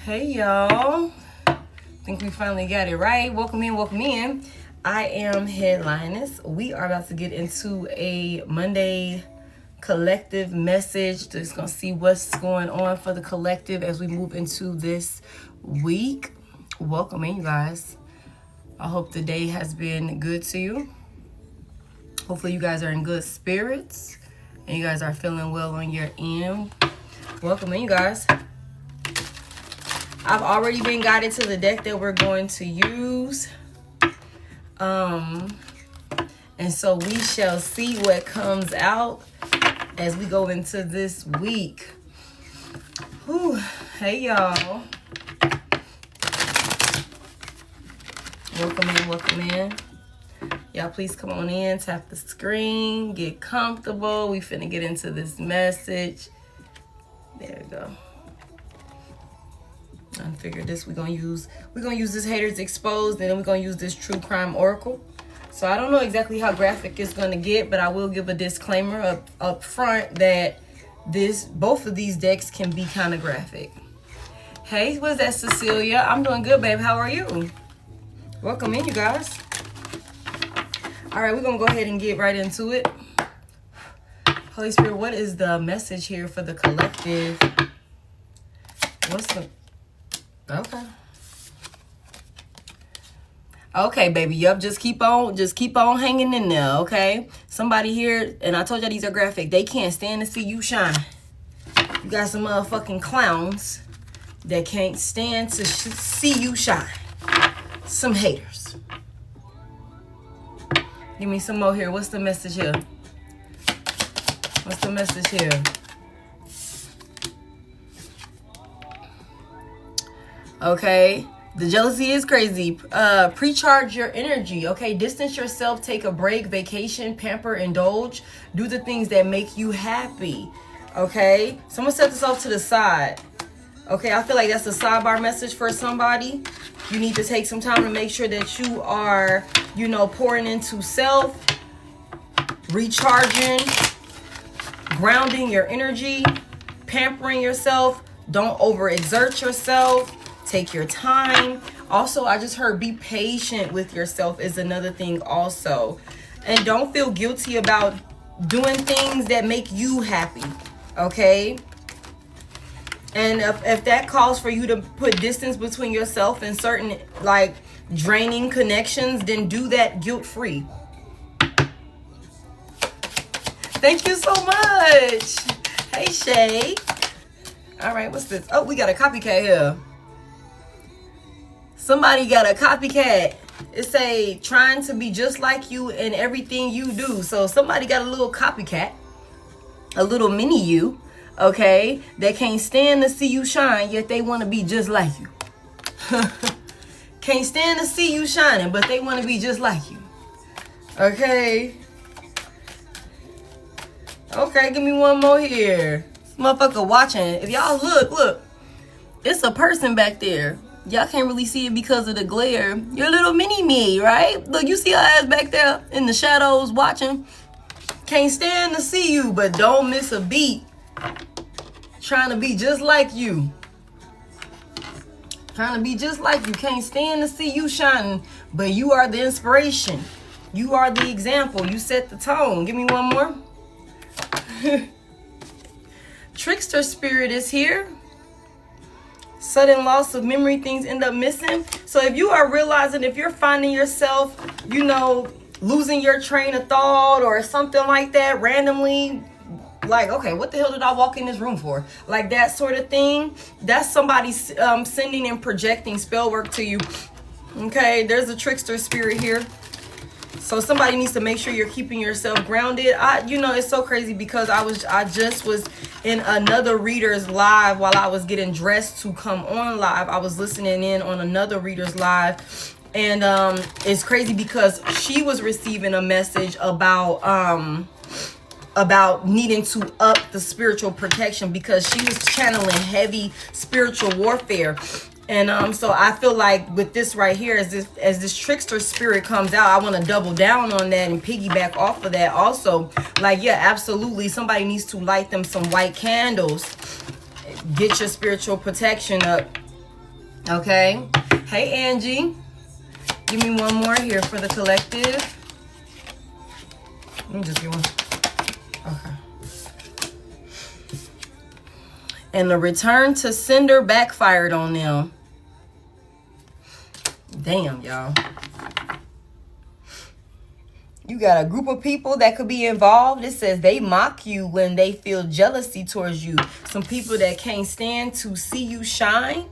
Hey y'all, think we finally got it right. Welcome in. I am Head.Lioness. We are about to get into a Monday collective message. Just gonna see what's going on for the collective as we move into this week. Welcome in, you guys. I hope the day has been good to you. Hopefully you guys are in good spirits and you guys are feeling well on your end. Welcome in, you guys. I've already been guided to the deck that we're going to use. And so we shall see what comes out as we go into this week. Whew. Hey y'all. Welcome in. Y'all please come on in, tap the screen, get comfortable. We finna get into this message. There we go. I figured this we're gonna use this Haters Exposed, and then we're gonna use this True Crime Oracle. So I don't know exactly how graphic it's gonna get, but I will give a disclaimer up front that both of these decks can be kind of graphic. Hey, what's that, Cecilia? I'm doing good, babe. How are you? Welcome in, you guys. All right, we're gonna go ahead and get right into it. Holy Spirit, what is the message here for the collective? Okay, baby. Yup, just keep on hanging in there, okay? Somebody here, and I told you these are graphic, they can't stand to see you shine. You got some motherfucking clowns that can't stand to see you shine. Some haters. Give me some more here. What's the message here? What's the message here? Okay, the jealousy is crazy. Precharge your energy, okay? Distance yourself, take a break, vacation, pamper, indulge. Do the things that make you happy, okay? Someone set this off to the side, okay? I feel like that's a sidebar message for somebody. You need to take some time to make sure that you are, pouring into self, recharging, grounding your energy, pampering yourself. Don't overexert yourself. Take your time. Also, I just heard be patient with yourself is another thing also. And don't feel guilty about doing things that make you happy, okay? And if that calls for you to put distance between yourself and certain, draining connections, then do that guilt-free. Thank you so much. Hey, Shay. All right, what's this? Oh, we got a copycat here. Somebody got a copycat. It say trying to be just like you in everything you do. So somebody got a little copycat, a little mini you, okay, that can't stand to see you shine, yet they want to be just like you. Can't stand to see you shining, but they want to be just like you. Okay. Okay, give me one more here. This motherfucker watching. If y'all look, it's a person back there. Y'all can't really see it because of the glare. Your little mini me, right? Look, you see her ass back there in the shadows watching. Can't stand to see you, but don't miss a beat. Trying to be just like you. Trying to be just like you. Can't stand to see you shining, but you are the inspiration. You are the example. You set the tone. Give me one more. Trickster spirit is here. Sudden loss of memory, things end up missing. So if you are realizing, if you're finding yourself, losing your train of thought or something like that randomly, okay, what the hell did I walk in this room for? Like that sort of thing. That's somebody sending and projecting spell work to you. Okay, there's a trickster spirit here. So somebody needs to make sure you're keeping yourself grounded. It's so crazy because I just was in another reader's live while I was getting dressed to come on live. I was listening in on another reader's live, and it's crazy because she was receiving a message about needing to up the spiritual protection because she was channeling heavy spiritual warfare. And so I feel like with this right here, as this trickster spirit comes out, I want to double down on that and piggyback off of that also. Like, yeah, absolutely. Somebody needs to light them some white candles get your spiritual protection up. Okay. Hey, Angie. Give me one more here for the collective. Let me just get one. Okay. And the return to sender backfired on them. Damn, y'all. You got a group of people that could be involved. It says they mock you when they feel jealousy towards you. Some people that can't stand to see you shine.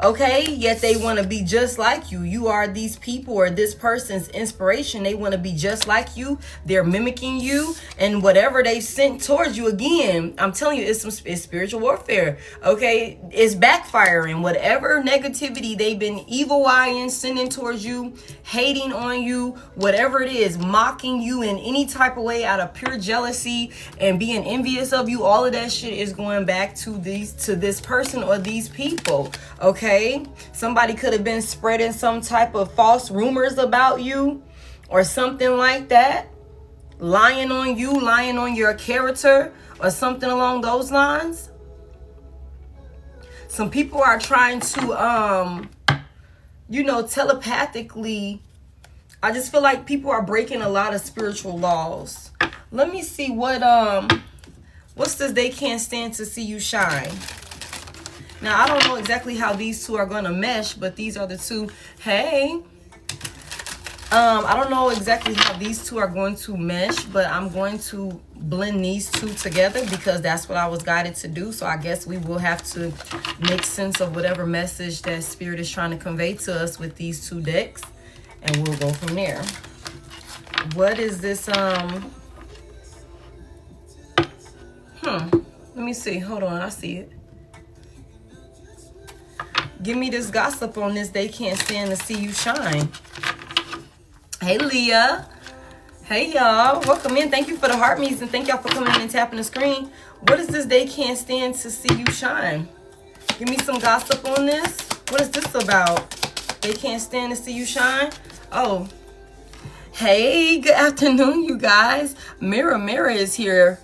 Okay, yet they want to be just like you. You are these people or this person's inspiration. They want to be just like you. They're mimicking you, and whatever they sent towards you, again, I'm telling you, it's spiritual warfare. Okay, it's backfiring. Whatever negativity they've been evil-eyeing, sending towards you, hating on you, whatever it is, mocking you in any type of way out of pure jealousy and being envious of you, all of that shit is going back to this person or these people. Okay. Somebody could have been spreading some type of false rumors about you or something like that. Lying on you, lying on your character or something along those lines. Some people are trying to, telepathically. I just feel like people are breaking a lot of spiritual laws. Let me see what's this? They can't stand to see you shine. Now, I don't know exactly how these two are going to mesh, but these are the two. Hey. I don't know exactly how these two are going to mesh, but I'm going to blend these two together because that's what I was guided to do. So I guess we will have to make sense of whatever message that Spirit is trying to convey to us with these two decks. And we'll go from there. What is this? Let me see. Hold on. I see it. Give me this gossip on this. They can't stand to see you shine. Hey, Leah. Hey, y'all. Welcome in. Thank you for the heart meets and thank y'all for coming in and tapping the screen. What is this? They can't stand to see you shine. Give me some gossip on this. What is this about? They can't stand to see you shine. Oh. Hey, good afternoon, you guys. Mirror is here.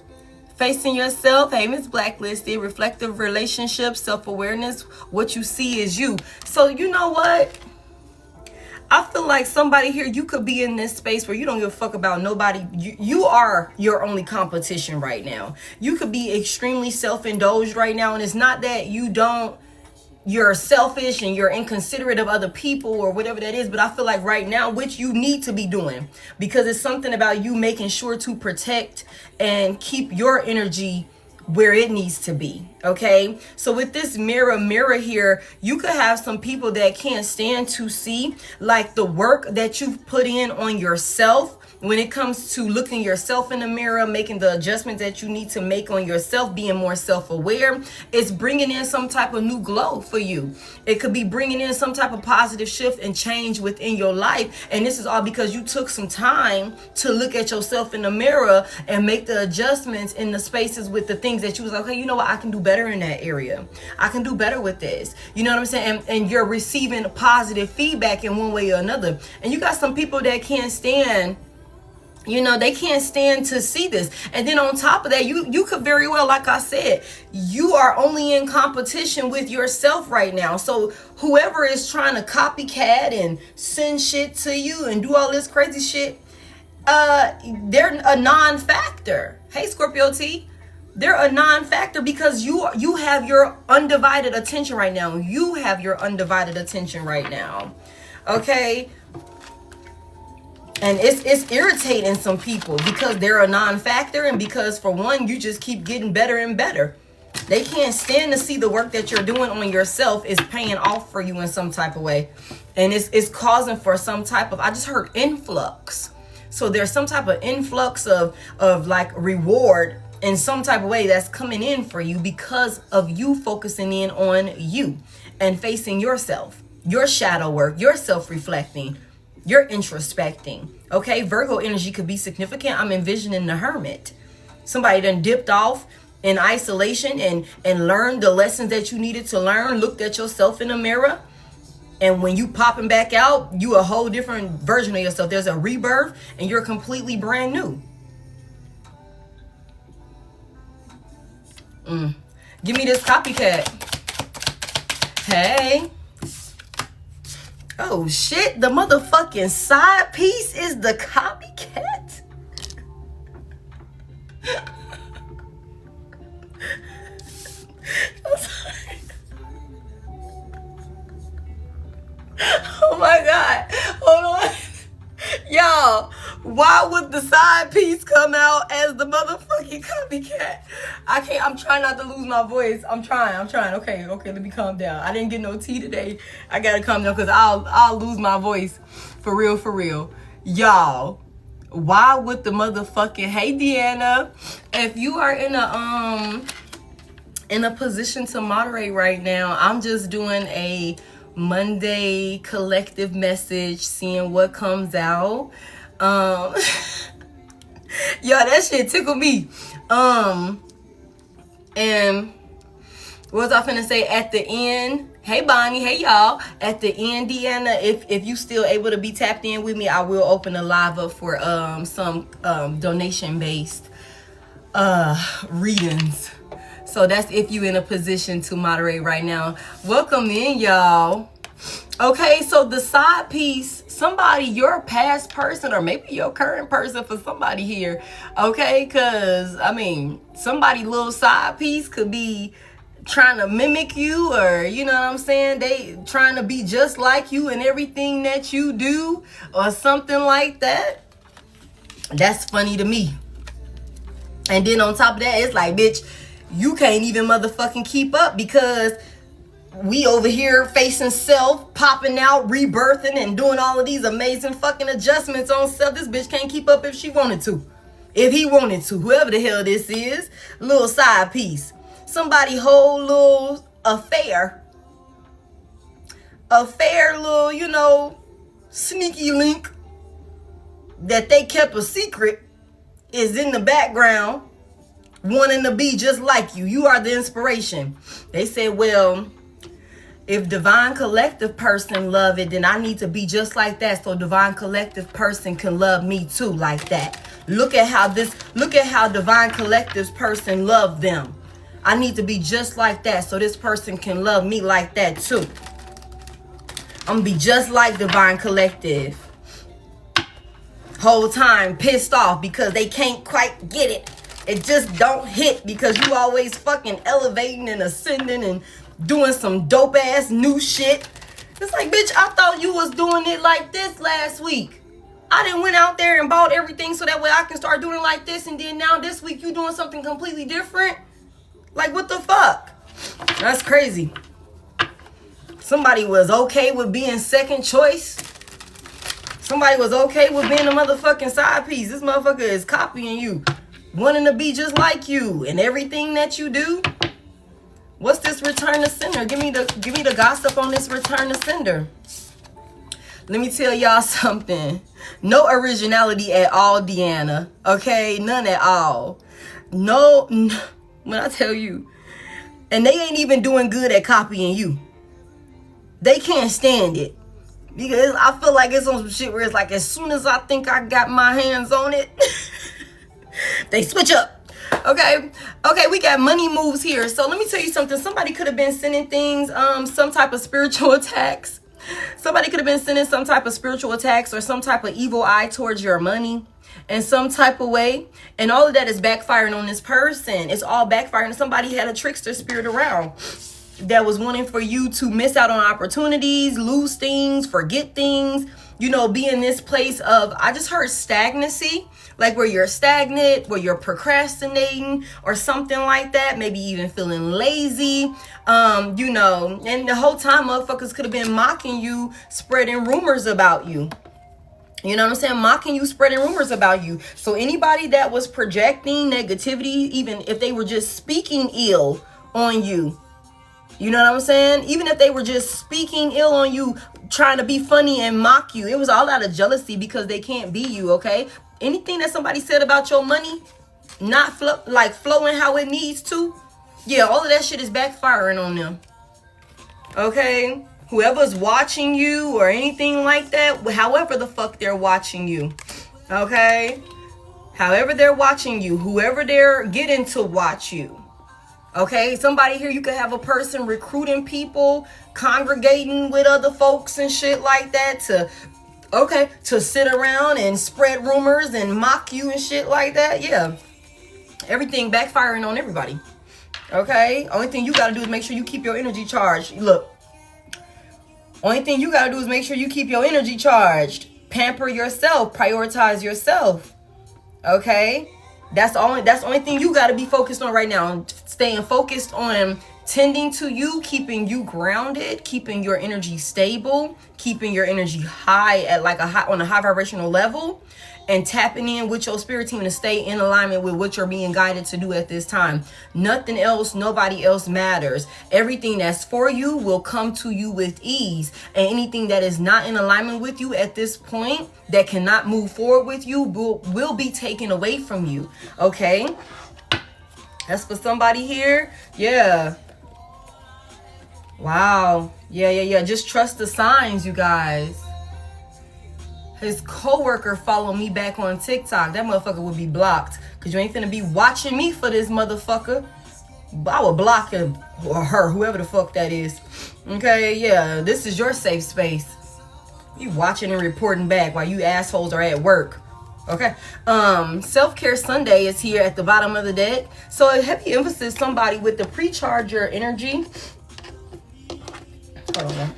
Facing yourself. Hey, Miss Blacklisted. Reflective relationships, self-awareness. What you see is you. So you know what? I feel like somebody here, you could be in this space where you don't give a fuck about nobody. You are your only competition right now. You could be extremely self-indulged right now. And it's not that you're selfish and you're inconsiderate of other people or whatever that is. But I feel like right now, which you need to be doing, because it's something about you making sure to protect and keep your energy where it needs to be. Okay, so with this mirror here, you could have some people that can't stand to see like the work that you've put in on yourself when it comes to looking yourself in the mirror, making the adjustments that you need to make on yourself, being more self-aware. It's bringing in some type of new glow for you. It could be bringing in some type of positive shift and change within your life. And this is all because you took some time to look at yourself in the mirror and make the adjustments in the spaces with the things that you was like, okay, you know what? I can do better in that area. I can do better with this. You know what I'm saying? And you're receiving positive feedback in one way or another. And you got some people that can't stand, they can't stand to see this. And then on top of that, you could very well, like I said, you are only in competition with yourself right now. So whoever is trying to copycat and send shit to you and do all this crazy shit, they're a non-factor. Hey, Scorpio T. They're a non-factor because you have your undivided attention right now. You have your undivided attention right now. Okay? And it's irritating some people because they're a non-factor and because, for one, you just keep getting better and better. They can't stand to see the work that you're doing on yourself is paying off for you in some type of way. And it's causing for some type of, I just heard influx. So there's some type of influx of like reward in some type of way that's coming in for you because of you focusing in on you and facing yourself, your shadow work, your self-reflecting, you're introspecting. Okay, Virgo energy could be significant. I'm envisioning the Hermit. Somebody done dipped off in isolation and learned the lessons that you needed to learn, looked at yourself in the mirror. And when you popping back out, you a whole different version of yourself. There's a rebirth and you're completely brand new. Give me this copycat. Hey. Oh shit, the motherfucking side piece is the copycat. I'm sorry. Oh my God. Hold on. Y'all, why would the side piece come out as the motherfucking copycat? I'm trying not to lose my voice. I'm trying. Okay, let me calm down. I didn't get no tea today. I gotta calm down because I'll lose my voice. For real. Y'all, why would the motherfucking, hey Deanna, if you are in a position to moderate right now, I'm just doing a Monday collective message, seeing what comes out. Yo, that shit tickled me. And what was I finna say at the end? Hey Bonnie, hey y'all. At the end, Deanna, if you still able to be tapped in with me, I will open a live up for some donation based readings. So that's if you in a position to moderate right now. Welcome in, y'all. Okay, so the side piece, somebody, your past person or maybe your current person for somebody here. Okay, because, I mean, somebody little side piece could be trying to mimic you, or, you know what I'm saying? They trying to be just like you in everything that you do or something like that. That's funny to me. And then on top of that, it's like, bitch, you can't even motherfucking keep up because we over here facing self, popping out, rebirthing, and doing all of these amazing fucking adjustments on self. This bitch can't keep up if she wanted to. If he wanted to. Whoever the hell this is. Little side piece. Somebody whole little affair. Little, you know, sneaky link that they kept a secret is in the background, wanting to be just like you. You are the inspiration. They said, well, if Divine Collective person love it, then I need to be just like that so Divine Collective person can love me too like that. Look at how Divine Collective's person love them. I need to be just like that so this person can love me like that too. I'm gonna be just like Divine Collective. Whole time pissed off because they can't quite get it. It just don't hit because you always fucking elevating and ascending and doing some dope ass new shit. It's like, bitch, I thought you was doing it like this last week. I done went out there and bought everything so that way I can start doing it like this, and then now this week you doing something completely different? Like, what the fuck? That's crazy. Somebody was okay with being second choice. Somebody was okay with being a motherfucking side piece. This motherfucker is copying you, wanting to be just like you in everything that you do. What's this return to sender? Give me the gossip on this return to sender. Let me tell y'all something. No originality at all, Deanna. Okay, none at all. No, when I tell you, and they ain't even doing good at copying you. They can't stand it. Because I feel like it's on some shit where it's like, as soon as I think I got my hands on it, they switch up. Okay, we got money moves here. So let me tell you something. Somebody could have been sending things, some type of spiritual attacks. Somebody could have been sending some type of spiritual attacks or some type of evil eye towards your money in some type of way. And all of that is backfiring on this person. It's all backfiring. Somebody had a trickster spirit around that was wanting for you to miss out on opportunities, lose things, forget things, you know, be in this place of, I just heard stagnancy, like where you're stagnant, where you're procrastinating or something like that, maybe even feeling lazy, you know, and the whole time motherfuckers could have been mocking you, spreading rumors about you. You know what I'm saying? Mocking you, spreading rumors about you. So anybody that was projecting negativity, even if they were just speaking ill on you, you know what I'm saying? Even if they were just speaking ill on you, trying to be funny and mock you, it was all out of jealousy because they can't be you, okay? Anything that somebody said about your money, not flowing how it needs to, yeah, all of that shit is backfiring on them, okay? Whoever's watching you or anything like that, however the fuck they're watching you, okay? However they're watching you, whoever they're getting to watch you, Okay, somebody here, you could have a person recruiting people, congregating with other folks and shit like that to sit around and spread rumors and mock you and shit like that. Yeah, everything backfiring on everybody. Okay, only thing you gotta do is make sure you keep your energy charged. Look, only thing you gotta do is make sure you keep your energy charged. Pamper yourself, prioritize yourself. Okay, that's the only thing you gotta be focused on right now. Staying focused on tending to you, keeping you grounded, keeping your energy stable, keeping your energy high at on a high vibrational level, and tapping in with your spirit team to stay in alignment with what you're being guided to do at this time. Nothing else, nobody else matters. Everything that's for you will come to you with ease. And anything that is not in alignment with you at this point, that cannot move forward with you, will be taken away from you. Okay? That's for somebody here. Yeah. Wow. Yeah. Just trust the signs, you guys. His coworker followed me back on TikTok. That motherfucker would be blocked. Because you ain't finna be watching me for this motherfucker. I would block him or her, whoever the fuck that is. Okay, yeah. This is your safe space. You watching and reporting back while you assholes are at work. Okay. Self-Care Sunday is here at the bottom of the deck. So a heavy emphasis, somebody with the pre-charge your energy. Hold on.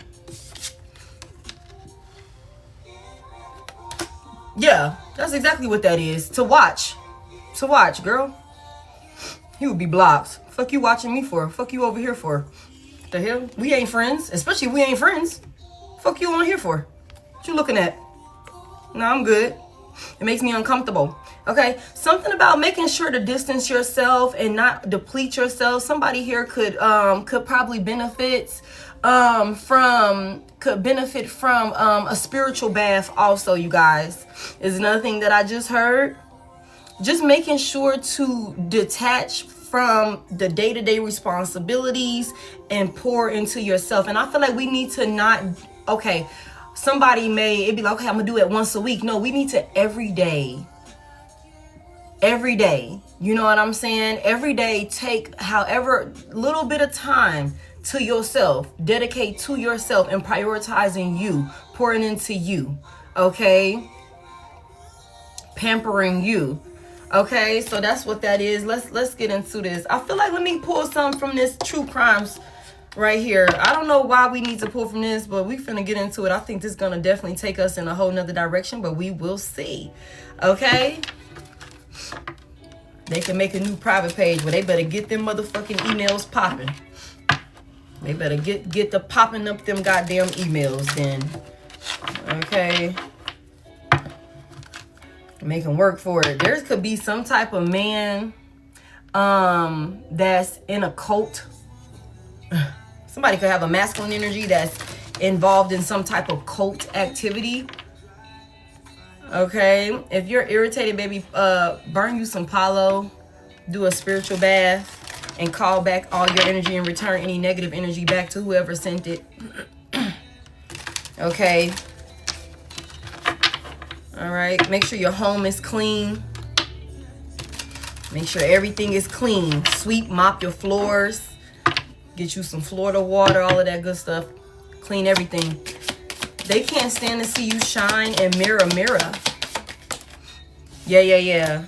Yeah, that's exactly what that is. To watch, girl. He would be blocked. Fuck you watching me for? Fuck you over here for? The hell? We ain't friends. Especially if we ain't friends. Fuck you on here for? What you looking at? No, I'm good. It makes me uncomfortable. Okay, something about making sure to distance yourself and not deplete yourself. Somebody here could probably benefit from a spiritual bath also, you guys. Is another thing that I just heard. Just making sure to detach from the day-to-day responsibilities and pour into yourself. And I feel like we need to not, okay, it'd be like, okay, I'm gonna do it once a week. No, we need to every day. You know what I'm saying? Every day, take however little bit of time to yourself, dedicate to yourself and prioritizing you, pouring into you, okay? Pampering you, okay? So that's what that is. Let's get into this. I feel like, let me pull some from this true crimes right here. I don't know why we need to pull from this, but we finna get into it. I think this is gonna definitely take us in a whole nother direction, but we will see, okay? They can make a new private page, but they better get them motherfucking emails popping. They better get the popping up them goddamn emails then. Okay. Make them work for it. There could be some type of man that's in a cult. Somebody could have a masculine energy that's involved in some type of cult activity. Okay. If you're irritated, baby, burn you some Palo. Do a spiritual bath. And call back all your energy and return any negative energy back to whoever sent it. Okay. All right. Make sure your home is clean. Make sure everything is clean. Sweep, mop your floors. Get you some Florida water, all of that good stuff. Clean everything. They can't stand to see you shine and mirror. Yeah.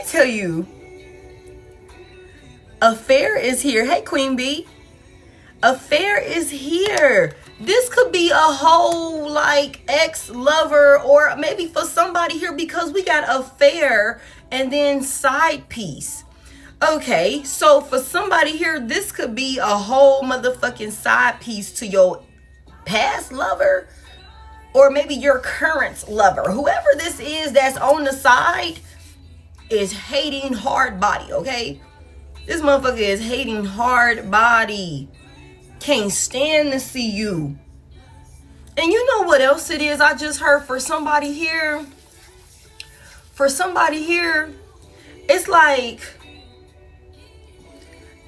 Tell you, affair is here. Hey, Queen Bee. Affair is here. This could be a whole like ex-lover, or maybe for somebody here, because we got affair and then side piece. Okay, so for somebody here, this could be a whole motherfucking side piece to your past lover, or maybe your current lover. Whoever this is that's on the side is hating hard body, okay? This motherfucker is hating hard body. Can't stand to see you. And you know what else it is? I just heard for somebody here. It's like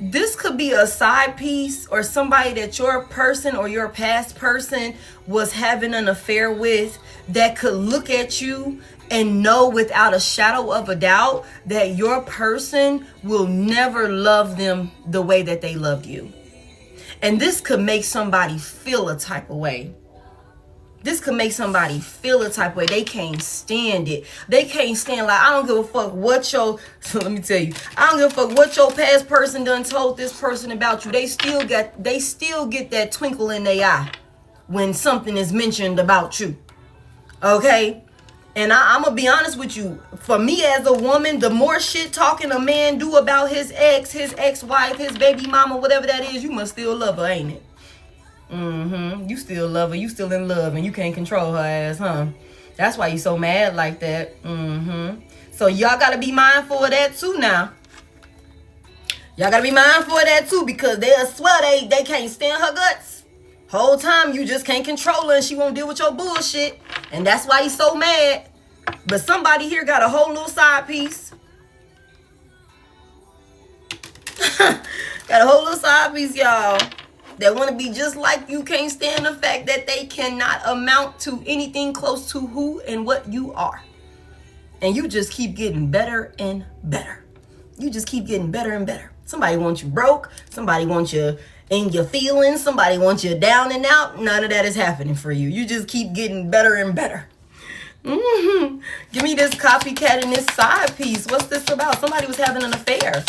this could be a side piece or somebody that your person or your past person was having an affair with that could look at you and know without a shadow of a doubt that your person will never love them the way that they loved you. And this could make somebody feel a type of way. This could make somebody feel a type of way. They can't stand it. They can't stand, like, I don't give a fuck what your, so let me tell you, I don't give a fuck what your past person done told this person about you. They still get that twinkle in their eye when something is mentioned about you. Okay? And I'm going to be honest with you. For me as a woman, the more shit talking a man do about his ex, his ex-wife, his baby mama, whatever that is, you must still love her, ain't it? You still love her. You still in love and you can't control her ass, huh? That's why you so mad like that. So y'all got to be mindful of that too now. Y'all got to be mindful of that too, because they'll swear they can't stand her guts. Whole time you just can't control her and she won't deal with your bullshit. And that's why he's so mad. But somebody here got a whole little side piece. Got a whole little side piece, y'all. That want to be just like you, can't stand the fact that they cannot amount to anything close to who and what you are. And you just keep getting better and better. You just keep getting better and better. Somebody wants you broke. Somebody wants you in your feelings. Somebody wants you down and out. None of that is happening for you. You just keep getting better and better. Give me this copycat and this side piece. What's this about? Somebody was having an affair.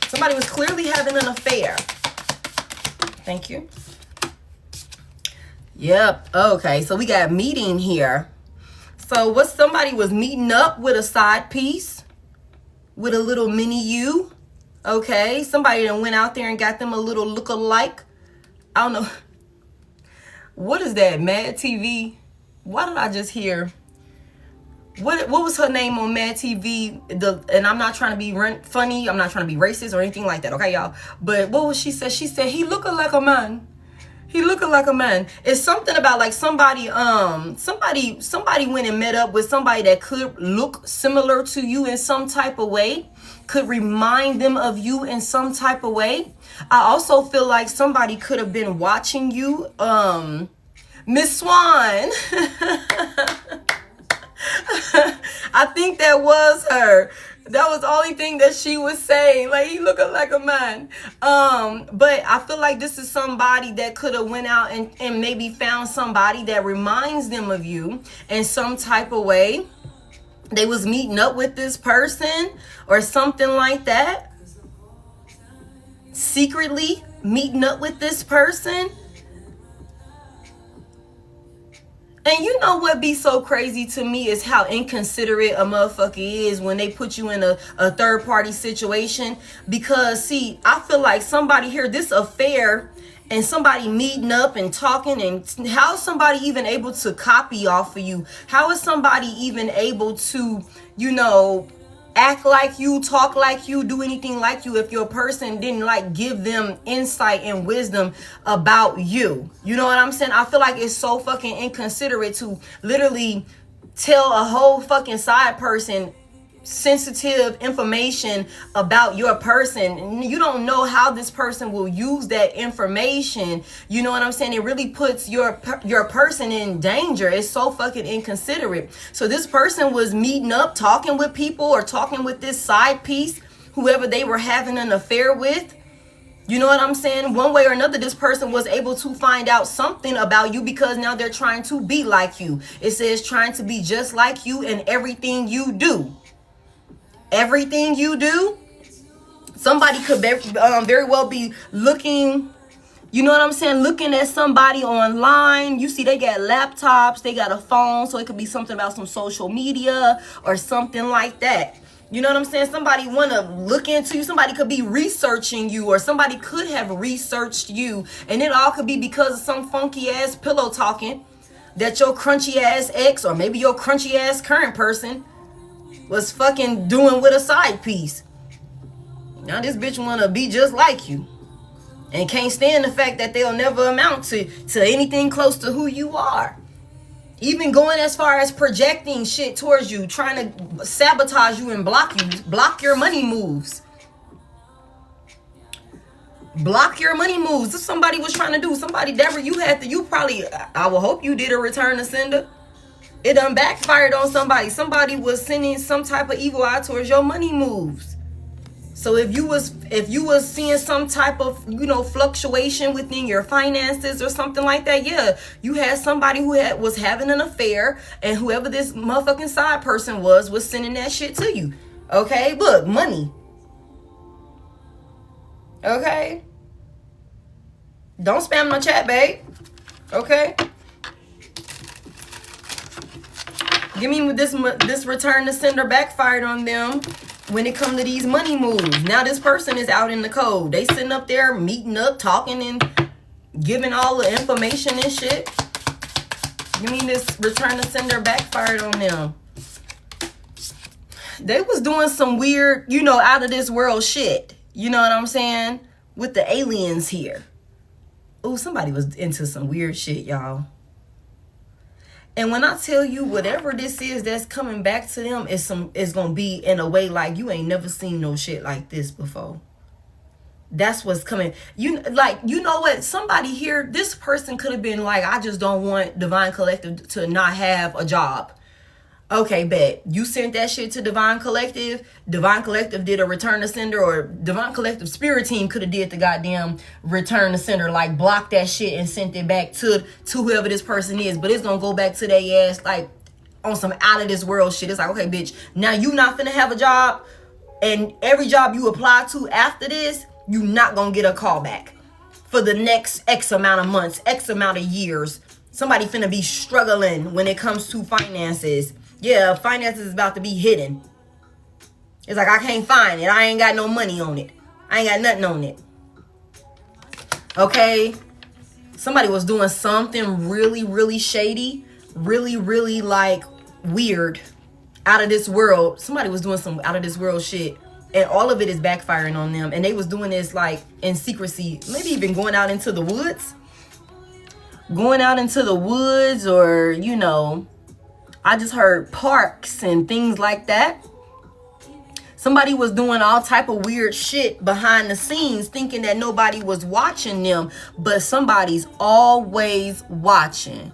Somebody was clearly having an affair. Thank you. Yep. Okay. So we got meeting here. So what, somebody was meeting up with a side piece, with a little mini you. Okay. Somebody that went out there and got them a little look-alike. I don't know. What is that? Mad TV? Why did I just hear? What was her name on Mad TV? And I'm not trying to be funny. I'm not trying to be racist or anything like that. Okay, y'all. But what was she said? She said he looking like a man. He looking like a man. It's something about like somebody went and met up with somebody that could look similar to you in some type of way, could remind them of you in some type of way. I also feel like somebody could have been watching you, Miss Swan. I think that was her. That was the only thing that she was saying. Like, he looking like a man. But I feel like this is somebody that could have went out and maybe found somebody that reminds them of you in some type of way. They was meeting up with this person or something like that. Secretly meeting up with this person. And you know what be so crazy to me is how inconsiderate a motherfucker is when they put you in a third party situation. Because see, I feel like somebody here, this affair and somebody meeting up and talking, and how is somebody even able to copy off of you? How is somebody even able to, you know, act like you, talk like you, do anything like you if your person didn't like give them insight and wisdom about you? You know what I'm saying? I feel like it's so fucking inconsiderate to literally tell a whole fucking side person sensitive information about your person. You don't know how this person will use that information. You know what I'm saying? It really puts your person in danger. It's so fucking inconsiderate. So this person was meeting up, talking with people, or talking with this side piece, whoever they were having an affair with. You know what I'm saying? One way or another, this person was able to find out something about you, because now they're trying to be like you. It says trying to be just like you in everything you do. Everything you do. Somebody could very well be looking, you know what I'm saying, looking at somebody online. You see they got laptops, they got a phone, so it could be something about some social media or something like that. You know what I'm saying? Somebody want to look into you. Somebody could be researching you, or somebody could have researched you. And it all could be because of some funky ass pillow talking that your crunchy ass ex, or maybe your crunchy ass current person, was fucking doing with a side piece. Now this bitch want to be just like you and can't stand the fact that they'll never amount to anything close to who you are. Even going as far as projecting shit towards you, trying to sabotage you and block your money moves. Block your money moves. If somebody was trying to do somebody, Deborah, you probably, I will hope you did a return to sender. It done backfired on somebody. Somebody was sending some type of evil eye towards your money moves. So if you was seeing some type of, you know, fluctuation within your finances or something like that, yeah, you had somebody who was having an affair, and whoever this motherfucking side person was sending that shit to you. Okay, look, money. Okay, don't spam my chat, babe. Okay, give me this return to sender backfired on them. When it comes to these money moves, now this person is out in the cold. They sitting up there meeting up, talking and giving all the information and shit. You mean this return to sender backfired on them? They was doing some weird, you know, out of this world shit. You know what I'm saying? With the aliens here. Oh, somebody was into some weird shit, y'all. And when I tell you whatever this is that's coming back to them is gonna be in a way like you ain't never seen no shit like this before. That's what's coming. You know what? Somebody here, this person could have been like, I just don't want Divine Collective to not have a job. Okay, bet. You sent that shit to Divine Collective. Divine Collective did a return to sender, or Divine Collective Spirit Team could have did the goddamn return to sender, like blocked that shit and sent it back to whoever this person is. But it's gonna go back to their ass like on some out of this world shit. It's like, okay, bitch, now you not finna have a job, and every job you apply to after this, you not gonna get a call back for the next X amount of months, X amount of years. Somebody finna be struggling when it comes to finances. Yeah, finances is about to be hidden. It's like, I can't find it. I ain't got no money on it. I ain't got nothing on it. Okay? Somebody was doing something really, really shady. Really, really, like, weird. Out of this world. Somebody was doing some out of this world shit. And all of it is backfiring on them. And they was doing this, like, in secrecy. Maybe even going out into the woods. Going out into the woods, or, you know, I just heard parks and things like that. Somebody was doing all type of weird shit behind the scenes, thinking that nobody was watching them, but somebody's always watching.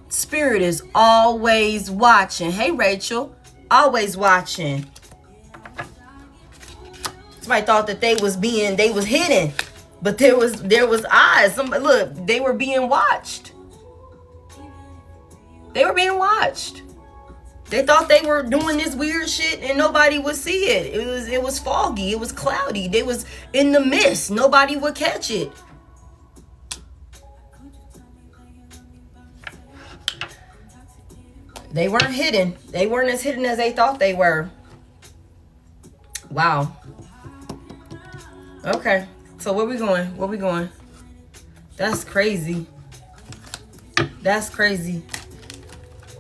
Spirit is always watching. Hey, Rachel, always watching. Somebody thought that they was hidden, but there was eyes. Somebody, look, they were being watched. They were being watched. They thought they were doing this weird shit and nobody would see it. It was foggy. It was cloudy. They was in the mist. Nobody would catch it. They weren't hidden. They weren't as hidden as they thought they were. Wow. Okay. So where we going? Where we going? That's crazy. That's crazy.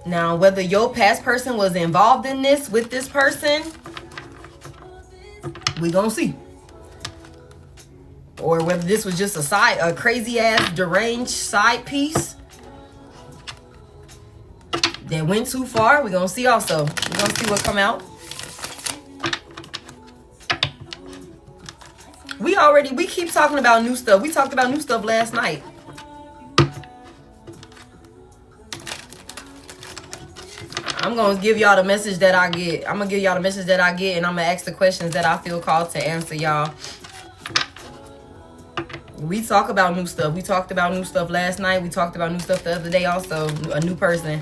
Now, whether your past person was involved in this with this person, we gonna see. Or whether this was just a crazy ass deranged side piece that went too far, we gonna see also. We gonna see what come out. We keep talking about new stuff. We talked about new stuff last night. I'm going to give y'all the message that I get. I'm going to give y'all the message that I get, and I'm going to ask the questions that I feel called to answer y'all. We talk about new stuff. We talked about new stuff last night. We talked about new stuff the other day also. A new person.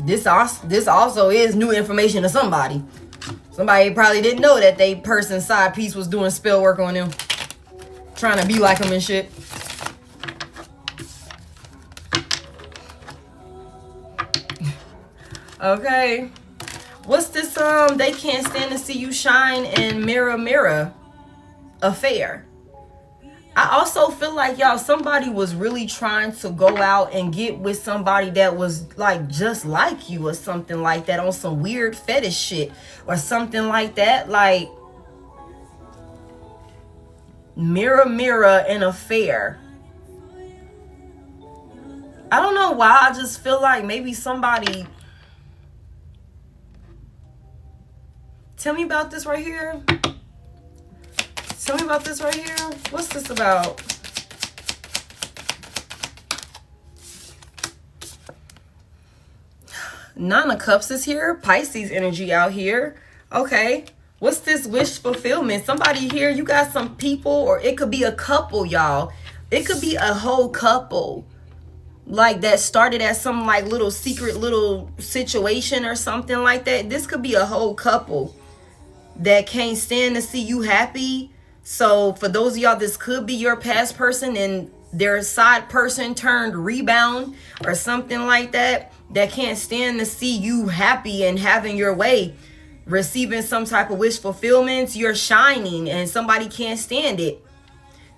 This also is new information to somebody. Somebody probably didn't know that they person's side piece was doing spell work on them. Trying to be like them and shit. Okay. What's this they can't stand to see you shine and mirror mirror affair? I also feel like, y'all, somebody was really trying to go out and get with somebody that was like just like you or something like that, on some weird fetish shit or something like that. Like, mirror mirror an affair. I don't know why. I just feel like maybe somebody... Tell me about this right here. Tell me about this right here. What's this about? Nine of Cups is here. Pisces energy out here. Okay. What's this wish fulfillment? Somebody here, you got some people, or it could be a couple, y'all. It could be a whole couple. Like that started as some like little secret little situation or something like that. This could be a whole couple that can't stand to see you happy. So for those of y'all, this could be your past person and their side person turned rebound or something like that, that can't stand to see you happy and having your way, receiving some type of wish fulfillment. You're shining and somebody can't stand it.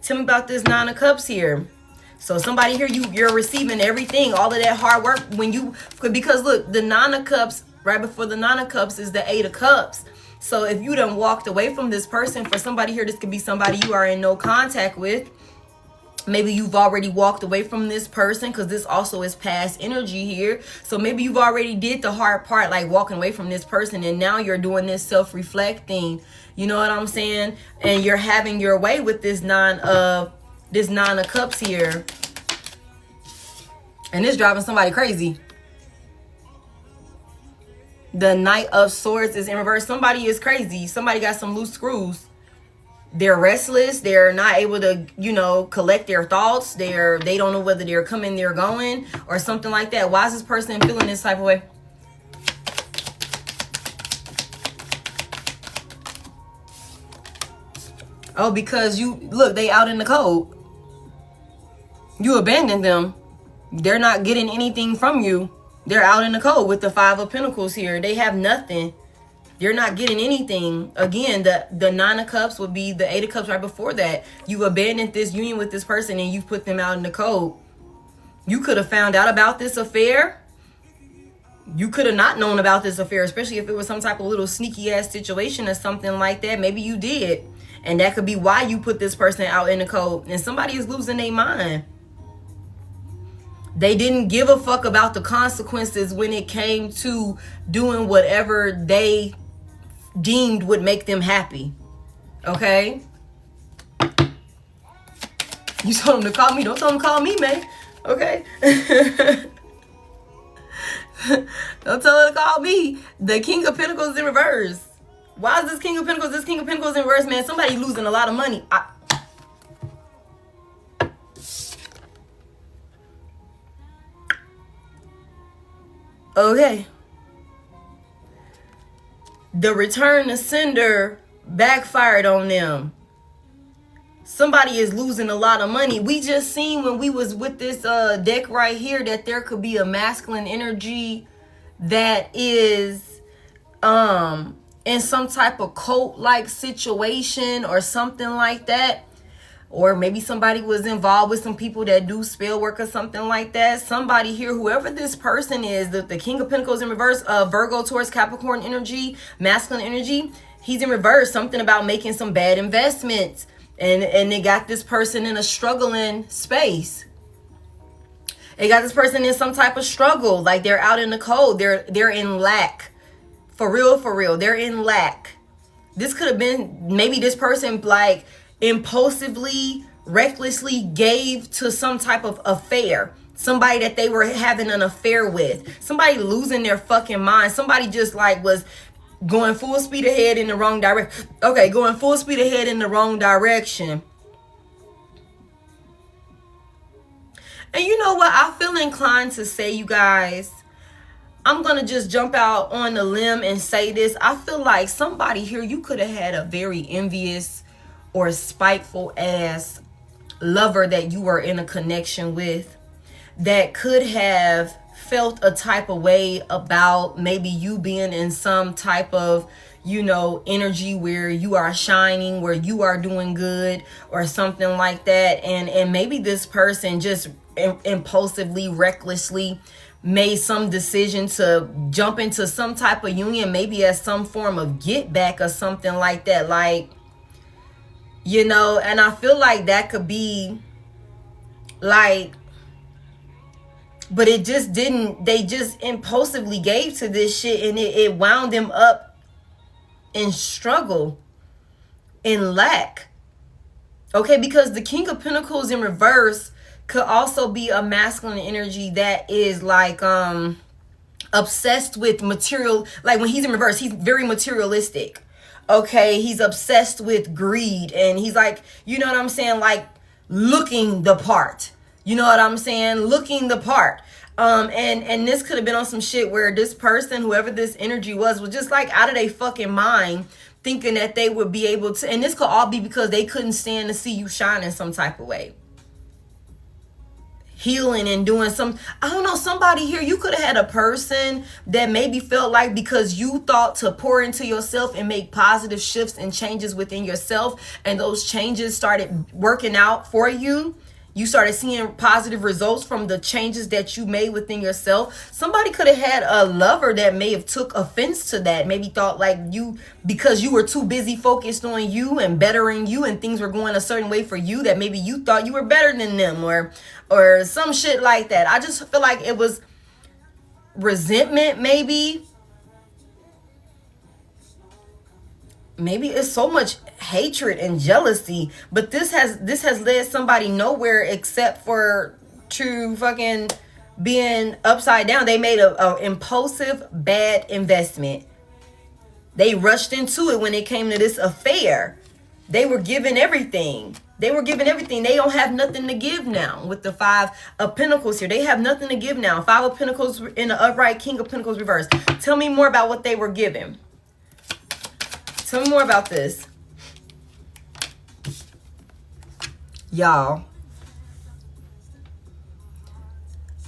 Tell me about this Nine of Cups here. So somebody here, you're receiving everything, all of that hard work because look, the Nine of Cups, right before the Nine of Cups is the Eight of Cups. So if you done walked away from this person, for somebody here, this could be somebody you are in no contact with. Maybe you've already walked away from this person, because this also is past energy here. So maybe you've already did the hard part, like walking away from this person, and now you're doing this self-reflecting. You know what I'm saying? And you're having your way with this Nine of Cups here. And it's driving somebody crazy. The Knight of Swords is in reverse. Somebody is crazy. Somebody got some loose screws. They're restless. They're not able to, collect their thoughts. They don't know whether they're coming, they're going, or something like that. Why is this person feeling this type of way? Oh, because they out in the cold. You abandoned them. They're not getting anything from you. They're out in the cold with the Five of Pentacles here. They have nothing. They're not getting anything. Again, the Nine of Cups would be the Eight of Cups right before that. You've abandoned this union with this person and you've put them out in the cold. You could have found out about this affair. You could have not known about this affair, especially if it was some type of little sneaky ass situation or something like that. Maybe you did. And that could be why you put this person out in the cold. And somebody is losing their mind. They didn't give a fuck about the consequences when it came to doing whatever they deemed would make them happy. Okay? You told them to call me. Don't tell them to call me, man. Okay? Don't tell her to call me. The King of Pentacles is in reverse. Why is this King of Pentacles? This King of Pentacles in reverse, man. Somebody losing a lot of money. Okay. The return to sender backfired on them. Somebody is losing a lot of money. We just seen when we was with this deck right here that there could be a masculine energy that is in some type of cult-like situation or something like that. Or maybe somebody was involved with some people that do spell work or something like that. Somebody here, whoever this person is, the King of Pentacles in reverse, Virgo, Taurus, Capricorn energy, masculine energy, he's in reverse. Something about making some bad investments. And they got this person in a struggling space. They got this person in some type of struggle. Like they're out in the cold. They're in lack. For real. They're in lack. This could have been maybe this person like impulsively, recklessly gave to some type of affair. Somebody that they were having an affair with. Somebody losing their fucking mind. Somebody just like was going full speed ahead in the wrong direction. Okay, going full speed ahead in the wrong direction. And you know what? I feel inclined to say, you guys, I'm going to just jump out on the limb and say this. I feel like somebody here, you could have had a very envious or spiteful ass lover that you were in a connection with that could have felt a type of way about maybe you being in some type of, energy where you are shining, where you are doing good or something like that. And maybe this person just impulsively, recklessly made some decision to jump into some type of union, maybe as some form of get back or something like that. Like, and I feel like that could be like, but it just didn't, they just impulsively gave to this shit and it wound them up in struggle, in lack. Okay, because the King of Pentacles in reverse could also be a masculine energy that is like a obsessed with material. Like when he's in reverse, he's very materialistic. Okay, he's obsessed with greed, and he's like, you know what I'm saying, like looking the part. You know what I'm saying? Looking the part. And this could have been on some shit where this person, whoever this energy was just like out of their fucking mind, thinking that they would be able to, and this could all be because they couldn't stand to see you shine in some type of way. Healing and doing some, I don't know, somebody here, you could have had a person that maybe felt like because you thought to pour into yourself and make positive shifts and changes within yourself, and those changes started working out for you. You started seeing positive results from the changes that you made within yourself. Somebody could have had a lover that may have took offense to that. Maybe thought like you, because you were too busy focused on you and bettering you and things were going a certain way for you, that maybe you thought you were better than them or some shit like that. I just feel like it was resentment, maybe. Maybe it's so much hatred and jealousy, but this has led somebody nowhere except for true fucking being upside down. They made a impulsive bad investment. They rushed into it when it came to this affair. They were given everything. They don't have nothing to give now with the 5 of Pentacles here. They have nothing to give now. 5 of Pentacles in the upright, King of Pentacles reverse. Tell me more about what they were given. Tell me more about this. Y'all,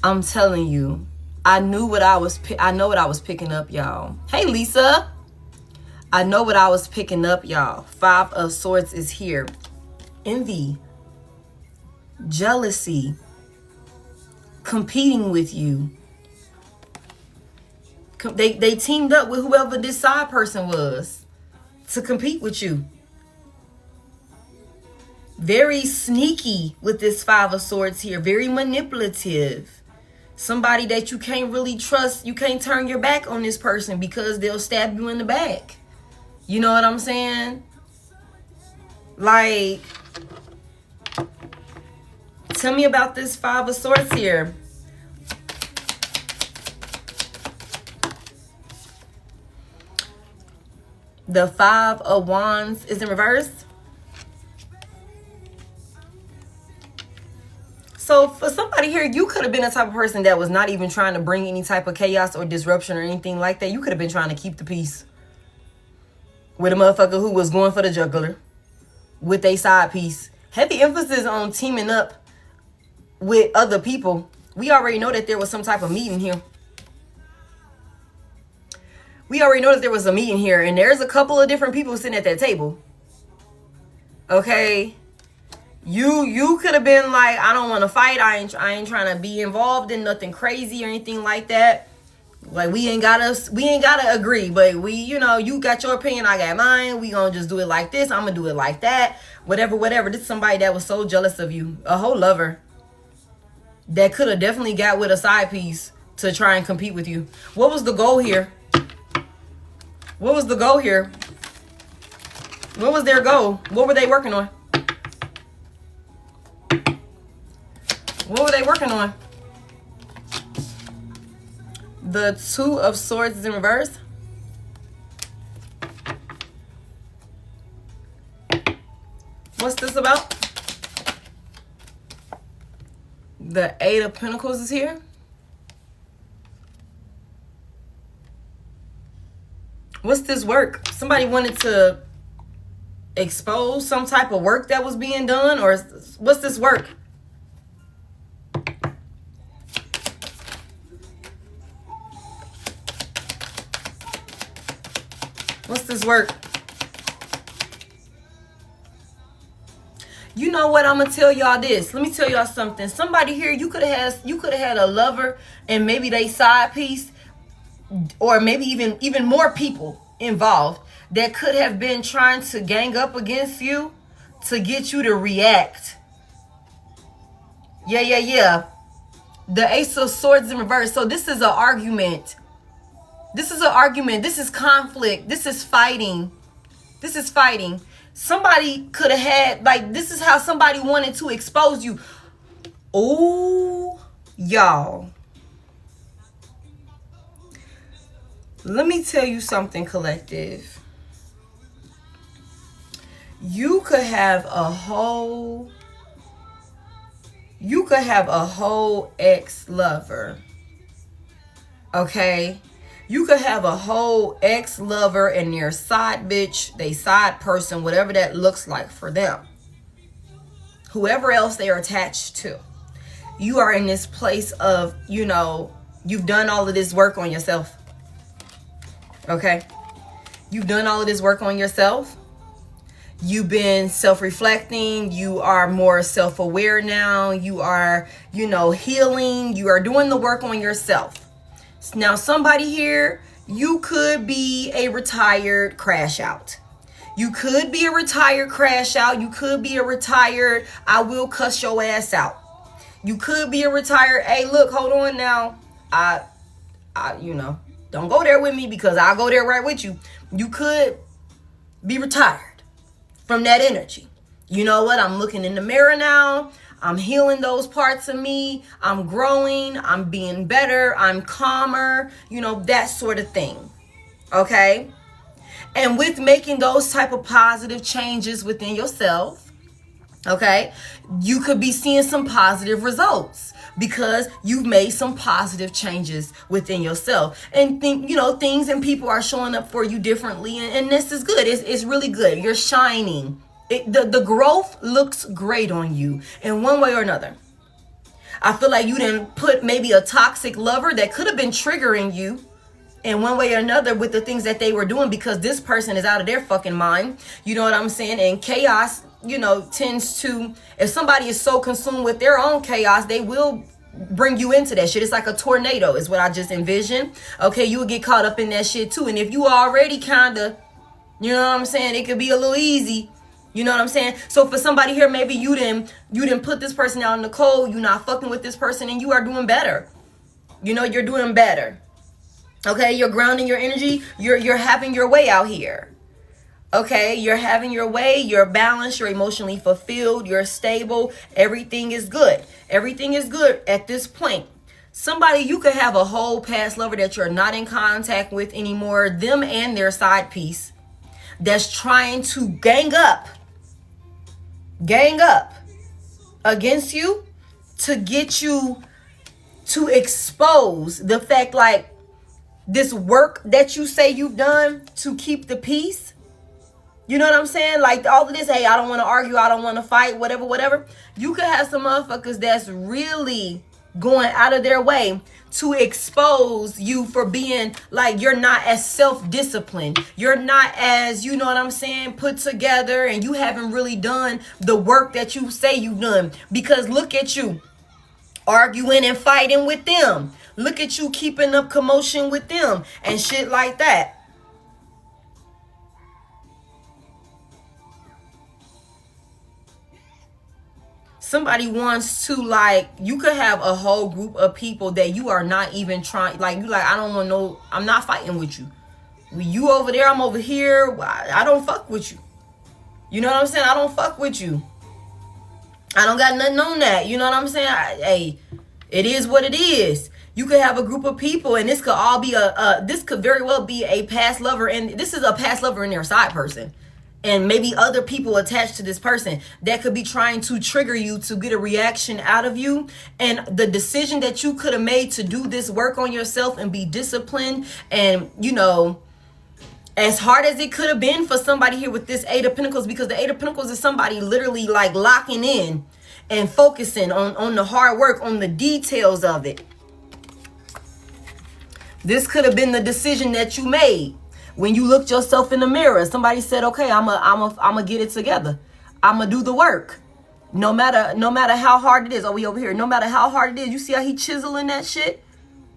I'm telling you, I know what I was picking up, y'all. Hey, Lisa. I know what I was picking up, y'all. 5 of Swords is here. Envy, jealousy, competing with you. They teamed up with whoever this side person was to compete with you. Very sneaky with this 5 of Swords here. Very manipulative. Somebody that you can't really trust. You can't turn your back on this person because they'll stab you in the back. You know what I'm saying? Like, tell me about this 5 of Swords here. The 5 of Wands is in reverse. So for somebody here, you could have been the type of person that was not even trying to bring any type of chaos or disruption or anything like that. You could have been trying to keep the peace with a motherfucker who was going for the juggler with a side piece. Heavy emphasis on teaming up with other people. We already know that there was some type of meeting here. We already know that there was a meeting here, and there's a couple of different people sitting at that table. Okay? You could have been like, I don't want to fight. I ain't trying to be involved in nothing crazy or anything like that. Like we ain't gotta agree, but you got your opinion, I got mine. We gonna just do it like this. I'm gonna do it like that. Whatever. This is somebody that was so jealous of you. A whole lover that could have definitely got with a side piece to try and compete with you. What was the goal here? What was the goal here? What was their goal? What were they working on? What were they working on? The 2 of Swords is in reverse. What's this about? The 8 of Pentacles is here. What's this work? Somebody wanted to expose some type of work that was being done, or what's this work? What's this work? You know what? I'm gonna tell y'all this. Let me tell y'all something. Somebody here, you could have had a lover and maybe they side piece, or maybe even more people involved that could have been trying to gang up against you to get you to react. Yeah. The Ace of Swords in reverse. So this is an argument. This is conflict. This is fighting. Somebody could have had, like, this is how somebody wanted to expose you. Oh, y'all. Let me tell you something, collective. You could have a whole ex-lover. Okay? You could have a whole ex-lover and their side bitch, they side person, whatever that looks like for them. Whoever else they are attached to. You are in this place of, you've done all of this work on yourself. Okay? You've done all of this work on yourself. You've been self-reflecting. You are more self-aware now. You are, healing. You are doing the work on yourself. Now, somebody here, you could be a retired crash out. You could be a retired crash out. You could be a retired, I will cuss your ass out. You could be a retired, hey, look, hold on now. Don't go there with me because I'll go there right with you. You could be retired from that energy. You know what? I'm looking in the mirror now. I'm healing those parts of me. I'm growing. I'm being better. I'm calmer. That sort of thing. Okay? And with making those type of positive changes within yourself, okay, you could be seeing some positive results because you've made some positive changes within yourself. And things and people are showing up for you differently. And this is good. It's really good. You're shining. The growth looks great on you in one way or another. I feel like you didn't put maybe a toxic lover that could have been triggering you in one way or another with the things that they were doing because this person is out of their fucking mind. You know what I'm saying? And chaos, tends to, if somebody is so consumed with their own chaos, they will bring you into that shit. It's like a tornado is what I just envisioned. Okay, you will get caught up in that shit too. And if you already kind of, you know what I'm saying, it could be a little easy. You know what I'm saying? So for somebody here, maybe you didn't put this person out in the cold. You're not fucking with this person and you are doing better. You're doing better. Okay, you're grounding your energy. You're having your way out here. Okay, you're having your way. You're balanced. You're emotionally fulfilled. You're stable. Everything is good. Everything is good at this point. Somebody, you could have a whole past lover that you're not in contact with anymore. Them and their side piece that's trying to gang up against you to get you to expose the fact like this work that you say you've done to keep the peace. You know what I'm saying? Like all of this, hey, I don't want to argue. I don't want to fight, whatever. You could have some motherfuckers that's really going out of their way to expose you for being like you're not as self-disciplined. You're not as, you know what I'm saying, put together, and you haven't really done the work that you say you've done. Because look at you arguing and fighting with them. Look at you keeping up commotion with them and shit like that. Somebody wants to, like, you could have a whole group of people that you are not even trying, like, you like, I don't want no, I'm not fighting with you. You over there, I'm over here. I don't fuck with you. You know what I'm saying? I don't fuck with you. I don't got nothing on that. You know what I'm saying? Hey, it is what it is. You could have a group of people, and this could all be this could very well be a past lover, and this is a past lover and their side person. And maybe other people attached to this person that could be trying to trigger you to get a reaction out of you. And the decision that you could have made to do this work on yourself and be disciplined and, you know, as hard as it could have been for somebody here with this Eight of Pentacles, because the Eight of Pentacles is somebody literally like locking in and focusing on the hard work, on the details of it. This could have been the decision that you made. When you looked yourself in the mirror, somebody said, okay, I'm a get it together. I'm going to do the work. No matter how hard it is. Oh, we over here. No matter how hard it is. You see how he chiseling that shit?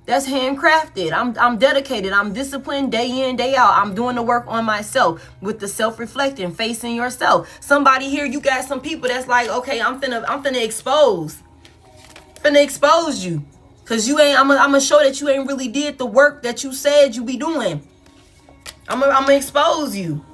That's handcrafted. I'm dedicated. I'm disciplined day in, day out. I'm doing the work on myself with the self-reflecting, facing yourself. Somebody here, you got some people that's like, okay, I'm finna expose. Finna expose you. Cause you ain't, I'm gonna show that you ain't really did the work that you said you be doing. I'm gonna expose you.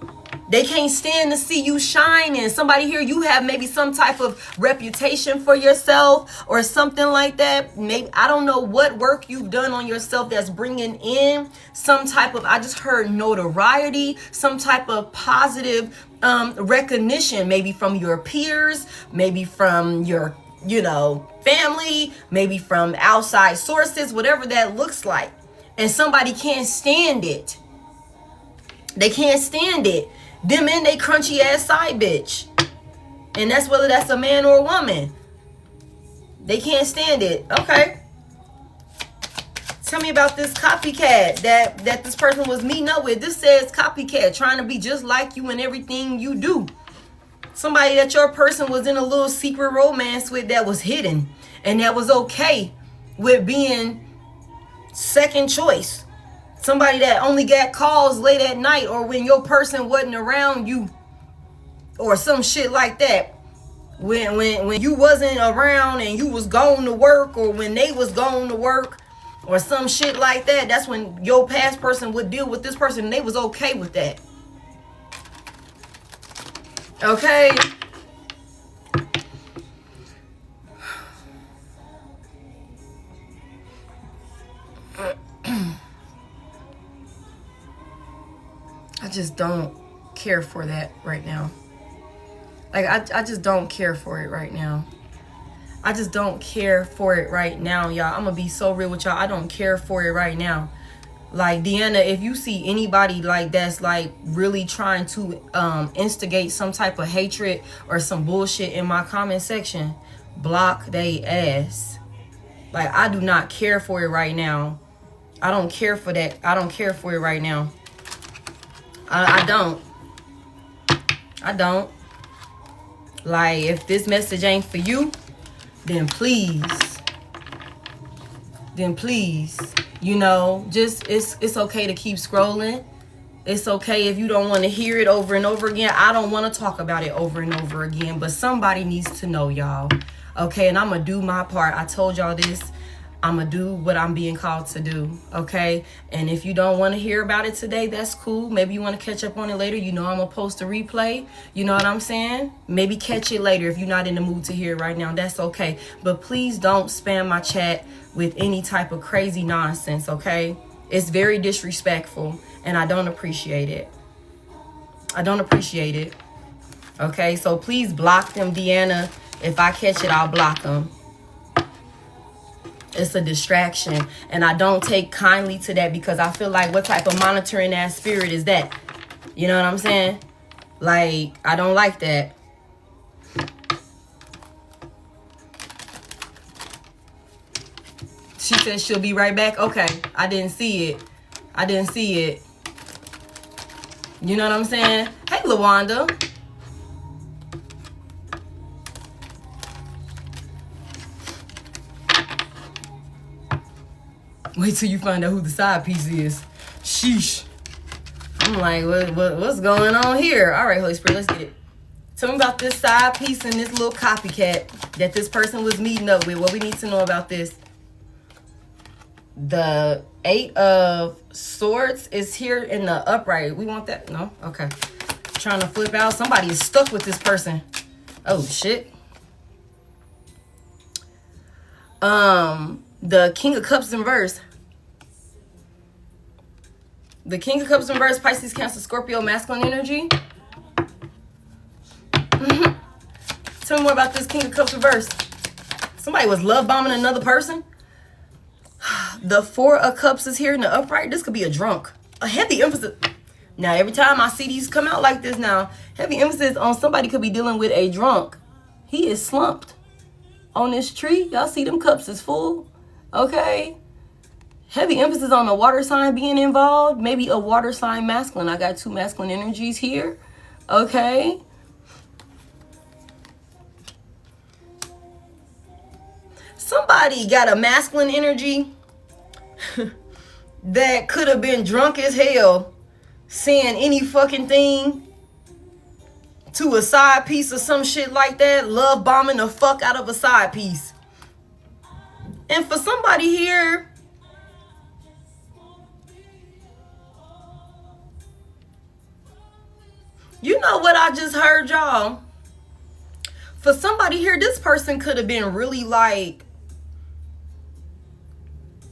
They can't stand to see you shining. Somebody here, you have maybe some type of reputation for yourself or something like that. Maybe, I don't know what work you've done on yourself that's bringing in some type of, I just heard notoriety, some type of positive recognition, maybe from your peers, maybe from your, family, maybe from outside sources, whatever that looks like. And somebody can't stand it. They can't stand it. Them and they crunchy ass side bitch. And that's whether that's a man or a woman. They can't stand it. Okay. Tell me about this copycat that this person was meeting up with. This says copycat, trying to be just like you in everything you do. Somebody that your person was in a little secret romance with that was hidden. And that was okay with being second choice. Somebody that only got calls late at night or when your person wasn't around you or some shit like that. When you wasn't around and you was going to work or when they was going to work or some shit like that. That's when your past person would deal with this person and they was okay with that. Okay. I just don't care for that right now. Like, I just don't care for it right now. I just don't care for it right now, y'all. I'm gonna be so real with y'all. I don't care for it right now. Like, Deanna, if you see anybody like that's like really trying to instigate some type of hatred or some bullshit in my comment section, block they ass. Like, I do not care for it right now. I don't care for that. I don't care for it right now. I don't. Like, if this message ain't for you, then please, just it's okay to keep scrolling. It's okay if you don't want to hear it over and over again. I don't want to talk about it over and over again, but somebody needs to know, y'all. Okay, and I'm gonna do my part. I told y'all this. I'm gonna do what I'm being called to do, okay? And if you don't want to hear about it today, that's cool. Maybe you want to catch up on it later. I'm gonna post a replay. You know what I'm saying? Maybe catch it later if you're not in the mood to hear it right now. That's okay. But please don't spam my chat with any type of crazy nonsense, okay? It's very disrespectful, and I don't appreciate it. Okay? So please block them, Deanna. If I catch it, I'll block them. It's a distraction, and I don't take kindly to that because I feel like what type of monitoring ass spirit is that? You know what I'm saying? Like, I don't like that. She said she'll be right back. Okay, I didn't see it. You know what I'm saying? Hey, LaWanda. Wait till you find out who the side piece is. Sheesh. I'm like, what's going on here? All right, Holy Spirit, let's get it. Tell me about this side piece and this little copycat that this person was meeting up with. What we need to know about this. The 8 of Swords is here in the upright. We want that? No? Okay. Trying to flip out. Somebody is stuck with this person. Oh, shit. The King of Cups in verse. The King of Cups in verse, Pisces, Cancer, Scorpio, masculine energy. Tell me more about this King of Cups in verse. Somebody was love bombing another person. The 4 of Cups is here in the upright. This could be a drunk. A heavy emphasis. Now, every time I see these come out like this now, heavy emphasis on somebody could be dealing with a drunk. He is slumped on this tree. Y'all see them cups is full. Okay. Heavy emphasis on a water sign being involved. Maybe a water sign masculine. I got 2 masculine energies here. Okay. Somebody got a masculine energy that could have been drunk as hell saying any fucking thing to a side piece or some shit like that. Love bombing the fuck out of a side piece. And for somebody here, You know what I just heard, y'all? For somebody here, this person could have been really like,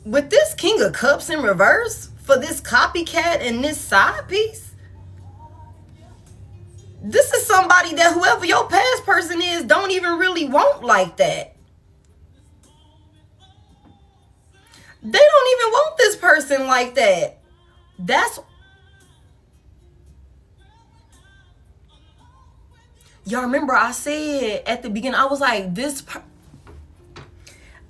with this King of Cups in reverse, for this copycat and this side piece, this is somebody that whoever your past person is don't even really want like that. They don't even want this person like that. That's... Y'all remember I said at the beginning, I was like,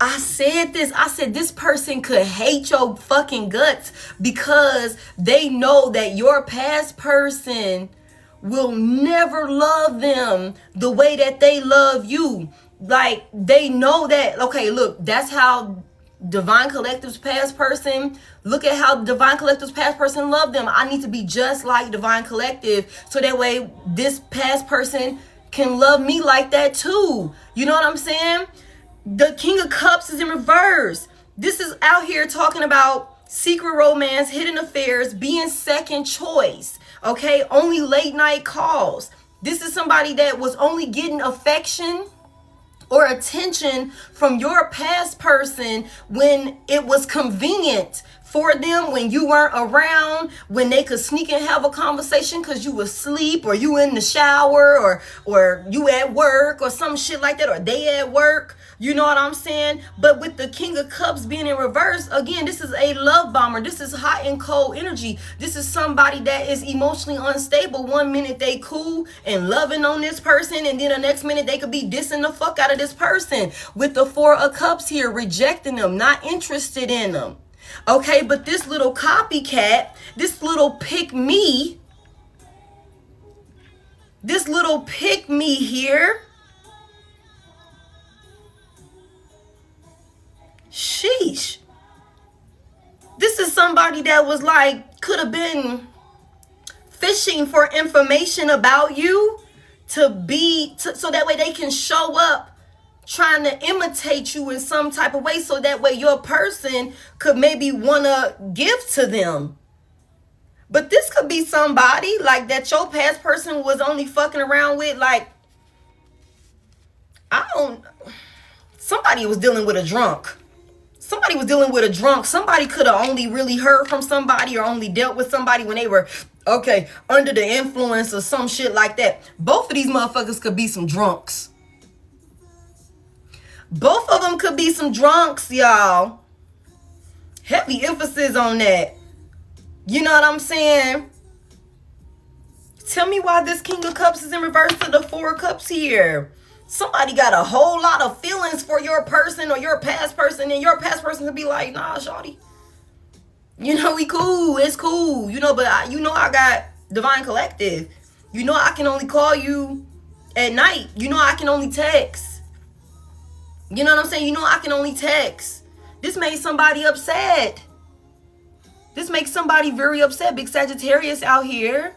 I said this person could hate your fucking guts because they know that your past person will never love them the way that they love you. Like, they know that, okay, look, that's how Divine Collective's past person, look at how Divine Collective's past person loved them. I need to be just like Divine Collective so that way this past person can love me like that too. You know what I'm saying? The King of Cups is in reverse. This is out here talking about secret romance, hidden affairs, being second choice. Okay, only late night calls. This is somebody that was only getting affection or attention from your past person when it was convenient for them, when you weren't around, when they could sneak and have a conversation because you was asleep or you in the shower or you at work or some shit like that, or they at work. You know what I'm saying? But with the King of Cups being in reverse, again, this is a love bomber. This is hot and cold energy. This is somebody that is emotionally unstable. One minute they cool and loving on this person, and then the next minute they could be dissing the fuck out of this person. With the Four of Cups here, rejecting them, not interested in them. Okay, but this little copycat, this little pick me here, sheesh. This is somebody that was like, could have been fishing for information about you so that way they can show up trying to imitate you in some type of way so that way your person could maybe want to give to them. But this could be somebody like that your past person was only fucking around with, like, somebody was dealing with a drunk. Somebody could have only really heard from somebody or only dealt with somebody when they were, okay, under the influence or some shit like that. Both of these motherfuckers could be some drunks. Both of them could be some drunks, y'all. Heavy emphasis on that. You know what I'm saying? Tell me why this King of Cups is in reverse to the Four of Cups here. Somebody got a whole lot of feelings for your person or your past person, and your past person could be like, nah, shawty. You know, we cool. It's cool. You know, but I got Divine Collective. You know, I can only call you at night. You know, I can only text. You know what I'm saying? You know, I can only text. This made somebody upset. This makes somebody very upset. Big Sagittarius out here.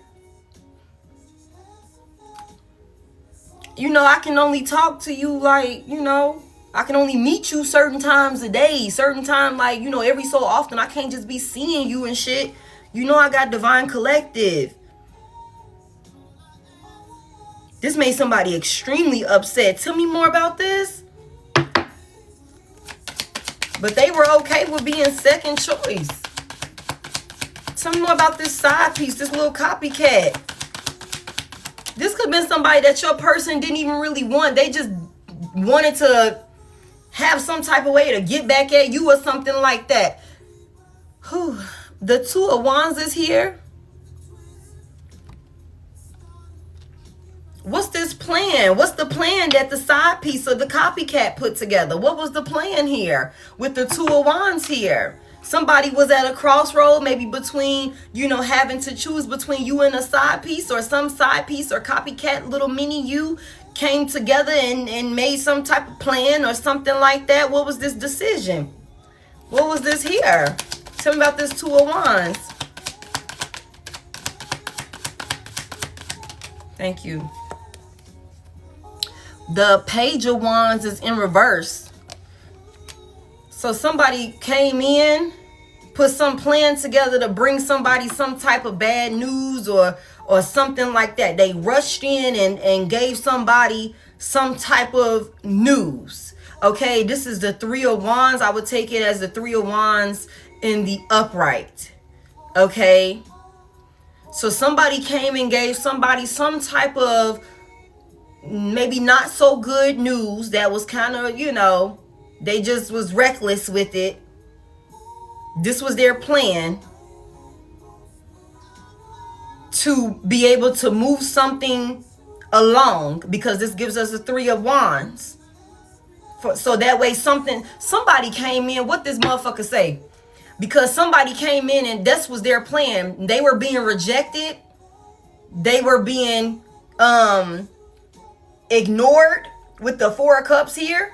You know, I can only talk to you like, you know, I can only meet you certain times a day. Certain time, like, you know, every so often. I can't just be seeing you and shit. You know, I got Divine Collective. This made somebody extremely upset. Tell me more about this. But they were okay with being second choice. Tell me more about this side piece, this little copycat. This could have been somebody that your person didn't even really want. They just wanted to have some type of way to get back at you or something like that. Whew. The Two of Wands is here. What's this plan? What's the plan that the side piece of the copycat put together? What was the plan here with the Two of Wands here? Somebody was at a crossroad, maybe between, you know, having to choose between you and a side piece, or some side piece or copycat little mini you came together and made some type of plan or something like that. What was this decision? What was this here? Tell me about this Two of Wands. Thank you. The Page of Wands is in reverse. So somebody came in, put some plan together to bring somebody some type of bad news or something like that. They rushed in and gave somebody some type of news. Okay, this is the Three of Wands. I would take it as the Three of Wands in the upright. Okay, so somebody came and gave somebody some type of maybe not so good news that was kind of, you know, they just was reckless with it. This was their plan to be able to move something along, because this gives us a Three of Wands. So that way somebody came in. What this motherfucker say? Because somebody came in and this was their plan. They were being rejected. They were being ignored with the Four of Cups here.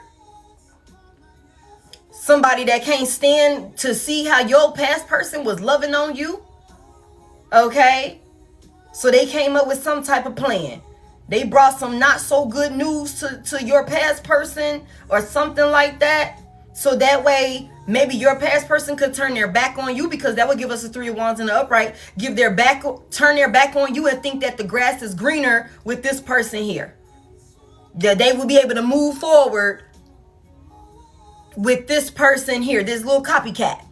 Somebody that can't stand to see how your past person was loving on you. Okay? So they came up with some type of plan. They brought some not so good news to your past person or something like that. So that way, maybe your past person could turn their back on you, because that would give us a Three of Wands in the upright. Turn their back on you and think that the grass is greener with this person here. That they will be able to move forward with this person here, this little copycat.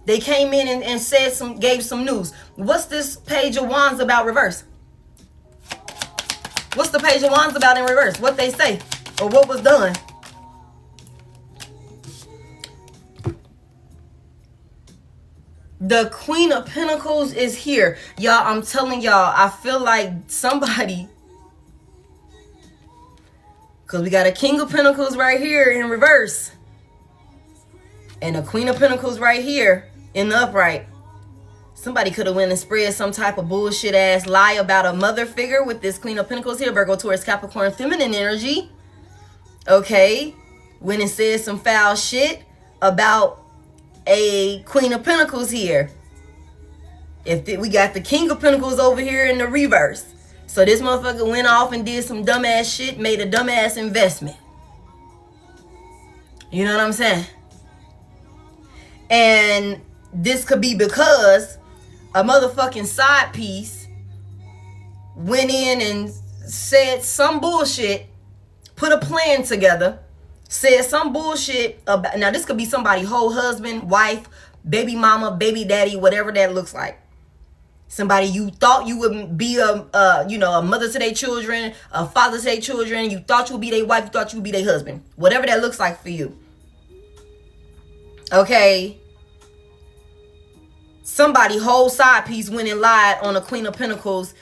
They came in and gave some news. What's this Page of Wands about reverse? What's the Page of Wands about in reverse? What they say or what was done? The Queen of Pentacles is here. Y'all, I'm telling y'all, I feel like somebody, because we got a King of Pentacles right here in reverse and a Queen of Pentacles right here in the upright. Somebody could have went and spread some type of bullshit ass lie about a mother figure with this Queen of Pentacles here. Virgo, Taurus, Capricorn, feminine energy. Okay. Went and said some foul shit about a Queen of Pentacles here. We got the King of Pentacles over here in the reverse. So this motherfucker went off and did some dumbass shit, made a dumbass investment. You know what I'm saying? And this could be because a motherfucking side piece went in and said some bullshit, put a plan together, said some bullshit about, now this could be somebody whole husband, wife, baby mama, baby daddy, whatever that looks like. Somebody you thought you would be a mother to their children, a father to their children. You thought you would be their wife, you thought you would be their husband. Whatever that looks like for you. Okay. Somebody whole side piece went and lied on a Queen of Pentacles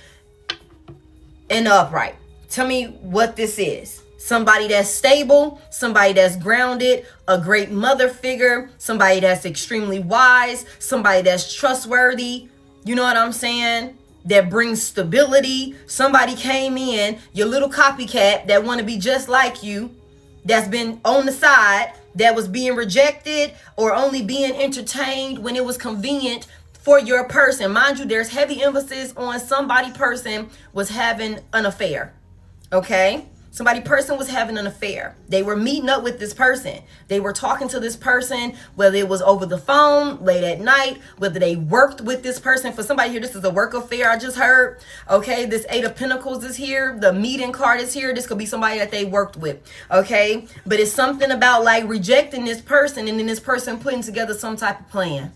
in the upright. Tell me what this is. Somebody that's stable, somebody that's grounded, a great mother figure, somebody that's extremely wise, somebody that's trustworthy. You know what I'm saying? That brings stability. Somebody came in, your little copycat that want to be just like you, that's been on the side, that was being rejected or only being entertained when it was convenient for your person. Mind you, there's heavy emphasis on somebody person was having an affair. Okay? Somebody person was having an affair. They were meeting up with this person. They were talking to this person, whether it was over the phone, late at night, whether they worked with this person. For somebody here, this is a work affair, I just heard. Okay, this Eight of Pentacles is here. The meeting card is here. This could be somebody that they worked with. Okay, but it's something about like rejecting this person and then this person putting together some type of plan.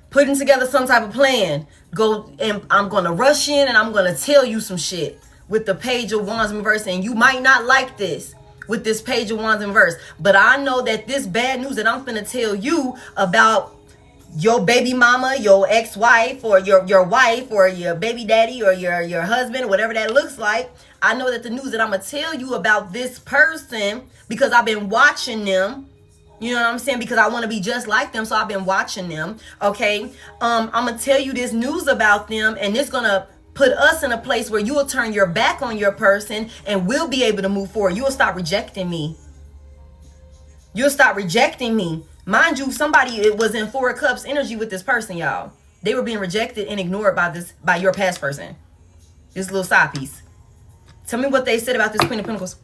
Putting together some type of plan. Go and I'm going to rush in and I'm going to tell you some shit. With the Page of Wands in reverse, and you might not like this with this Page of Wands in reverse, but I know that this bad news that I'm finna tell you about your baby mama, your ex-wife, or your wife, or your baby daddy, or your husband, whatever that looks like, I know that the news that I'm gonna tell you about this person, because I've been watching them, you know what I'm saying, because I want to be just like them, so I've been watching them. Okay, I'm gonna tell you this news about them, and it's gonna put us in a place where you will turn your back on your person and we'll be able to move forward. You will stop rejecting me. You'll stop rejecting me. Mind you, it was in Four of Cups energy with this person, y'all. They were being rejected and ignored by your past person. This little side piece. Tell me what they said about this Queen of Pentacles.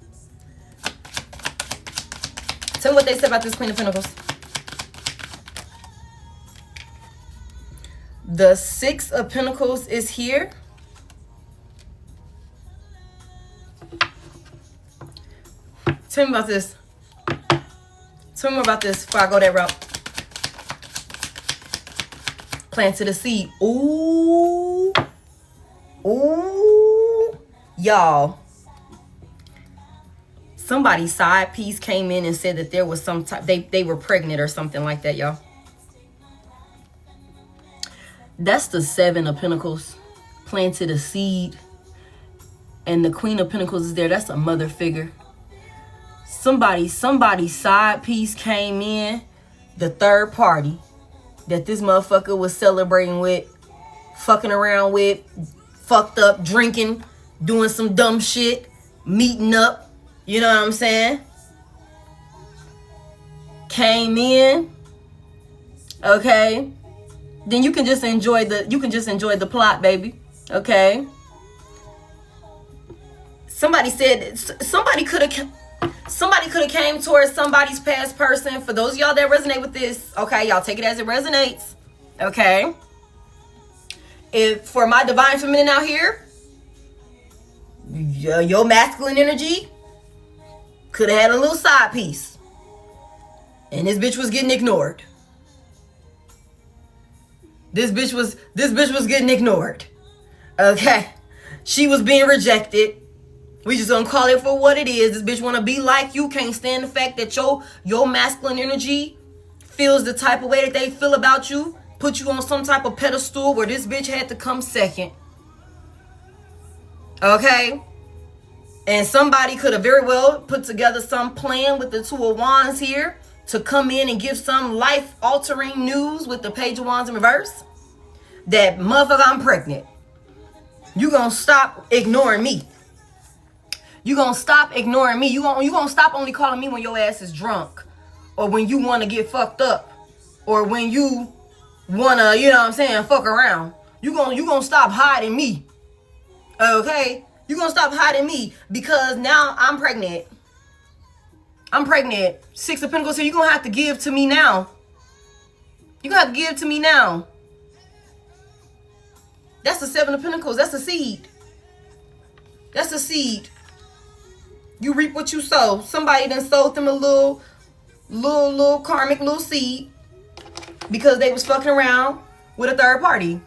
Tell me what they said about this Queen of Pentacles. The Six of Pentacles is here. Tell me about this. Tell me more about this before I go that route. Planted a seed. Ooh. Ooh. Y'all. Somebody's side piece came in and said that there was some type, they were pregnant or something like that, y'all. That's the Seven of Pentacles. Planted a seed. And the Queen of Pentacles is there. That's a mother figure. Somebody's side piece came in. The third party that this motherfucker was celebrating with, fucking around with, fucked up, drinking, doing some dumb shit, meeting up. You know what I'm saying? Came in. Okay. Then you can just enjoy the plot, baby. Okay. Somebody said somebody could have came towards somebody's past person. For those of y'all that resonate with this, okay, y'all take it as it resonates. Okay. If for my divine feminine out here, your masculine energy could have had a little side piece. And this bitch was getting ignored. This bitch was getting ignored. Okay. She was being rejected. We just gonna call it for what it is. This bitch wanna be like you. Can't stand the fact that your masculine energy feels the type of way that they feel about you. Put you on some type of pedestal where this bitch had to come second. Okay? And somebody could have very well put together some plan with the Two of Wands here to come in and give some life-altering news with the Page of Wands in reverse. That motherfucker, I'm pregnant. You gonna stop ignoring me. You gonna stop ignoring me. You gonna stop only calling me when your ass is drunk. Or when you wanna get fucked up. Or when you wanna, you know what I'm saying, fuck around. You gonna stop hiding me. Okay? You gonna stop hiding me because now I'm pregnant. I'm pregnant. Six of Pentacles here. You're gonna have to give to me now. You're gonna have to give to me now. That's the Seven of Pentacles. That's a seed. That's a seed. You reap what you sow. Somebody done sowed them a little karmic little seed because they was fucking around with a third party.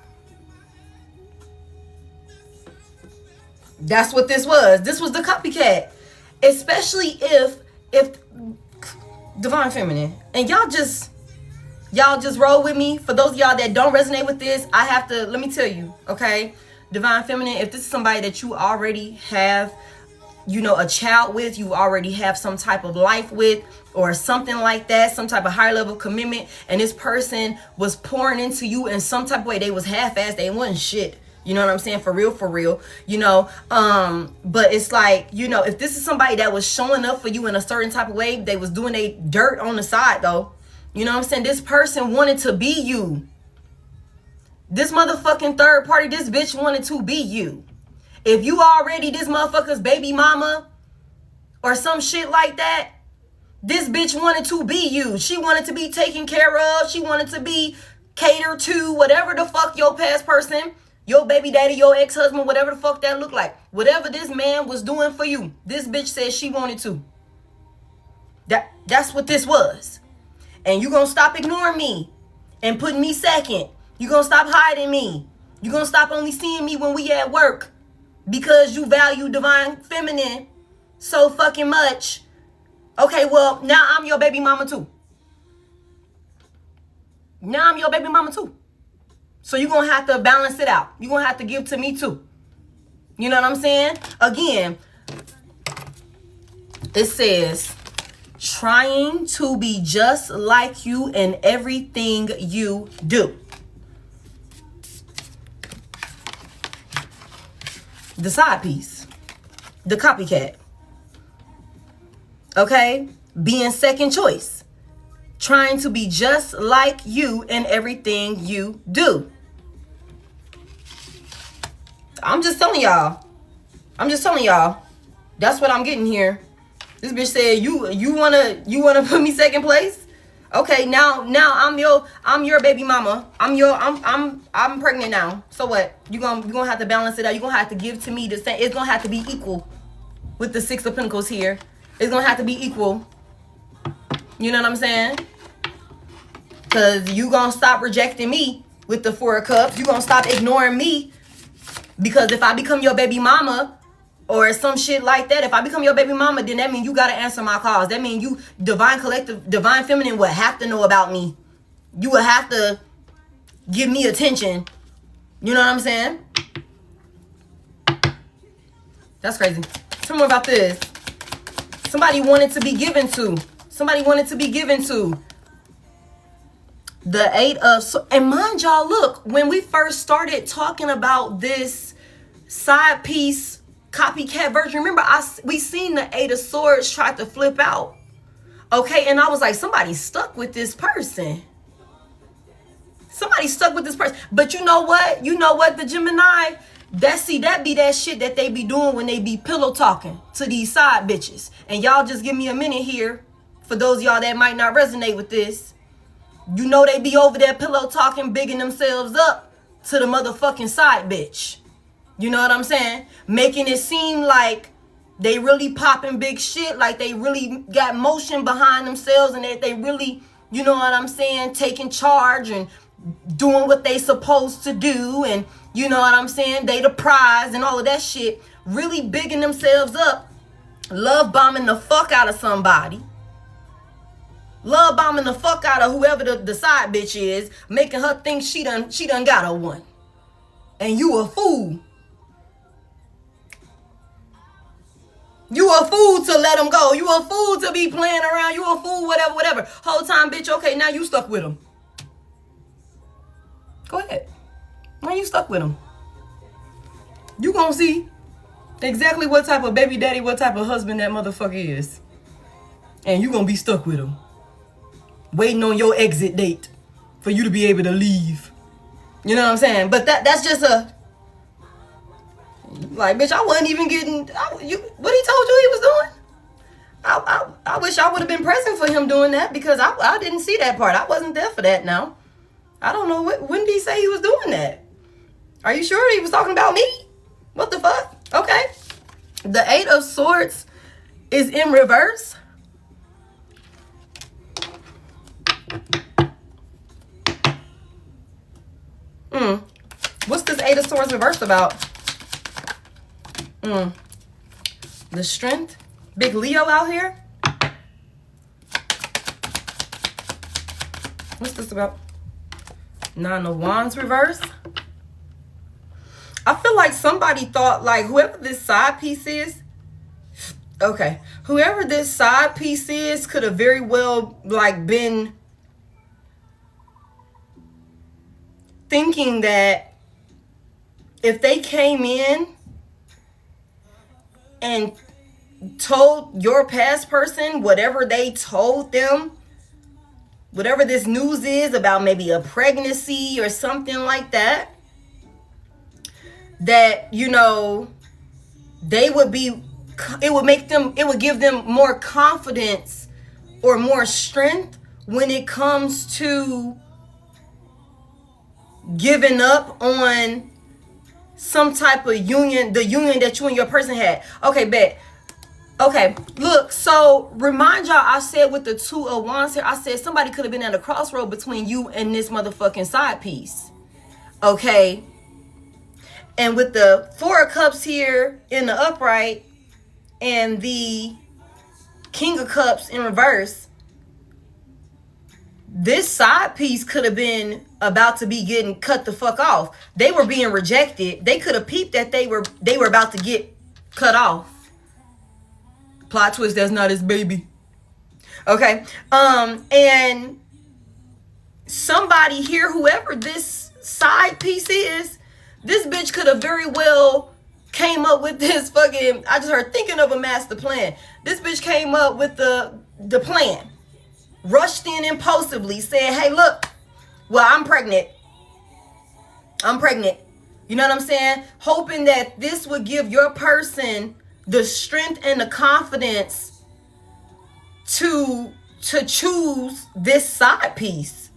That's what this was. This was the copycat. Especially if divine feminine. And y'all just roll with me. For those of y'all that don't resonate with this, I have to, let me tell you, okay? Divine feminine, if this is somebody that you already have, you know, a child with, you already have some type of life with, or something like that, some type of higher level commitment, and this person was pouring into you in some type of way, they was half-assed, they wasn't shit. You know what I'm saying? For real, you know, but it's like, you know, if this is somebody that was showing up for you in a certain type of way, they was doing a dirt on the side though. You know what I'm saying? This person wanted to be you. This motherfucking third party, this bitch wanted to be you. If you already this motherfucker's baby mama or some shit like that, this bitch wanted to be you. She wanted to be taken care of. She wanted to be catered to, whatever the fuck your past person, your baby daddy, your ex-husband, whatever the fuck that looked like. Whatever this man was doing for you, this bitch said she wanted to. That's what this was. And you gonna stop ignoring me and putting me second. You gonna stop hiding me. You gonna stop only seeing me when we at work because you value divine feminine so fucking much. Okay, well, now I'm your baby mama too. Now I'm your baby mama too. So you're going to have to balance it out. You're going to have to give to me too. You know what I'm saying? Again, it says, trying to be just like you in everything you do. The side piece. The copycat. Okay? Being second choice. Trying to be just like you in everything you do. I'm just telling y'all. That's what I'm getting here. This bitch said, you wanna put me second place? Okay, now I'm your baby mama. I'm pregnant now. So what? You gonna have to balance it out. You gonna have to give to me the same. It's gonna have to be equal with the Six of Pentacles here. It's gonna have to be equal. You know what I'm saying? Cause you gonna stop rejecting me with the Four of Cups. You gonna stop ignoring me. Because if I become your baby mama or some shit like that, if I become your baby mama, then that means you gotta answer my calls. That means you, divine collective, divine feminine, would have to know about me. You would have to give me attention. You know what I'm saying? That's crazy. Tell me more about this. Somebody wanted to be given to. Somebody wanted to be given to. The Eight of Swords. And mind y'all, look, when we first started talking about this side piece copycat version, remember we seen the Eight of Swords try to flip out. Okay, and I was like, somebody's stuck with this person. Somebody's stuck with this person. But you know what? You know what, the Gemini? That be that shit that they be doing when they be pillow talking to these side bitches. And y'all just give me a minute here. For those of y'all that might not resonate with this. You know they be over there pillow talking, bigging themselves up to the motherfucking side bitch. You know what I'm saying? Making it seem like they really popping big shit, like they really got motion behind themselves, and that they really, you know what I'm saying, taking charge and doing what they supposed to do, and you know what I'm saying, they the prize and all of that shit. Really bigging themselves up, love bombing the fuck out of somebody. Love bombing the fuck out of whoever the side bitch is, making her think she done got a one. And you a fool. You a fool to let him go. You a fool to be playing around. You a fool, whatever. Whole time, bitch, okay, now you stuck with him. Go ahead. Now you stuck with him. You gonna see exactly what type of baby daddy, what type of husband that motherfucker is. And you gonna be stuck with him. Waiting on your exit date for you to be able to leave. You know what I'm saying? But that's just a... Like, bitch, I wasn't even getting... what he told you he was doing? I wish I would have been present for him doing that, because I didn't see that part. I wasn't there for that now. I don't know. When did he say he was doing that? Are you sure he was talking about me? What the fuck? Okay. The Eight of Swords is in reverse. What's this Eight of Swords reversed about? The Strength. Big Leo out here. What's this about? Nine of Wands reverse. I feel like somebody thought, like, whoever this side piece is, okay, whoever this side piece is could have very well, like, been thinking that if they came in and told your past person whatever they told them, whatever this news is about maybe a pregnancy or something like that, that, you know, it would give them more confidence or more strength when it comes to giving up on some type of union, the union that you and your person had. Okay, bet. Okay, look, so remind y'all, I said with the Two of Wands here, I said somebody could have been at a crossroad between you and this motherfucking side piece. Okay. And with the Four of Cups here in the upright and the King of Cups in reverse, this side piece could have been about to be getting cut the fuck off. They were being rejected. They could have peeped that they were about to get cut off. Plot twist, that's not his baby. Okay. And somebody here, whoever this side piece is, this bitch could have very well came up with this fucking, I just heard thinking of a master plan. This bitch came up with the plan. Rushed in impulsively, said, hey, look, well, I'm pregnant. You know what I'm saying? Hoping that this would give your person the strength and the confidence to to choose this side piece,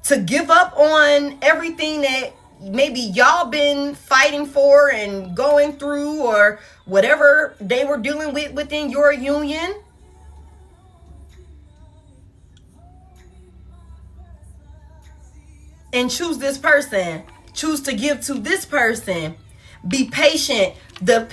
to give up on everything that maybe y'all been fighting for and going through, or whatever they were dealing with within your union. And choose this person. Choose to give to this person. Be patient. The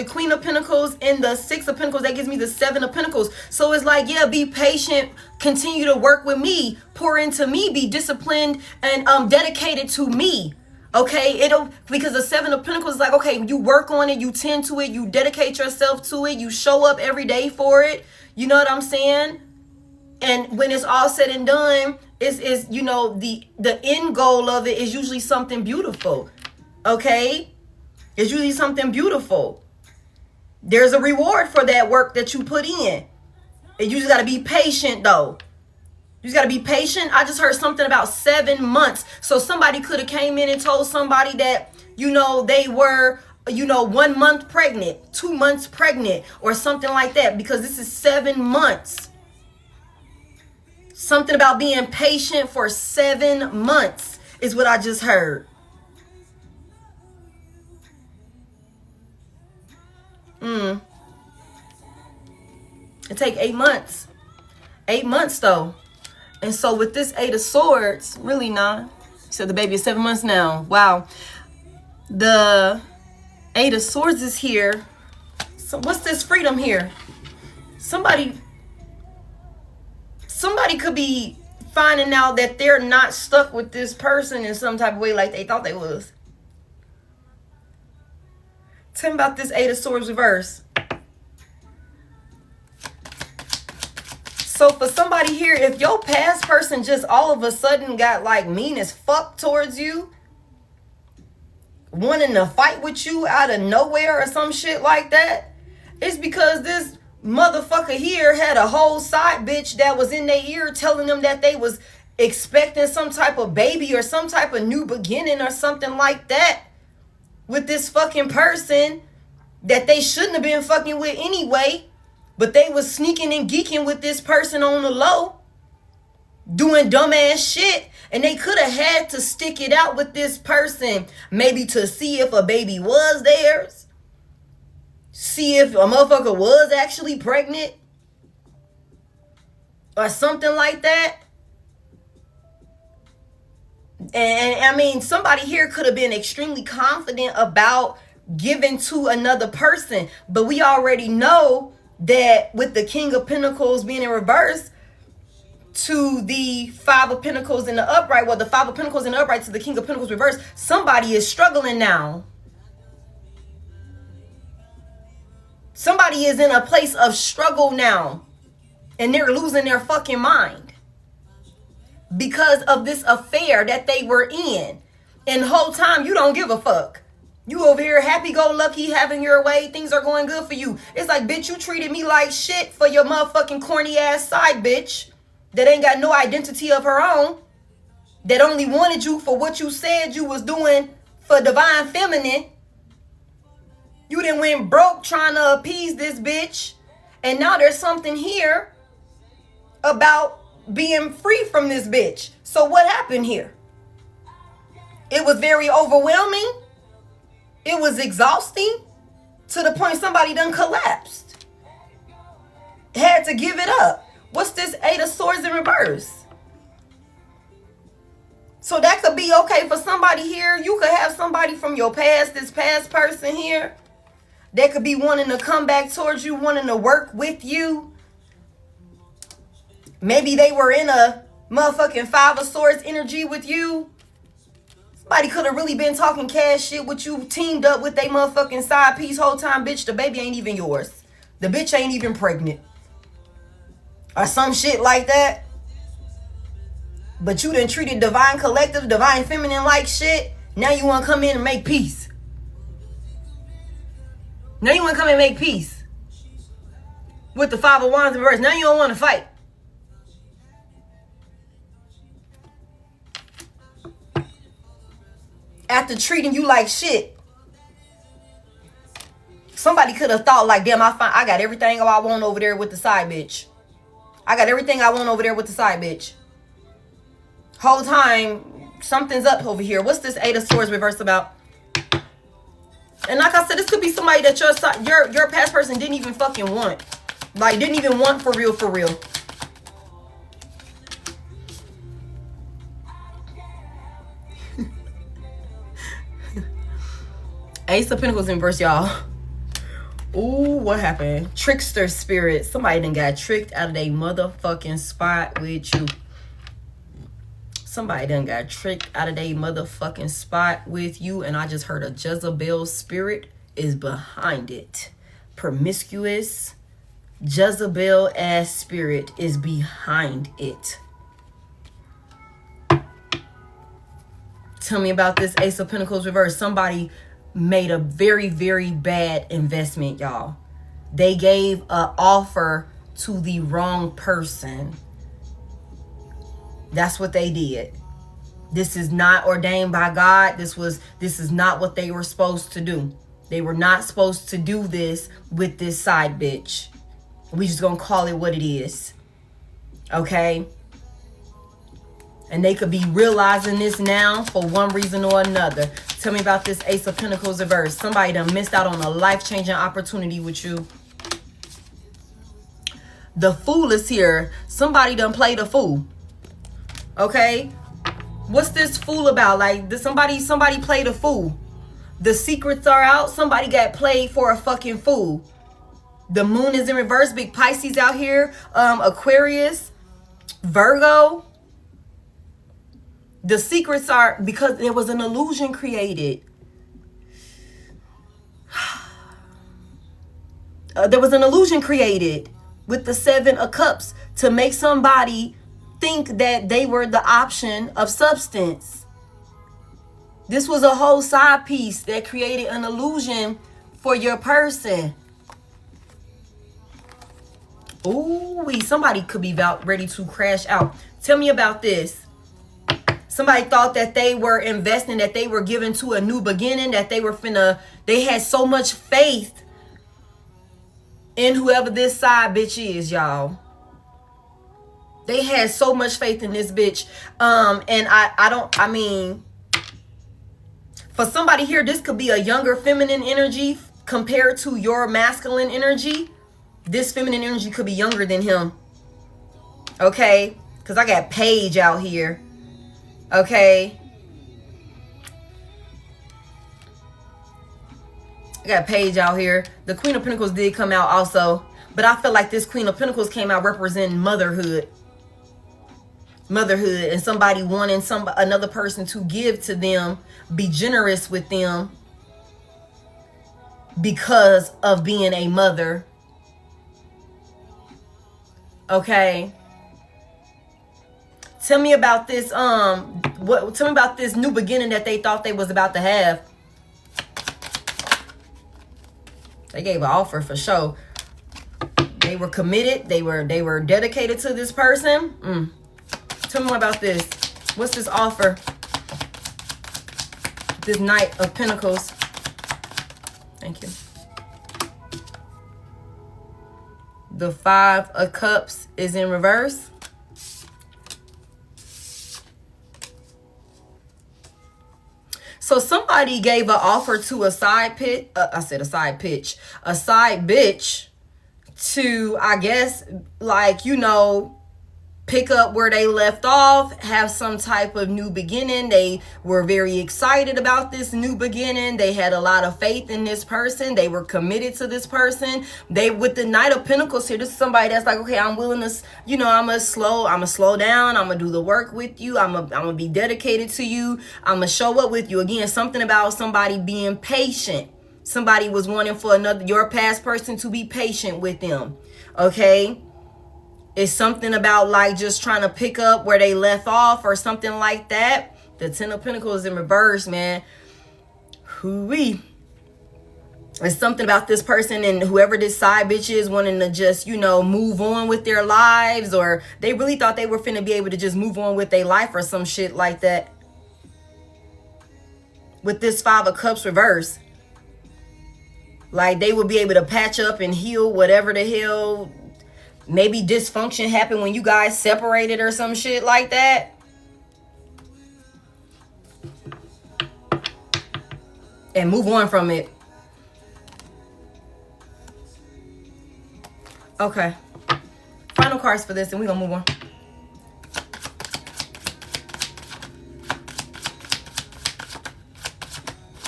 Queen of Pentacles and the Six of Pentacles, that gives me the Seven of Pentacles. So it's like, yeah, be patient. Continue to work with me. Pour into me. Be disciplined and dedicated to me. Okay, because the Seven of Pentacles is like, okay, you work on it, you tend to it, you dedicate yourself to it, you show up every day for it. You know what I'm saying? And when it's all said and done, is you know, the end goal of it is usually something beautiful. Okay? It's usually something beautiful. There's a reward for that work that you put in. And you just got to be patient, though. You just got to be patient. I just heard something about 7 months. So somebody could have came in and told somebody that, you know, they were, you know, 1 month pregnant, 2 months pregnant, or something like that, because this is 7 months. Something about being patient for 7 months is what I just heard. It take 8 months. 8 months though. And so with this Eight of Swords, really not. So the baby is 7 months now. Wow. The Eight of Swords is here. So what's this freedom here? Somebody could be finding out that they're not stuck with this person in some type of way like they thought they was. Tell me about this Eight of Swords reverse. So for somebody here, if your past person just all of a sudden got like mean as fuck towards you, wanting to fight with you out of nowhere or some shit like that, it's because this motherfucker here had a whole side bitch that was in their ear telling them that they was expecting some type of baby or some type of new beginning or something like that with this fucking person that they shouldn't have been fucking with anyway. But they was sneaking and geeking with this person on the low, doing dumbass shit. And they could have had to stick it out with this person, maybe to see if a baby was theirs. See if a motherfucker was actually pregnant. Or something like that. And I mean, somebody here could have been extremely confident about giving to another person. But we already know that with the King of Pentacles being in reverse to the Five of Pentacles in the upright, well, the Five of Pentacles in the upright to the King of Pentacles reverse, somebody is struggling now. Somebody is in a place of struggle now, and they're losing their fucking mind because of this affair that they were in. And the whole time, you don't give a fuck. You over here happy-go-lucky, having your way. Things are going good for you. It's like, bitch, you treated me like shit for your motherfucking corny-ass side bitch that ain't got no identity of her own, that only wanted you for what you said you was doing for divine feminine. You done went broke trying to appease this bitch. And now there's something here about being free from this bitch. So what happened here? It was very overwhelming. It was exhausting to the point somebody done collapsed. Had to give it up. What's this Eight of Swords in reverse? So that could be okay for somebody here. You could have somebody from your past, this past person here, that could be wanting to come back towards you, wanting to work with you. Maybe they were in a motherfucking Five of Swords energy with you. Somebody could have really been talking cash shit with you, teamed up with they motherfucking side piece whole time. Bitch, the baby ain't even yours. The bitch ain't even pregnant. Or some shit like that. But you done treated divine collective, divine feminine like shit. Now you want to come in and make peace. Now you want to come and make peace. With the Five of Wands in reverse. Now you don't want to fight. After treating you like shit. Somebody could have thought like, damn, I got everything I want over there with the side bitch. I got everything I want over there with the side bitch. Whole time, something's up over here. What's this Eight of Swords reverse about? And like I said, this could be somebody that your past person didn't even fucking want. Like, didn't even want for real, for real. Ace of Pentacles in reverse, y'all. Ooh, what happened? Trickster spirit. Somebody done got tricked out of their motherfucking spot with you. Somebody done got tricked out of their motherfucking spot with you. And I just heard a Jezebel spirit is behind it. Promiscuous Jezebel ass spirit is behind it. Tell me about this Ace of Pentacles reverse. Somebody made a very, very bad investment, y'all. They gave an offer to the wrong person. That's what they did. This is not ordained by God. This is not what they were supposed to do. They were not supposed to do this with this side bitch. We just gonna call it what it is. Okay? And they could be realizing this now for one reason or another. Tell me about this Ace of Pentacles reverse. Somebody done missed out on a life-changing opportunity with you. The Fool is here. Somebody done played a fool. Okay? What's this fool about? Like, somebody played a fool. The secrets are out. Somebody got played for a fucking fool. The Moon is in reverse. Big Pisces out here. Aquarius. Virgo. The secrets are because there was an illusion created. There was an illusion created with the Seven of Cups to make somebody think that they were the option of substance. This was a whole side piece that created an illusion for your person. Ooh, somebody could be about ready to crash out. Tell me about this. Somebody thought that they were investing, that they were giving to a new beginning, that they had so much faith in whoever this side bitch is, y'all. They had so much faith in this bitch. I mean, for somebody here, this could be a younger feminine energy compared to your masculine energy. This feminine energy could be younger than him. Okay? Because I got Paige out here. Okay? I got Paige out here. The Queen of Pentacles did come out also. But I feel like this Queen of Pentacles came out representing motherhood. Motherhood. And somebody wanting another person to give to them. Be generous with them. Because of being a mother. Okay? Tell me about this, tell me about this new beginning that they thought they was about to have. They gave an offer for sure. They were committed. They were dedicated to this person. Tell me more about this. What's this offer? This Knight of Pentacles. Thank you. The Five of Cups is in reverse. So somebody gave an offer to a side bitch to, I guess, like, you know, pick up where they left off, have some type of new beginning. They were very excited about this new beginning. They had a lot of faith in this person. They were committed to this person. With the Knight of Pentacles here, this is somebody that's like, okay, I'm willing to, you know, I'm gonna slow down. I'm gonna do the work with you. I'm gonna be dedicated to you. I'm gonna show up with you. Again, something about somebody being patient. Somebody was wanting for your past person to be patient with them. Okay? It's something about like just trying to pick up where they left off or something like that. The Ten of Pentacles in reverse, man. Hoo-wee. It's something about this person and whoever this side bitch is wanting to just, you know, move on with their lives, or they really thought they were finna be able to just move on with their life or some shit like that. With this Five of Cups reverse. Like they would be able to patch up and heal whatever the hell Maybe dysfunction happened when you guys separated or some shit like that. And move on from it. Okay. Final cards for this and we're gonna move on.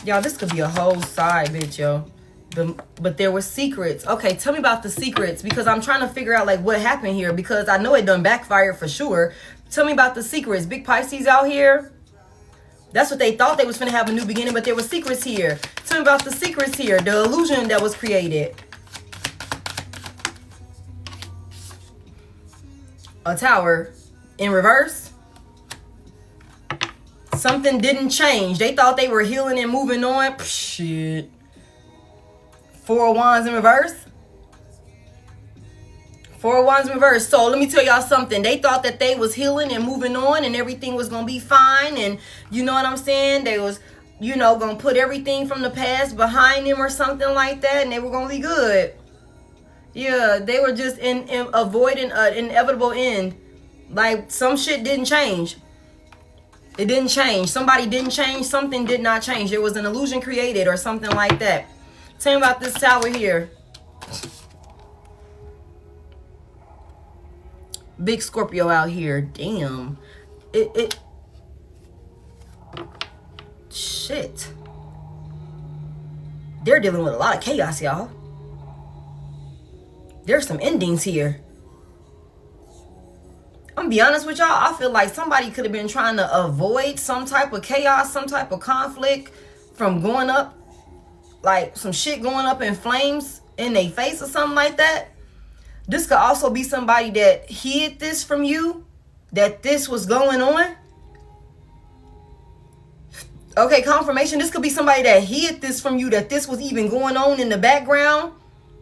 Y'all, this could be a whole side, bitch, yo. But there were secrets. Okay, tell me about the secrets, because I'm trying to figure out, like, what happened here, because I know it done backfired for sure. Tell me about the secrets. Big Pisces out here. That's what they thought. They was finna have a new beginning, but there were secrets here. Tell me about the secrets here. The illusion that was created. A Tower in reverse. Something didn't change. They thought they were healing and moving on. Shit. Four of Wands in reverse. Four of Wands in reverse. So let me tell y'all something. They thought that they was healing and moving on and everything was going to be fine. And you know what I'm saying? They was, you know, going to put everything from the past behind them or something like that. And they were going to be good. Yeah, they were just avoiding an inevitable end. Like, some shit didn't change. It didn't change. Somebody didn't change. Something did not change. There was an illusion created or something like that. Tell me about this Tower here. Big Scorpio out here. Damn. Shit. They're dealing with a lot of chaos, y'all. There's some endings here. I'm gonna be honest with y'all. I feel like somebody could have been trying to avoid some type of chaos, some type of conflict from going up. Like some shit going up in flames in their face or something like that. This could also be somebody that hid this from you. That this was going on. Okay, confirmation. This could be somebody that hid this from you. That this was even going on in the background.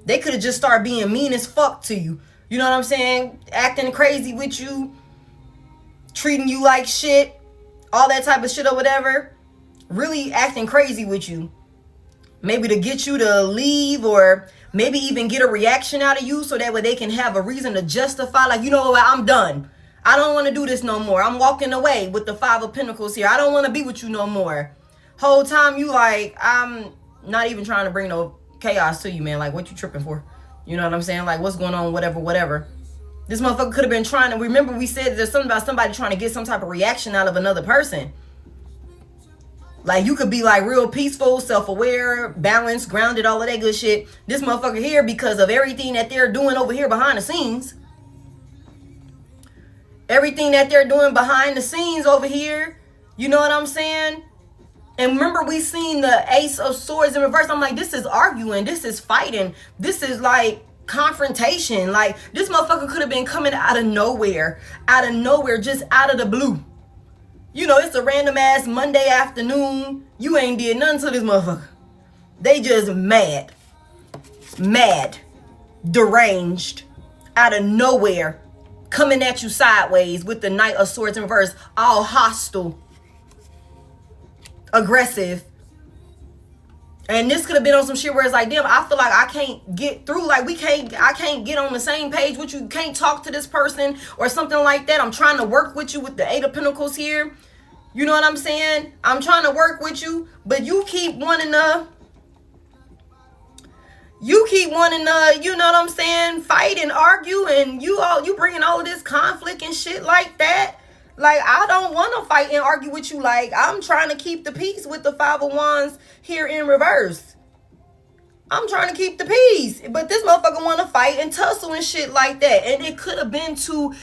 They could have just started being mean as fuck to you. You know what I'm saying? Acting crazy with you. Treating you like shit. All that type of shit or whatever. Really acting crazy with you. Maybe to get you to leave, or maybe even get a reaction out of you so that way they can have a reason to justify, like, you know what, I'm done. I don't want to do this no more. I'm walking away with the Five of Pentacles here. I don't want to be with you no more. Whole time you like, I'm not even trying to bring no chaos to you, man. Like, what you tripping for? You know what I'm saying? Like, what's going on? Whatever. This motherfucker could have been trying to, remember we said there's something about somebody trying to get some type of reaction out of another person. Like, you could be like real peaceful, self-aware, balanced, grounded, all of that good shit. This motherfucker here, because of everything that they're doing over here behind the scenes. Everything that they're doing behind the scenes over here. You know what I'm saying? And remember, we seen the Ace of Swords in reverse. I'm like, this is arguing. This is fighting. This is like confrontation. Like, this motherfucker could have been coming out of nowhere. Out of nowhere, just out of the blue. You know, it's a random ass Monday afternoon. You ain't did nothing to this motherfucker. They just mad. Mad. Deranged. Out of nowhere. Coming at you sideways with the Knight of Swords in reverse. All hostile. Aggressive. And this could have been on some shit where it's like, damn, I feel like I can't get through. Like, I can't get on the same page with you. Can't talk to this person or something like that. I'm trying to work with you with the Eight of Pentacles here. You know what I'm saying? I'm trying to work with you, but you keep wanting to, you know what I'm saying, fight and argue, and you bringing all of this conflict and shit like that. Like, I don't want to fight and argue with you. Like, I'm trying to keep the peace with the Five of Wands here in reverse. I'm trying to keep the peace. But this motherfucker want to fight and tussle and shit like that. And it could have been so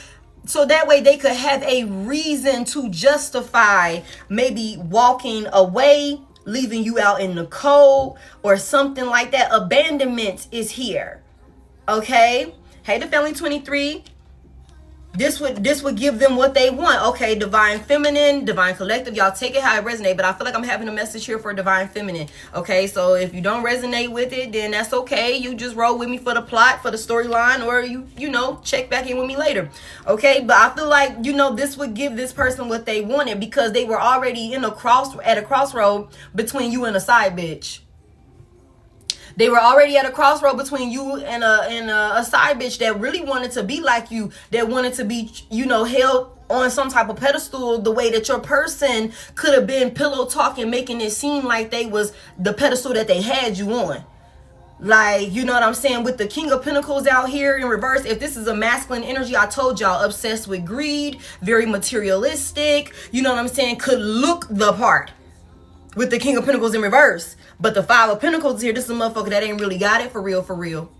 that way they could have a reason to justify maybe walking away, leaving you out in the cold or something like that. Abandonment is here. Okay? Hey, the family 23. This would give them what they want. Okay, divine feminine, divine collective. Y'all take it how it resonates. But I feel like I'm having a message here for divine feminine. Okay, so if you don't resonate with it, then that's okay. You just roll with me for the plot, for the storyline, or you know, check back in with me later. Okay, but I feel like, you know, this would give this person what they wanted because they were already at a crossroad between you and a side bitch. They were already at a crossroad between you and a side bitch that really wanted to be like you, that wanted to be, you know, held on some type of pedestal the way that your person could have been pillow talking, making it seem like they was the pedestal that they had you on. Like, you know what I'm saying? With the King of Pentacles out here in reverse, if this is a masculine energy, I told y'all, obsessed with greed, very materialistic, you know what I'm saying? Could look the part with the King of Pentacles in reverse. But the Five of Pentacles here, this is a motherfucker that ain't really got it for real, for real.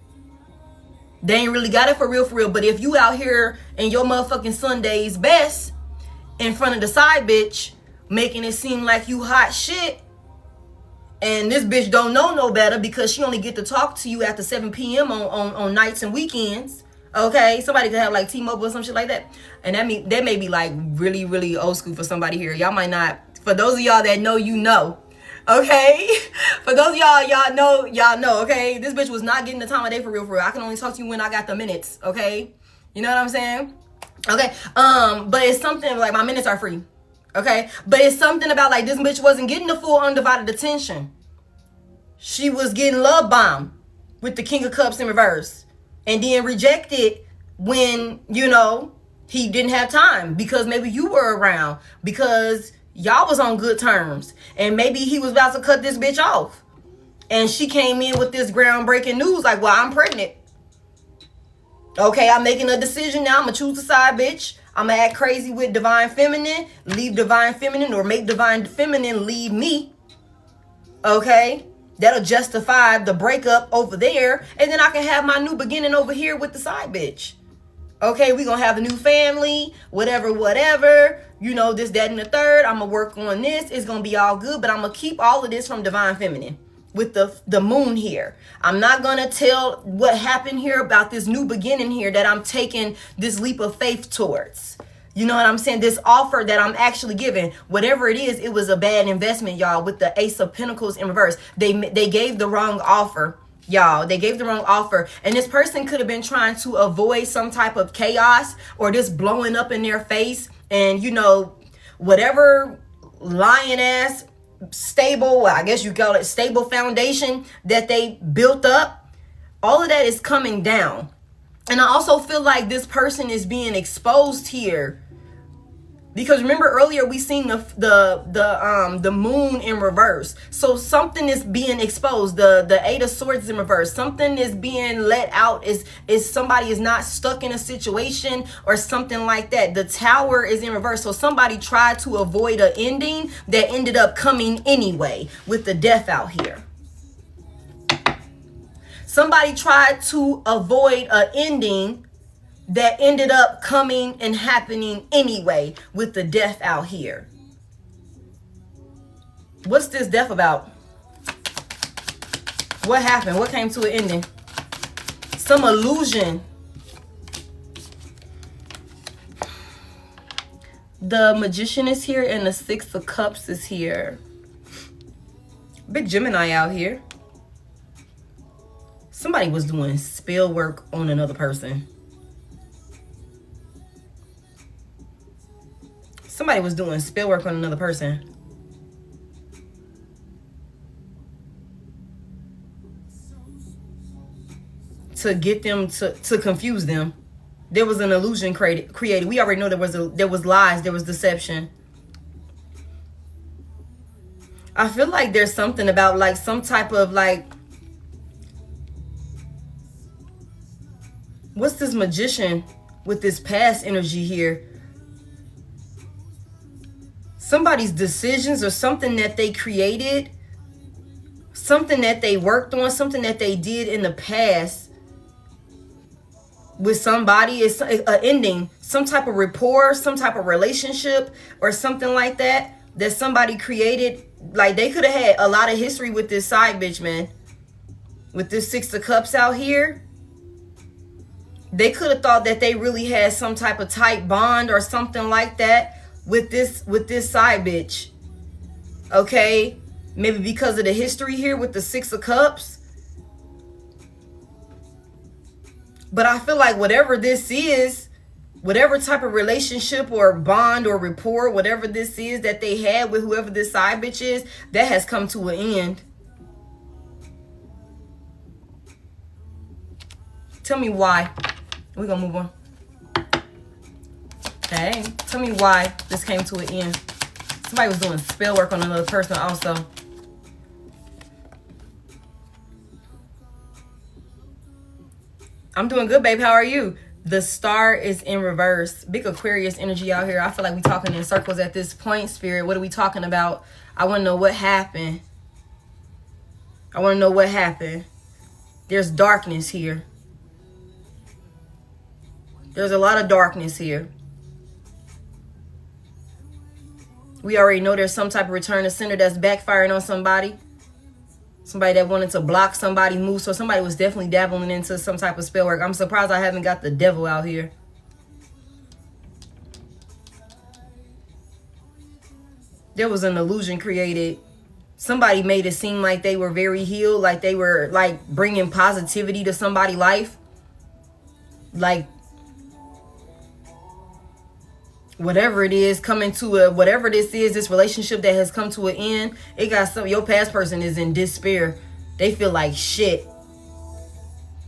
They ain't really got it for real, for real. But if you out here in your motherfucking Sunday's best in front of the side bitch, making it seem like you hot shit, and this bitch don't know no better because she only get to talk to you after 7 p.m. on nights and weekends. Okay, somebody could have like T-Mobile or some shit like that. And that may be like really, really old school for somebody here. Y'all might not. For those of y'all that know, you know. Okay? For those of y'all know, okay? This bitch was not getting the time of day for real, for real. I can only talk to you when I got the minutes, okay? You know what I'm saying? Okay, but it's something like my minutes are free. Okay, but it's something about like this bitch wasn't getting the full undivided attention. She was getting love bombed with the King of Cups in reverse, and then rejected when, you know, he didn't have time because maybe you were around, because y'all was on good terms, and maybe he was about to cut this bitch off, and she came in with this groundbreaking news like, well, I'm pregnant. Okay, I'm making a decision now. I'm gonna choose a side bitch. I'm gonna act crazy with divine feminine, leave divine feminine, or make divine feminine leave me. Okay, that'll justify the breakup over there, and then I can have my new beginning over here with the side bitch. Okay, we gonna have a new family, whatever, you know, this, that, and the third. I'm gonna work on this. It's gonna be all good, but I'm gonna keep all of this from divine feminine with the moon here. I'm not gonna tell what happened here about this new beginning here that I'm taking this leap of faith towards. You know what I'm saying? This offer that I'm actually giving, whatever it is, it was a bad investment, y'all, with the Ace of Pentacles in reverse. They gave the wrong offer, y'all. They gave the wrong offer. And this person could have been trying to avoid some type of chaos or this blowing up in their face. And, you know, whatever lioness, stable, I guess you call it stable foundation that they built up, all of that is coming down. And I also feel like this person is being exposed here, because remember earlier we seen the moon in reverse. So something is being exposed. The Eight of Swords in reverse. Something is being let out. Is somebody is not stuck in a situation or something like that. The Tower is in reverse. So somebody tried to avoid an ending that ended up coming anyway with the Death out here. Somebody tried to avoid an ending that ended up coming and happening anyway with the Death out here. What's this Death about? What happened? What came to an ending? Some illusion. The Magician is here and the Six of Cups is here. Big Gemini out here. Somebody was doing spell work on another person. Somebody was doing spell work on another person. To get them to confuse them. There was an illusion created. We already know there was lies, there was deception. I feel like there's something about like some type of like, what's this Magician with this past energy here? Somebody's decisions or something that they created, something that they worked on, something that they did in the past with somebody is an ending, some type of rapport, some type of relationship or something like that somebody created. Like they could have had a lot of history with this side bitch, man. With this Six of Cups out here. They could have thought that they really had some type of tight bond or something like that with this side bitch. Okay, maybe because of the history here with the Six of Cups. But I feel like whatever this is, whatever type of relationship or bond or rapport, whatever this is that they had with whoever this side bitch is, that has come to an end. Tell me why. We're going to move on. Okay. Tell me why this came to an end. Somebody was doing spell work on another person also. I'm doing good, babe. How are you? The star is in reverse. Big Aquarius energy out here. I feel like we talking in circles at this point, Spirit. What are we talking about? I want to know what happened. I want to know what happened. There's darkness here. There's a lot of darkness here. We already know there's some type of return to sender that's backfiring on somebody. Somebody that wanted to block somebody move. So somebody was definitely dabbling into some type of spell work. I'm surprised I haven't got the devil out here. There was an illusion created. Somebody made it seem like they were very healed. Like they were like bringing positivity to somebody's life. Like whatever it is coming to a, whatever this is, this relationship that has come to an end, it got some, your past person is in despair. They feel like shit.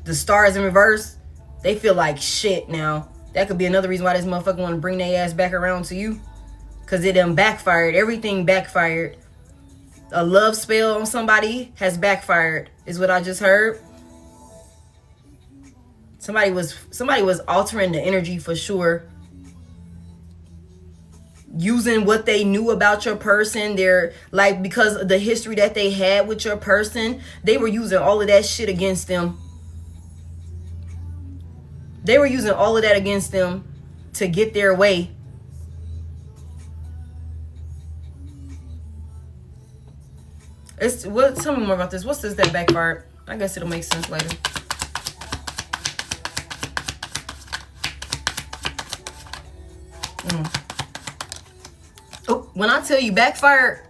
The star is in reverse. They feel like shit now. That could be another reason why this motherfucker want to bring their ass back around to you. Because it done backfired. Everything backfired. A love spell on somebody has backfired, is what I just heard. Somebody was altering the energy for sure. Using what they knew about your person. They're like, because of the history that they had with your person, they were using all of that shit against them. They were using all of that against them to get their way. Tell me more about this. What's this that backfired? I guess it'll make sense later. Oh, when I tell you backfired,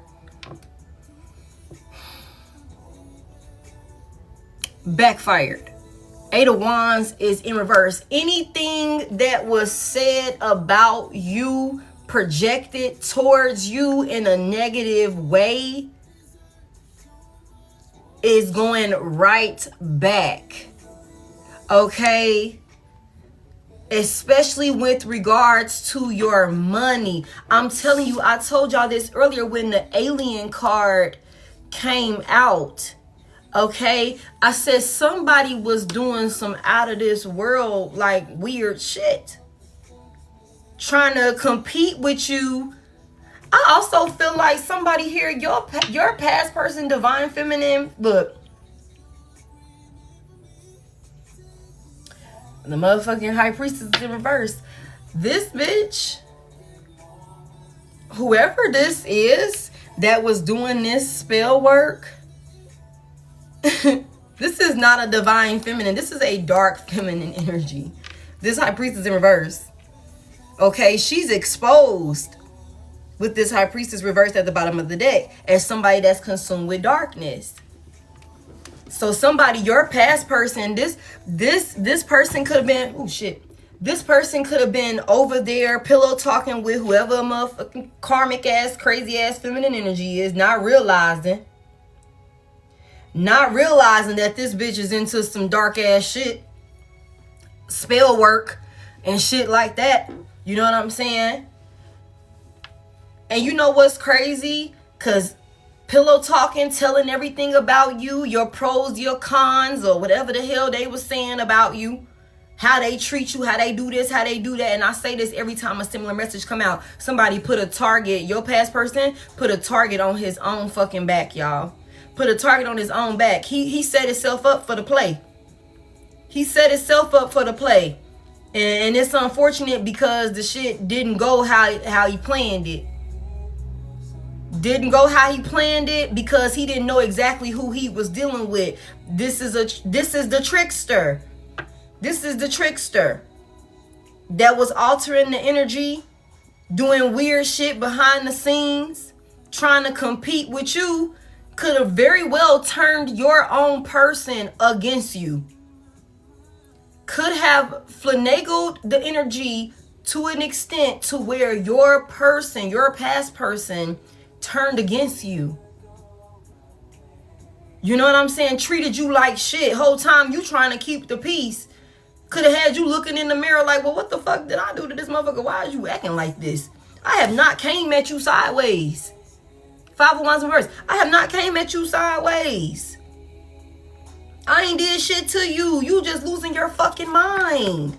backfired. Eight of Wands is in reverse. Anything that was said about you, projected towards you in a negative way, is going right back. Okay? Especially with regards to your money. I'm telling you, I told y'all this earlier when the alien card came out. Okay? I said somebody was doing some out of this world, like, weird shit. Trying to compete with you. I also feel like somebody here, your past person, divine feminine, look. The motherfucking high priestess is in reverse. This bitch, whoever this is that was doing this spell work, this is not a divine feminine. This is a dark feminine energy. This high priestess in reverse. Okay, she's exposed with this high priestess reversed at the bottom of the deck as somebody that's consumed with darkness. So somebody, your past person, this person could have been, oh shit. This person could have been over there pillow talking with whoever a motherfucking karmic ass, crazy ass feminine energy is, not realizing that this bitch is into some dark ass shit, spell work and shit like that. You know what I'm saying? And you know what's crazy? Because pillow talking, telling everything about you, your pros, your cons, or whatever the hell they were saying about you, how they treat you, how they do this, how they do that. And I say this every time a similar message come out. Somebody put a target, your past person put a target on his own fucking back, y'all. Put a target on his own back. He set himself up for the play. He set himself up for the play. And it's unfortunate because the shit didn't go how he planned it. Didn't go how he planned it because he didn't know exactly who he was dealing with. This is the trickster. This is the trickster that was altering the energy, doing weird shit behind the scenes, trying to compete with you. Could have very well turned your own person against you. Could have finagled the energy to an extent to where your person, your past person, turned against you. You know what I'm saying? Treated you like shit. Whole time you trying to keep the peace. Could have had you looking in the mirror like, well, what the fuck did I do to this motherfucker? Why are you acting like this? I have not came at you sideways. 5 of Wands reverse. I have not came at you sideways. I ain't did shit to you. You just losing your fucking mind.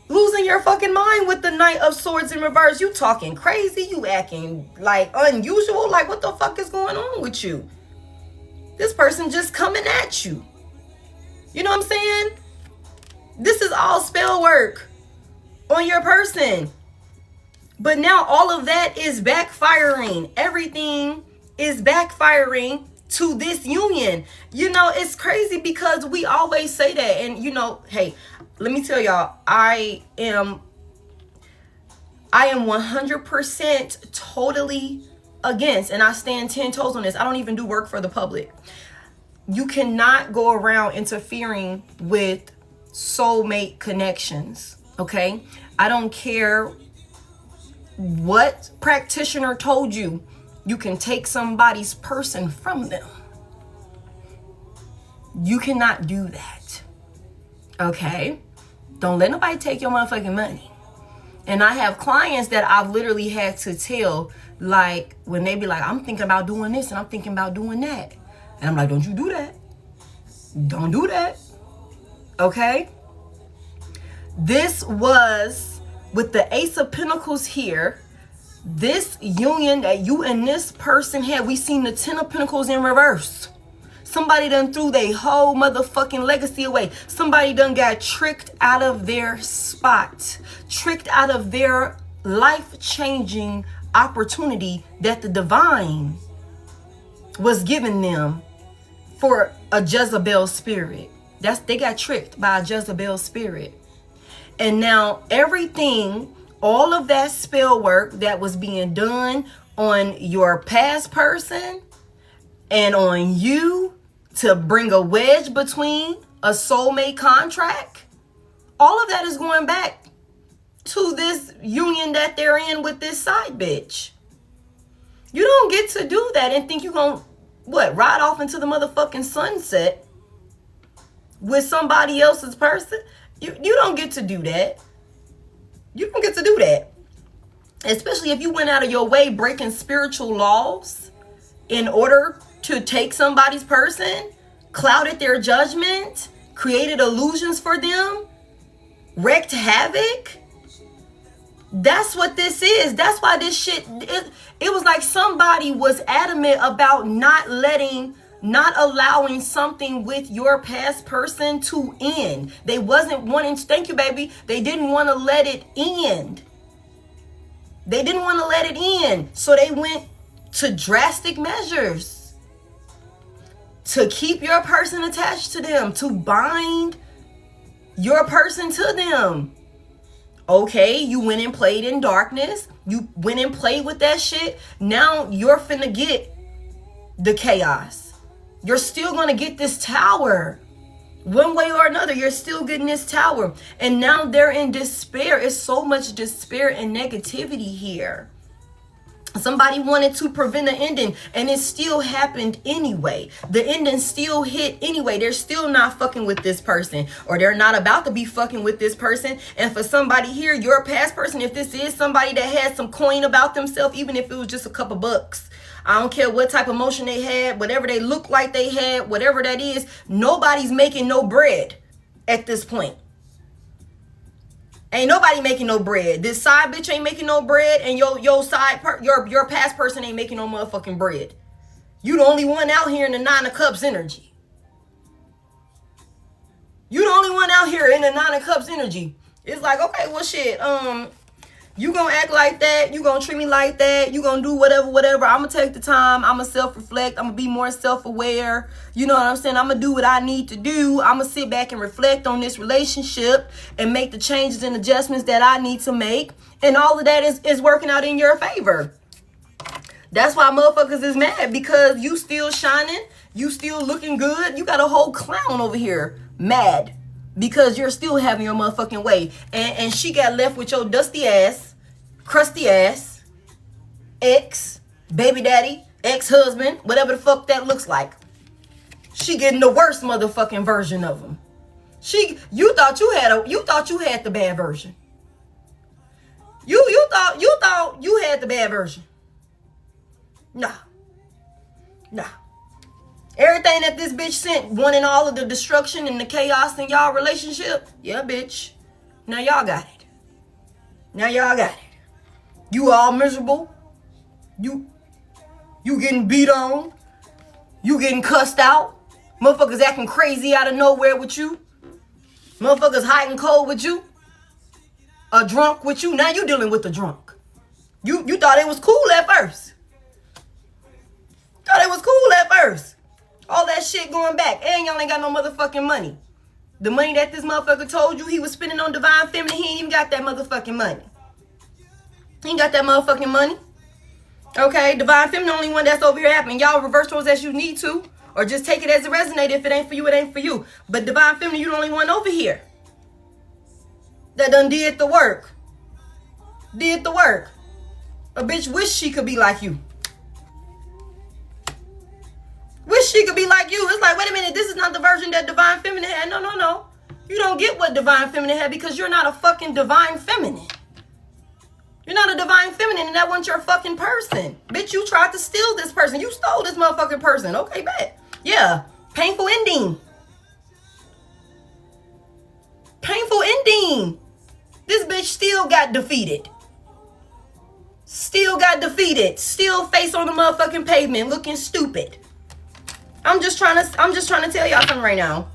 Losing your fucking mind with the Knight of Swords in reverse. You talking crazy. You acting like unusual. Like, what the fuck is going on with you? This person just coming at you. You know what I'm saying? This is all spell work on your person. But now all of that is backfiring. Everything is backfiring to this union. You know, it's crazy because we always say that. And, you know, hey, let me tell y'all, I am 100% totally against, and I stand 10 toes on this. I don't even do work for the public. You cannot go around interfering with soulmate connections, okay? I don't care what practitioner told you, you can take somebody's person from them. You cannot do that, okay? Don't let nobody take your motherfucking money. And I have clients that I've literally had to tell, like, when they be like, I'm thinking about doing this and I'm thinking about doing that. And I'm like, don't you do that. Don't do that. Okay? This was with the Ace of Pentacles here. This union that you and this person had, we seen the 10 of Pentacles in reverse. Somebody done threw their whole motherfucking legacy away. Somebody done got tricked out of their spot. Tricked out of their life-changing opportunity that the divine was giving them for a Jezebel spirit. They got tricked by a Jezebel spirit. And now everything, all of that spell work that was being done on your past person and on you to bring a wedge between a soulmate contract, all of that is going back to this union that they're in with this side bitch. You don't get to do that and think you're gonna, ride off into the motherfucking sunset with somebody else's person. You don't get to do that. You don't get to do that. Especially if you went out of your way breaking spiritual laws in order to take somebody's person, clouded their judgment, created illusions for them, wreaked havoc. That's what this is. That's why this shit, it was like somebody was adamant about not allowing something with your past person to end. They wasn't wanting, thank you, baby. They didn't want to let it end. They didn't want to let it end. So they went to drastic measures to keep your person attached to them, to bind your person to them. Okay, you went and played in darkness. You went and played with that shit. Now you're finna get the chaos. You're still gonna get this tower. One way or another, you're still getting this tower. And now they're in despair. It's so much despair and negativity here. Somebody wanted to prevent an ending and it still happened anyway. The ending still hit anyway. They're still not fucking with this person, or they're not about to be fucking with this person. And for somebody here, your past person, if this is somebody that had some coin about themselves, even if it was just a couple bucks, I don't care what type of emotion they had, whatever they look like they had, whatever that is, nobody's making no bread at this point. Ain't nobody making no bread. This side bitch ain't making no bread, and your past person ain't making no motherfucking bread. You the only one out here in the 9 of Cups energy. You the only one out here in the 9 of Cups energy. It's like, okay, well shit, you gonna act like that, you gonna treat me like that, you gonna do whatever. I'm gonna take the time, I'm gonna self-reflect, I'm gonna be more self-aware. You know what I'm saying? I'm gonna do what I need to do. I'm gonna sit back and reflect on this relationship and make the changes and adjustments that I need to make. And all of that is working out in your favor. That's why motherfuckers is mad, because you still shining, you still looking good. You got a whole clown over here mad because you're still having your motherfucking way. And she got left with your dusty ass, crusty ass, ex, baby daddy, ex-husband, whatever the fuck that looks like. She getting the worst motherfucking version of him. You thought you had the bad version. You thought you had the bad version. Nah. Everything that this bitch sent, wanting all of the destruction and the chaos in y'all relationship, yeah, bitch. Now y'all got it. You all miserable. You getting beat on. You getting cussed out. Motherfuckers acting crazy out of nowhere with you. Motherfuckers hot and cold with you. A drunk with you. Now you dealing with the drunk. You thought it was cool at first. All that shit going back. And y'all ain't got no motherfucking money. The money that this motherfucker told you he was spending on Divine Feminine, he ain't even got that motherfucking money. He ain't got that motherfucking money. Okay, Divine Feminine, the only one that's over here happening. Y'all reverse those as you need to. Or just take it as it resonates. If it ain't for you, it ain't for you. But Divine Feminine, you the only one over here that done did the work. A bitch wish she could be like you. It's like, wait a minute, this is not the version that Divine Feminine had. No. You don't get what Divine Feminine had because you're not a fucking Divine Feminine. You're not a Divine Feminine and that wasn't your fucking person. Bitch, you tried to steal this person. You stole this motherfucking person. Okay, bet. Yeah. Painful ending. This bitch still got defeated. Still face on the motherfucking pavement looking stupid. I'm just trying to tell y'all something right now.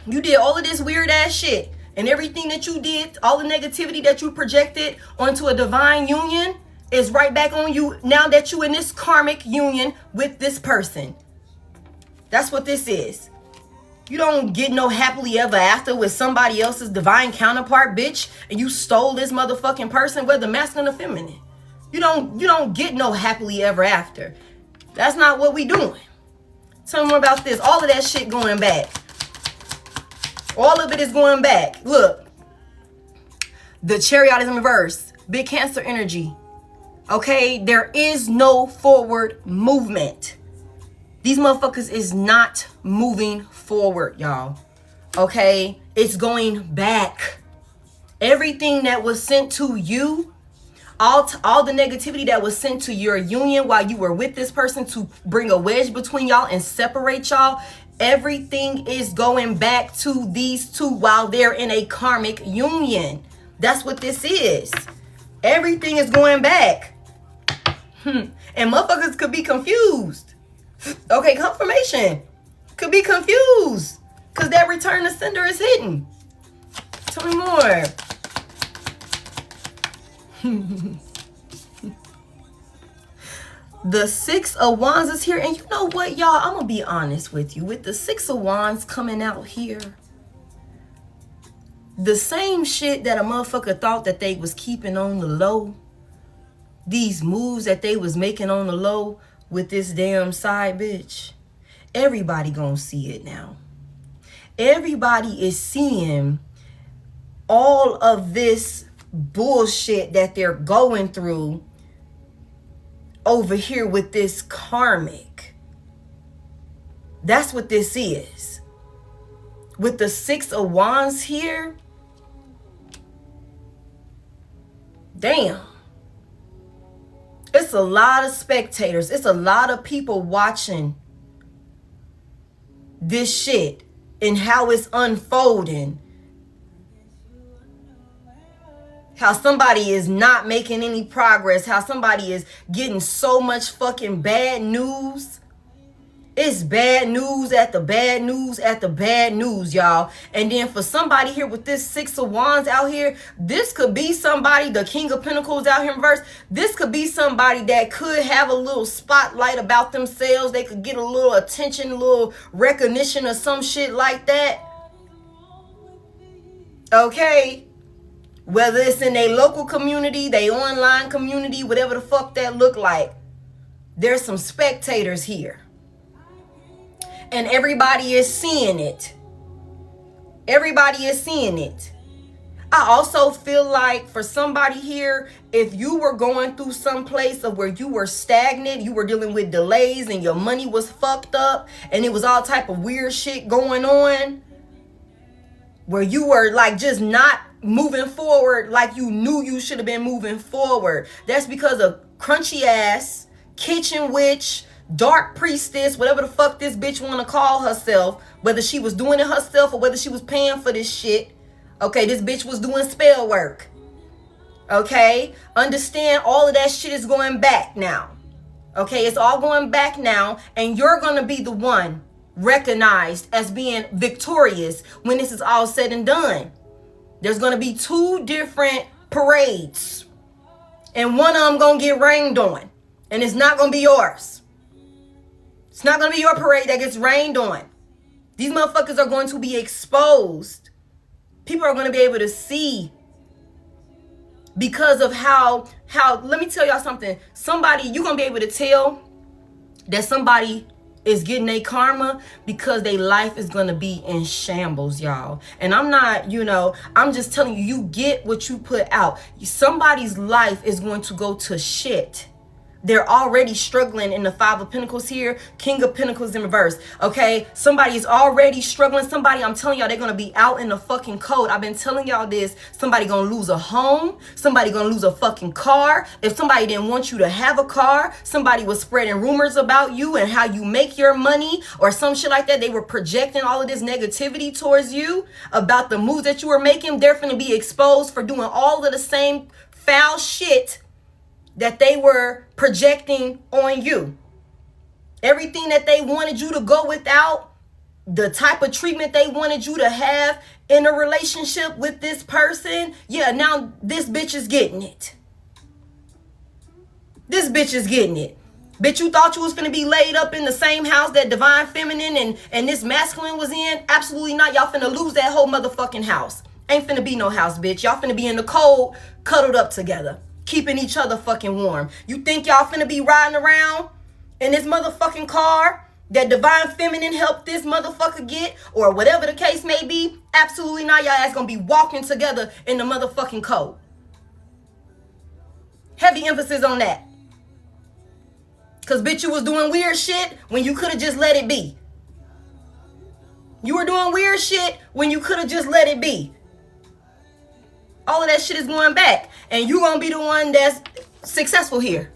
You did all of this weird ass shit. And everything that you did, all the negativity that you projected onto a divine union is right back on you now that you in this karmic union with this person. That's what this is. You don't get no happily ever after with somebody else's divine counterpart, bitch. And you stole this motherfucking person, whether masculine or feminine. You don't get no happily ever after. That's not what we doing. Tell me more about this. All of that shit going back. All of it is going back. Look. The Chariot is in reverse. Big Cancer energy. Okay? There is no forward movement. These motherfuckers is not moving forward, y'all. Okay? It's going back. Everything that was sent to you, all the negativity that was sent to your union while you were with this person to bring a wedge between y'all and separate y'all, everything is going back to these two while they're in a karmic union. That's what this is. Everything is going back. And motherfuckers could be confused. Okay, confirmation. Could be confused. Because that return to sender is hidden. Tell me more. The Six of Wands is here. And you know what, y'all? I'm going to be honest with you. With the Six of Wands coming out here, the same shit that a motherfucker thought that they was keeping on the low, these moves that they was making on the low with this damn side bitch, everybody gonna see it now. Everybody is seeing all of this bullshit that they're going through over here with this karmic. That's what this is. With the Six of Wands here, damn. It's a lot of spectators. It's a lot of people watching this shit and how it's unfolding. How somebody is not making any progress. How somebody is getting so much fucking bad news. It's bad news at the bad news at the bad news, y'all. And then for somebody here with this Six of Wands out here, this could be somebody, the King of Pentacles out here in reverse. This could be somebody that could have a little spotlight about themselves. They could get a little attention, a little recognition or some shit like that. Okay. Whether it's in their local community, their online community, whatever the fuck that look like. There's some spectators here. And everybody is seeing it. Everybody is seeing it. I also feel like for somebody here, if you were going through some place of where you were stagnant, you were dealing with delays and your money was fucked up and it was all type of weird shit going on, where you were like just not moving forward like you knew you should have been moving forward. That's because of crunchy ass, kitchen witch, dark priestess, whatever the fuck this bitch want to call herself, whether she was doing it herself or whether she was paying for this shit. Okay, this bitch was doing spell work. Okay, understand all of that shit is going back now. Okay, it's all going back now, and you're going to be the one recognized as being victorious when this is all said and done. There's going to be 2 different parades, and one of them going to get rained on, and it's not going to be yours. It's not going to be your parade that gets rained on. These motherfuckers are going to be exposed. People are going to be able to see because of how let me tell y'all something. Somebody, you're going to be able to tell that somebody is getting their karma because their life is going to be in shambles, y'all. And I'm not, I'm just telling you, you get what you put out. Somebody's life is going to go to shit. They're already struggling in the 5 of Pentacles here. King of Pentacles in reverse. Okay, somebody is already struggling. Somebody, I'm telling y'all, they're going to be out in the fucking cold. I've been telling y'all this. Somebody going to lose a home. Somebody going to lose a fucking car. If somebody didn't want you to have a car, somebody was spreading rumors about you and how you make your money or some shit like that. They were projecting all of this negativity towards you about the moves that you were making. They're going to be exposed for doing all of the same foul shit that they were projecting on you. Everything that they wanted you to go without, the type of treatment they wanted you to have in a relationship with this person, yeah, now this bitch is getting it. This bitch is getting it. Bitch, you thought you was finna be laid up in the same house that divine feminine and this masculine was in? Absolutely not. Y'all finna lose that whole motherfucking house. Ain't finna be no house, bitch. Y'all finna be in the cold, cuddled up together, keeping each other fucking warm. You think y'all finna be riding around in this motherfucking car that divine feminine helped this motherfucker get, or whatever the case may be? Absolutely not. Y'all ass gonna be walking together in the motherfucking cold. Heavy emphasis on that. Cause bitch, you was doing weird shit when you could have just let it be. You were doing weird shit when you could have just let it be. All of that shit is going back. And you gonna be the one that's successful here.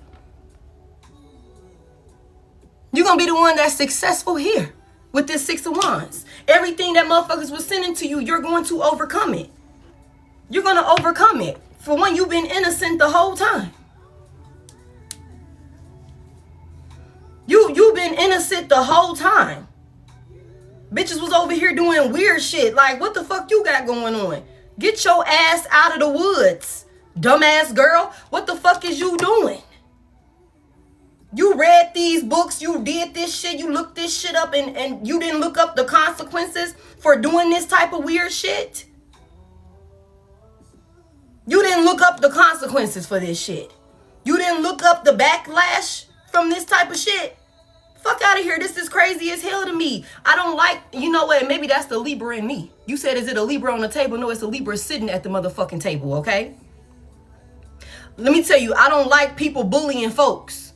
You're gonna be the one that's successful here with this 6 of Wands. Everything that motherfuckers was sending to you, you're going to overcome it. You're gonna overcome it. For one, you've been innocent the whole time. You've been innocent the whole time. Bitches was over here doing weird shit. Like, what the fuck you got going on? Get your ass out of the woods, dumbass girl. What the fuck is you doing? You read these books, you did this shit, you looked this shit up, and you didn't look up the consequences for doing this type of weird shit? You didn't look up the consequences for this shit. You didn't look up the backlash from this type of shit. Fuck out of here. This is crazy as hell to me. I don't like, you know what, maybe that's the Libra in me. You said, is it a Libra on the table? No, it's a Libra sitting at the motherfucking table, okay? Let me tell you, I don't like people bullying folks.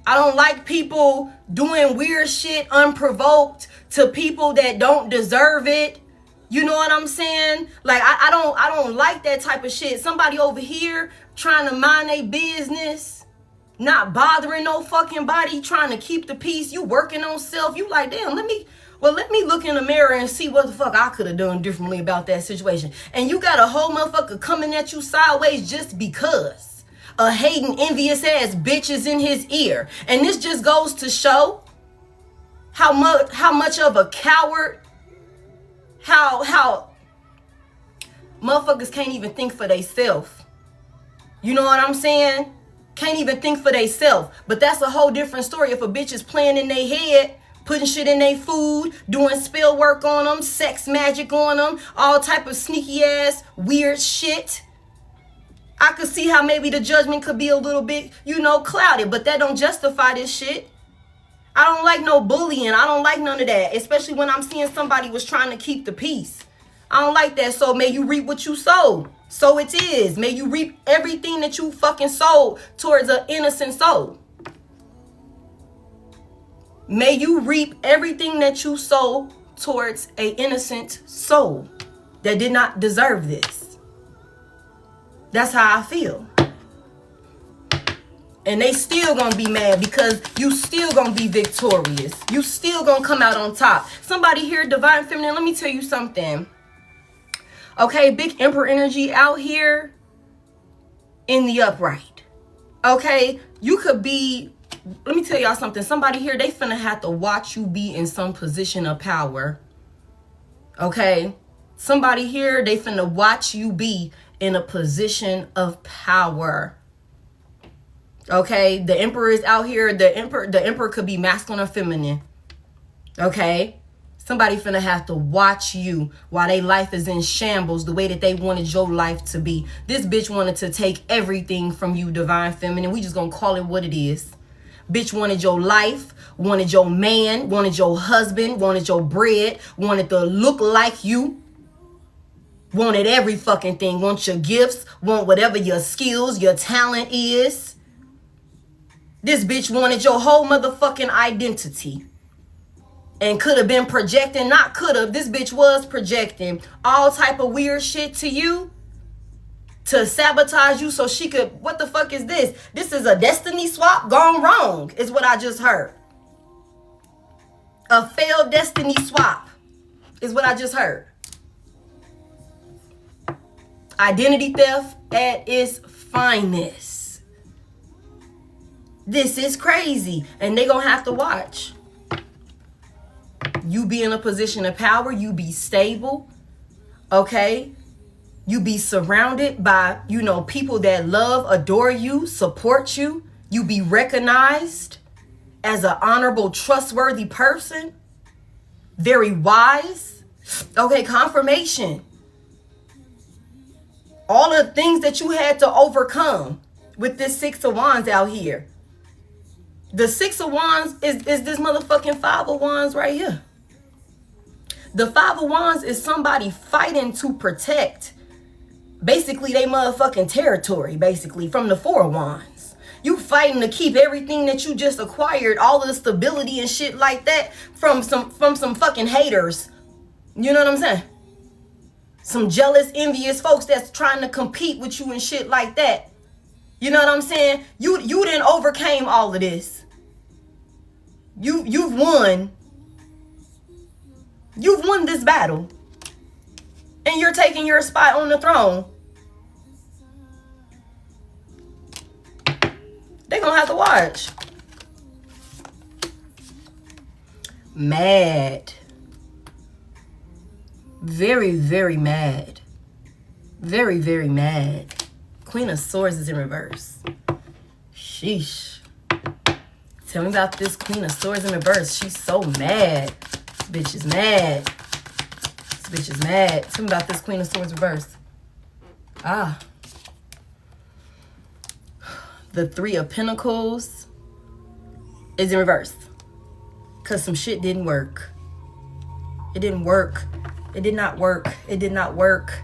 I don't like people doing weird shit unprovoked to people that don't deserve it. You know what I'm saying? Like, I don't like that type of shit. Somebody over here trying to mind their business, not bothering no fucking body, trying to keep the peace. You working on self. You like, damn, let me look in the mirror and see what the fuck I could have done differently about that situation. And you got a whole motherfucker coming at you sideways just because a hating, envious ass bitch is in his ear. And this just goes to show how much of a coward, how motherfuckers can't even think for theyself. You know what I'm saying? Can't even think for theyself. But that's a whole different story. If a bitch is playing in their head, putting shit in their food, doing spell work on them, sex magic on them, all type of sneaky ass weird shit, I could see how maybe the judgment could be a little bit, clouded. But that don't justify this shit. I don't like no bullying. I don't like none of that. Especially when I'm seeing somebody was trying to keep the peace. I don't like that. So may you reap what you sow. So it is. May you reap everything that you fucking sowed towards an innocent soul. May you reap everything that you sow towards an innocent soul. that did not deserve this. That's how I feel. And they still gonna be mad because you still gonna be victorious. You still gonna come out on top. Somebody here, Divine Feminine, let me tell you something. Okay, big Emperor energy out here in the upright. Okay, you could be, let me tell y'all something. Somebody here, they finna have to watch you be in some position of power. Okay, somebody here, they finna watch you be in a position of power. Okay, the Emperor is out here. The Emperor could be masculine or feminine. Okay, somebody finna have to watch you while their life is in shambles the way that they wanted your life to be. This bitch wanted to take everything from you, Divine Feminine. We just gonna call it what it is. Bitch wanted your life, wanted your man, wanted your husband, wanted your bread, wanted to look like you. Wanted every fucking thing. Want your gifts, want whatever your skills, your talent is. This bitch wanted your whole motherfucking identity. And could have been projecting, not could have. This bitch was projecting all type of weird shit to you. To sabotage you so she could, what the fuck is this? This is a destiny swap gone wrong, is what I just heard. A failed destiny swap is what I just heard. Identity theft at its finest. This is crazy. And they gonna have to watch. You be in a position of power. You be stable. Okay? You be surrounded by, people that love, adore you, support you. You be recognized as an honorable, trustworthy person. Very wise. Okay, confirmation. All the things that you had to overcome with this Six of Wands out here. The Six of Wands is this motherfucking Five of Wands right here. The Five of Wands is somebody fighting to protect basically they motherfucking territory, basically, from the Four of Wands. You fighting to keep everything that you just acquired, all of the stability and shit like that from some fucking haters. You know what I'm saying? Some jealous, envious folks that's trying to compete with you and shit like that. You know what I'm saying? You done overcame all of this. You've won. You've won this battle. And you're taking your spot on the throne. They're gonna have to watch. Mad. Very, very mad. Very, very mad. Queen of Swords is in reverse. Sheesh. Tell me about this Queen of Swords in reverse. She's so mad. This bitch is mad. This bitch is mad. Tell me about this Queen of Swords reverse. The Three of Pentacles is in reverse. Because some shit didn't work. It didn't work. It did not work. It did not work.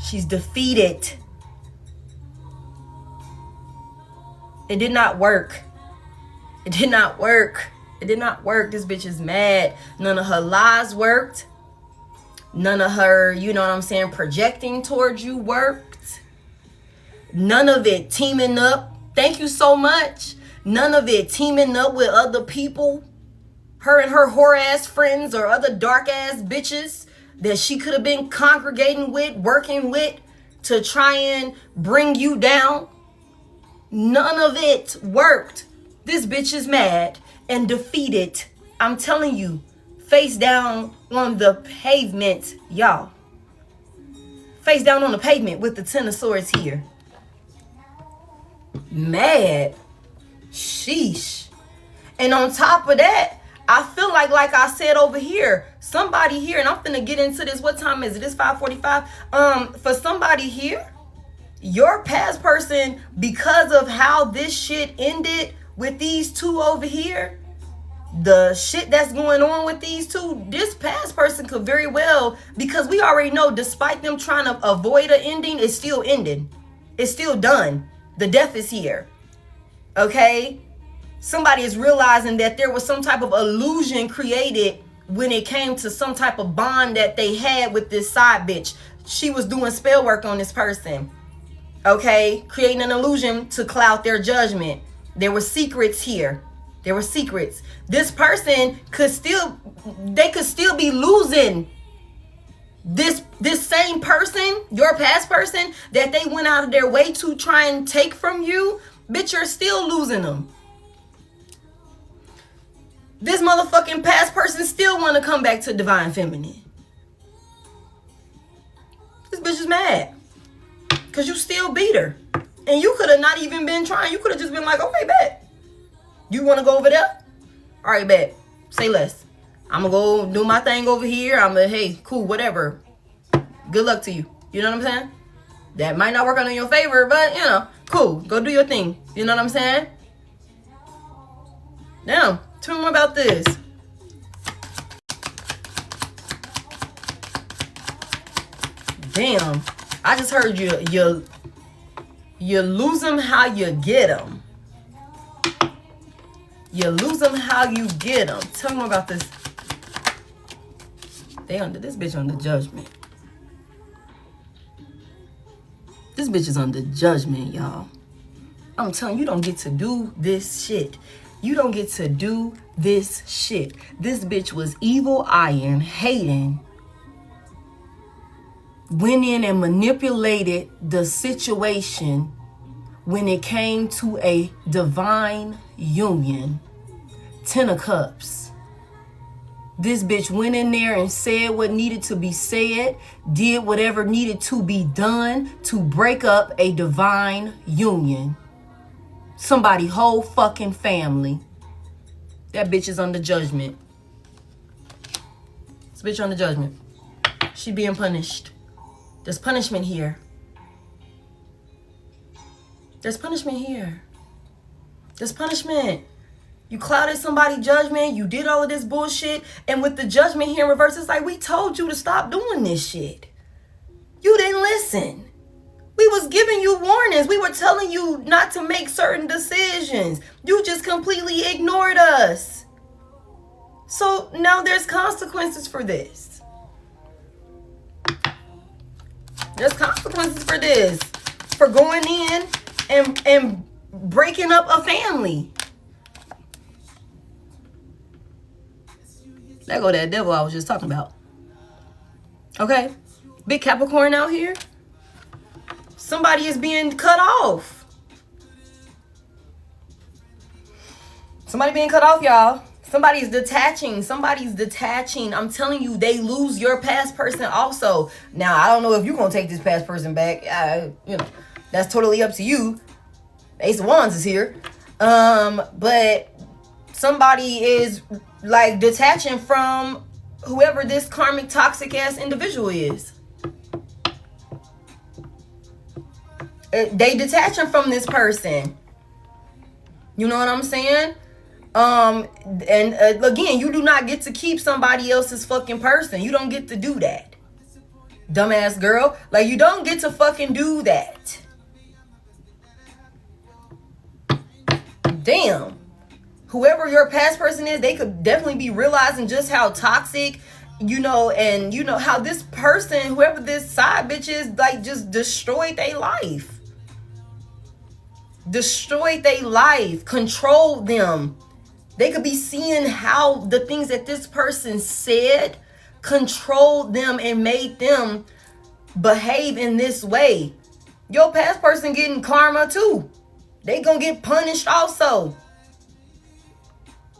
She's defeated. It did not work. It did not work. It did not work. This bitch is mad. None of her lies worked. None of her, projecting towards you worked. None of it teaming up. Thank you so much. None of it teaming up with other people. Her and her whore-ass friends or other dark-ass bitches that she could have been congregating with, working with to try and bring you down. None of it worked. This bitch is mad and defeated. I'm telling you, face down on the pavement, y'all. Face down on the pavement with the Ten of Swords here. Mad. Sheesh. And on top of that, I feel like I said over here, somebody here, and I'm finna get into this. What time is it? It's 5:45. For somebody here, your past person, because of how this shit ended with these two over here, the shit that's going on with these two, this past person could very well, because we already know, despite them trying to avoid an ending, it's still ended. It's still done. The death is here. Okay? Somebody is realizing that there was some type of illusion created when it came to some type of bond that they had with this side bitch. She was doing spell work on this person, okay? Creating an illusion to cloud their judgment. There were secrets here. There were secrets. This person could still be losing this same person, your past person, that they went out of their way to try and take from you. Bitch, you're still losing them. This motherfucking past person still want to come back to divine feminine. This bitch is mad because you still beat her. And you could have not even been trying. You could have just been like, okay, bet. You want to go over there? All right, bet. Say less. I'm going to go do my thing over here. Hey, cool, whatever. Good luck to you. You know what I'm saying? That might not work out in your favor, but, you know, cool. Go do your thing. You know what I'm saying? Now, tell me more about this. Damn. I just heard you lose them how you get them. You lose them how you get them. Tell me more about this. This bitch under judgment. This bitch is under judgment, y'all. I'm telling you, you don't get to do this shit. You don't get to do this shit. This bitch was evil, eyeing, hating. Went in and manipulated the situation when it came to a divine union. 10 of Cups. This bitch went in there and said what needed to be said, did whatever needed to be done to break up a divine union. Somebody whole fucking family. That bitch is under judgment. This bitch under judgment. She being punished. There's punishment here. There's punishment here. There's punishment. You clouded somebody's judgment. You did all of this bullshit. And with the judgment here in reverse, it's like, we told you to stop doing this shit. You didn't listen. We was giving you warnings. We were telling you not to make certain decisions. You just completely ignored us. So now there's consequences for this. There's consequences for this. For going in and breaking up a family. There go that devil I was just talking about. Okay? Big Capricorn out here. Somebody is being cut off. Somebody being cut off, y'all. Somebody's detaching. Somebody's detaching. I'm telling you, they lose your past person also. Now, I don't know if you're going to take this past person back. You know, that's totally up to you. Ace of Wands is here. But somebody is like detaching from whoever this karmic toxic ass individual is. They detaching from this person. You know what I'm saying? And again, you do not get to keep somebody else's fucking person. You don't get to do that. Dumbass girl. Like, you don't get to fucking do that. Damn. Whoever your past person is, they could definitely be realizing just how toxic, you know, and you know how this person, whoever this side bitch is, like, just destroyed their life. Destroyed their life. Controlled them. They could be seeing how the things that this person said controlled them and made them behave in this way. Your past person getting karma too. They gonna get punished also.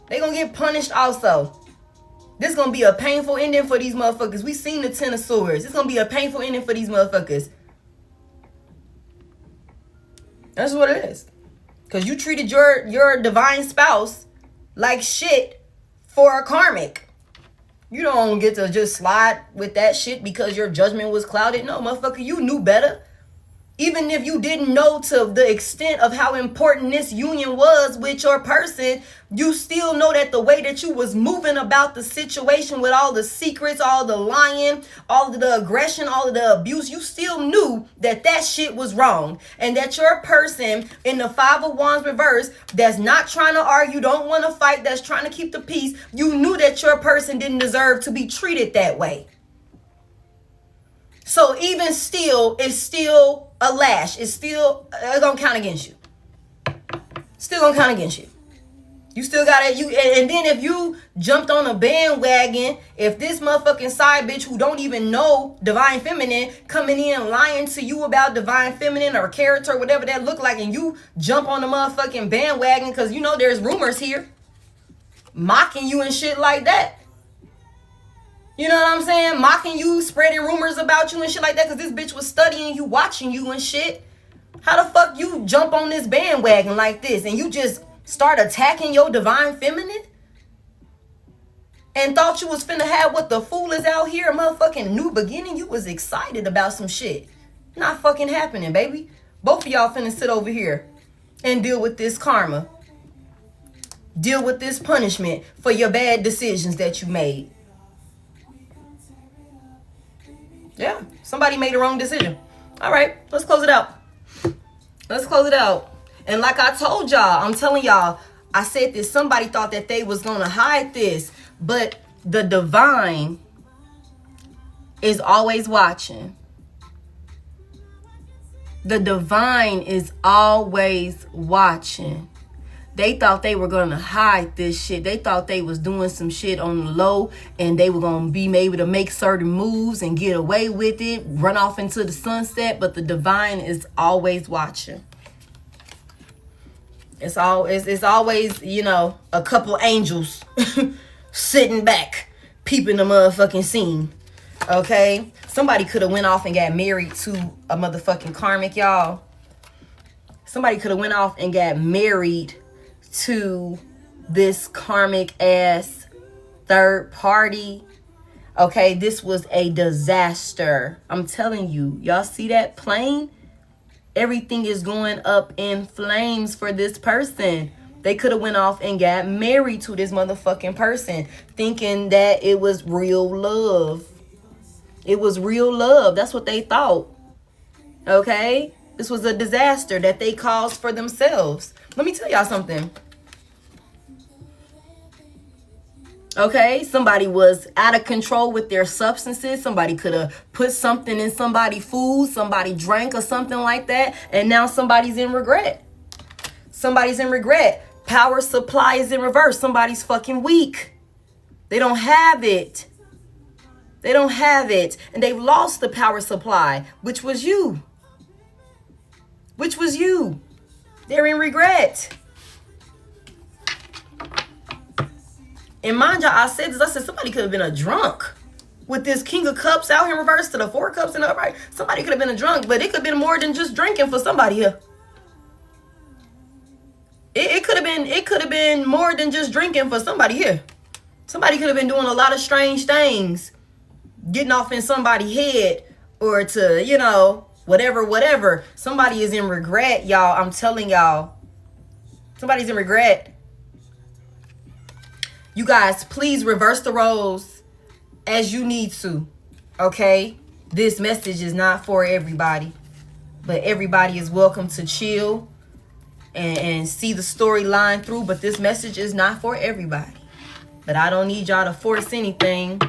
They gonna get punished also. This gonna be a painful ending for these motherfuckers. We seen the 10 of Swords. It's gonna be a painful ending for these motherfuckers. That's what it is. Because you treated your divine spouse like shit for a karmic. You don't get to just slide with that shit because your judgment was clouded. No, motherfucker, you knew better. Even if you didn't know to the extent of how important this union was with your person, you still know that the way that you was moving about the situation with all the secrets, all the lying, all of the aggression, all of the abuse, you still knew that that shit was wrong. And that your person in the Five of Wands reverse that's not trying to argue, don't want to fight, that's trying to keep the peace, you knew that your person didn't deserve to be treated that way. So even still, it's still a lash. It's still gonna count against you. Still gonna count against you. You still gotta, and then if you jumped on a bandwagon, if this motherfucking side bitch who don't even know Divine Feminine coming in lying to you about Divine Feminine or character or whatever that look like, and you jump on the motherfucking bandwagon because you know there's rumors here mocking you and shit like that. You know what I'm saying? Mocking you, spreading rumors about you and shit like that because this bitch was studying you, watching you and shit. How the fuck you jump on this bandwagon like this and you just start attacking your Divine Feminine? And thought you was finna have what the fool is out here, a motherfucking new beginning? You was excited about some shit. Not fucking happening, baby. Both of y'all finna sit over here and deal with this karma. Deal with this punishment for your bad decisions that you made. Yeah, somebody made a wrong decision. All right, let's close it out. Let's close it out. And like I told y'all, I'm telling y'all, I said this, somebody thought that they was going to hide this, but the divine is always watching. The divine is always watching. They thought they were going to hide this shit. They thought they was doing some shit on the low and they were going to be able to make certain moves and get away with it, run off into the sunset. But the divine is always watching. It's always, you know, a couple angels sitting back, peeping the motherfucking scene. Okay? Somebody could have went off and got married to a motherfucking karmic, y'all. Somebody could have went off and got married to this karmic ass third party. Okay, this was a disaster. I'm telling you, y'all see that plane? Everything is going up in flames for this person. They could have went off and got married to this motherfucking person, thinking that it was real love. It was real love. That's what they thought. Okay? This was a disaster that they caused for themselves. Let me tell y'all something. Okay, somebody was out of control with their substances. Somebody could have put something in somebody's food. Somebody drank or something like that. And now somebody's in regret. Somebody's in regret. Power supply is in reverse. Somebody's fucking weak. They don't have it. They don't have it. And they've lost the power supply, which was you. Which was you. They're in regret. And mind y'all, I said this. I said somebody could have been a drunk with this King of Cups out here in reverse to the Four of Cups in the upright. Somebody could have been a drunk, but it could have been more than just drinking for somebody here. It could have been more than just drinking for somebody here. Somebody could have been doing a lot of strange things, getting off in somebody's head, or to, you know, whatever. Somebody is in regret, y'all. I'm telling y'all. Somebody's in regret. You guys, please reverse the roles as you need to, okay? This message is not for everybody, but everybody is welcome to chill and see the storyline through, but this message is not for everybody. But I don't need y'all to force anything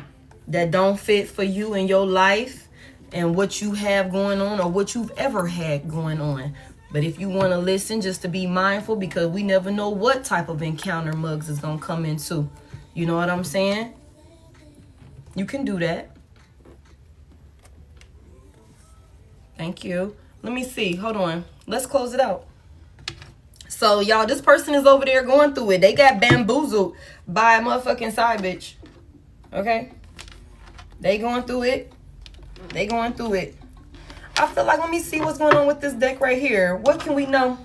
that don't fit for you in your life and what you have going on or what you've ever had going on. But if you want to listen, just to be mindful, because we never know what type of encounter Muggs is going to come into. You know what I'm saying? You can do that. Thank you. Let me see. Hold on. Let's close it out. So, y'all, this person is over there going through it. They got bamboozled by a motherfucking side bitch. Okay? They going through it. They going through it. I feel like, let me see what's going on with this deck right here. What can we know?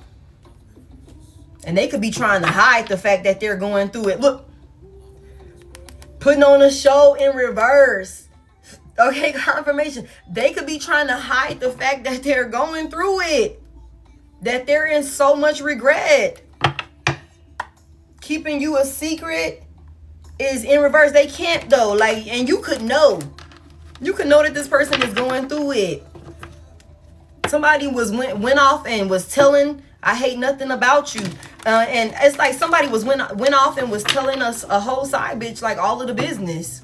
And they could be trying to hide the fact that they're going through it. Look. Putting on a show in reverse. Okay, confirmation. They could be trying to hide the fact that they're going through it. That they're in so much regret. Keeping you a secret is in reverse. They can't though. Like, and you could know. You could know that this person is going through it. Somebody went off and was telling, I hate nothing about you. And it's like somebody went off and was telling us a whole side bitch, like all of the business.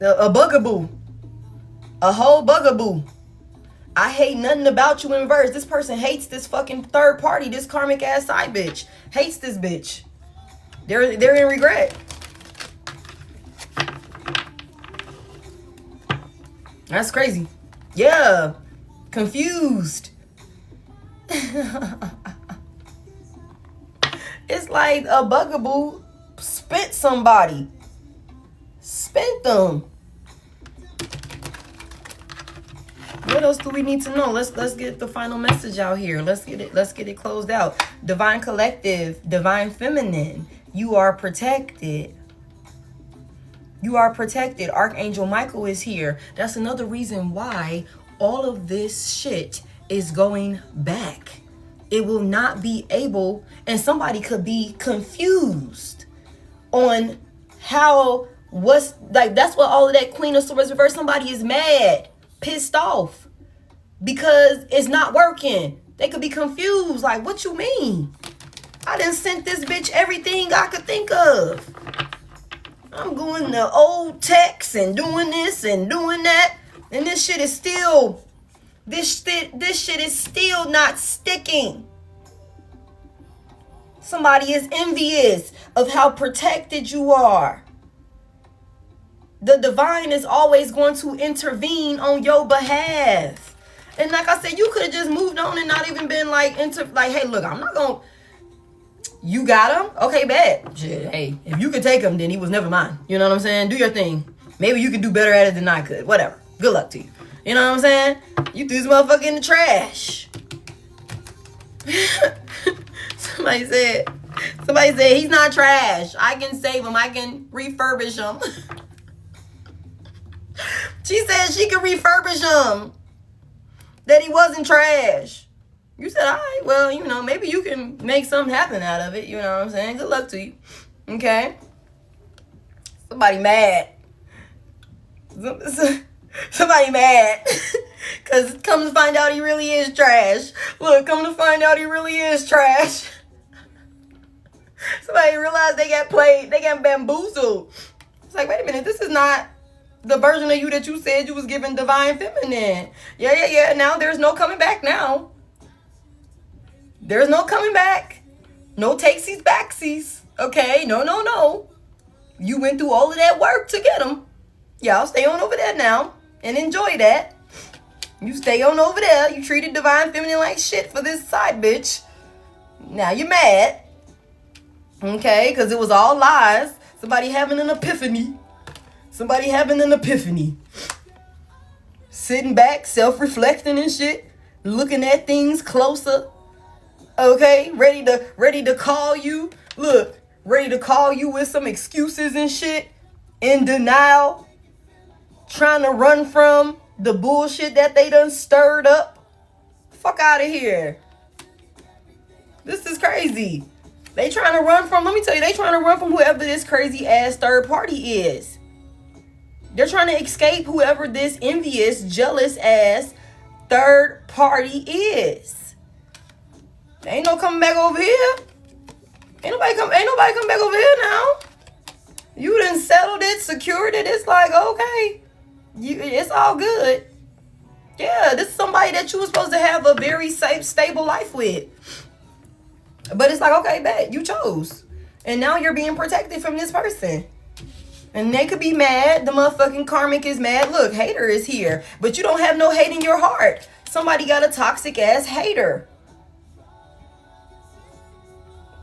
A bugaboo. A whole bugaboo. I hate nothing about you in reverse. This person hates this fucking third party, this karmic ass side bitch. Hates this bitch. They're in regret. That's crazy. Yeah. Confused. It's like a bugaboo spent somebody. Spent them. What else do we need to know? Let's get the final message out here. Let's get it closed out. Divine collective, divine feminine. You are protected. You are protected. Archangel Michael is here. That's another reason why all of this shit is going back. It will not be able, and somebody could be confused on how, what's, like, that's what all of that Queen of Swords reverse. Somebody is mad, pissed off, because it's not working. They could be confused, like, what you mean? I done sent this bitch everything I could think of. I'm going to old texts and doing this and doing that, and this shit is still, this shit is still not sticking. Somebody is envious of how protected you are. The divine is always going to intervene on your behalf. And like I said, you could have just moved on and not even been like, hey, look, I'm not going to, you got him? Okay, bad. Shit, hey, if you could take him, then he was never mine. You know what I'm saying? Do your thing. Maybe you could do better at it than I could. Whatever. Good luck to you. You know what I'm saying? You threw this motherfucker in the trash. Somebody said he's not trash. I can save him. I can refurbish him. She said she could refurbish him. That he wasn't trash. You said, all right, well, you know, maybe you can make something happen out of it. You know what I'm saying? Good luck to you. Okay? Somebody mad. Somebody mad. Because come to find out he really is trash. Look, come to find out he really is trash. Somebody realized they got played. They got bamboozled. It's like, wait a minute. This is not the version of you that you said you was giving divine feminine. Yeah. Now there's no coming back now. There's no coming back. No takesies, backsies. Okay, no. You went through all of that work to get them. Y'all stay on over there now and enjoy that. You stay on over there. You treated divine feminine like shit for this side bitch. Now you're mad. Okay, because it was all lies. Somebody having an epiphany. Sitting back, self-reflecting and shit. Looking at things closer. Okay, ready to call you. Look, ready to call you with some excuses and shit. In denial. Trying to run from the bullshit that they done stirred up. Fuck out of here. This is crazy. They trying to run from, let me tell you, they trying to run from whoever this crazy ass third party is. They're trying to escape whoever this envious, jealous ass third party is. Ain't no coming back over here. Ain't nobody come back over here now. You done settled it, secured it. It's like, okay, it's all good. Yeah, this is somebody that you were supposed to have a very safe, stable life with. But it's like, okay, bet you chose. And now you're being protected from this person. And they could be mad. The motherfucking karmic is mad. Look, hater is here. But you don't have no hate in your heart. Somebody got a toxic ass hater.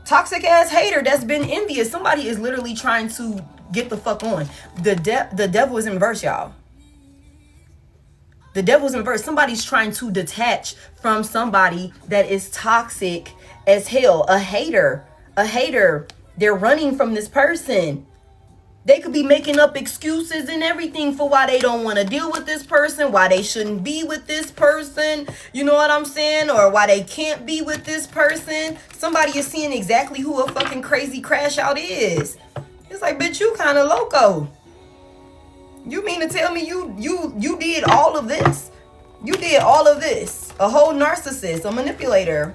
Toxic ass hater that's been envious. Somebody is literally trying to get the fuck on. The devil is in reverse, y'all. The devil's in reverse. Somebody's trying to detach from somebody that is toxic as hell. A hater. They're running from this person. They could be making up excuses and everything for why they don't want to deal with this person, why they shouldn't be with this person, you know what I'm saying? Or why they can't be with this person. Somebody is seeing exactly who a fucking crazy crash out is. It's like, bitch, you kind of loco. You mean to tell me you did all of this? You did all of this. A whole narcissist, a manipulator.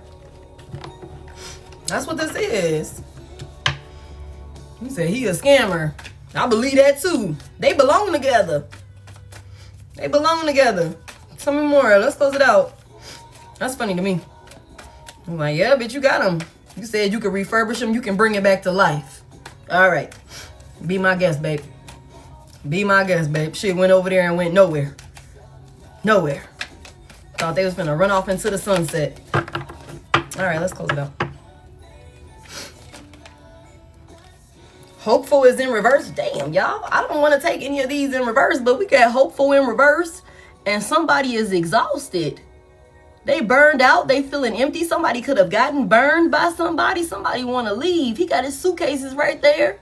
That's what this is. You said he a scammer. I believe that too. They belong together. They belong together. Tell me more. Let's close it out. That's funny to me. I'm like, yeah, bitch, you got him. You said you could refurbish him. You can bring it back to life. All right. Be my guest, babe. Be my guest, babe. Shit went over there and went nowhere. Nowhere. Thought they was finna run off into the sunset. All right, let's close it out. Hopeful is in reverse. Damn, y'all. I don't want to take any of these in reverse, but we got hopeful in reverse. And somebody is exhausted. They burned out. They feeling empty. Somebody could have gotten burned by somebody. Somebody want to leave. He got his suitcases right there.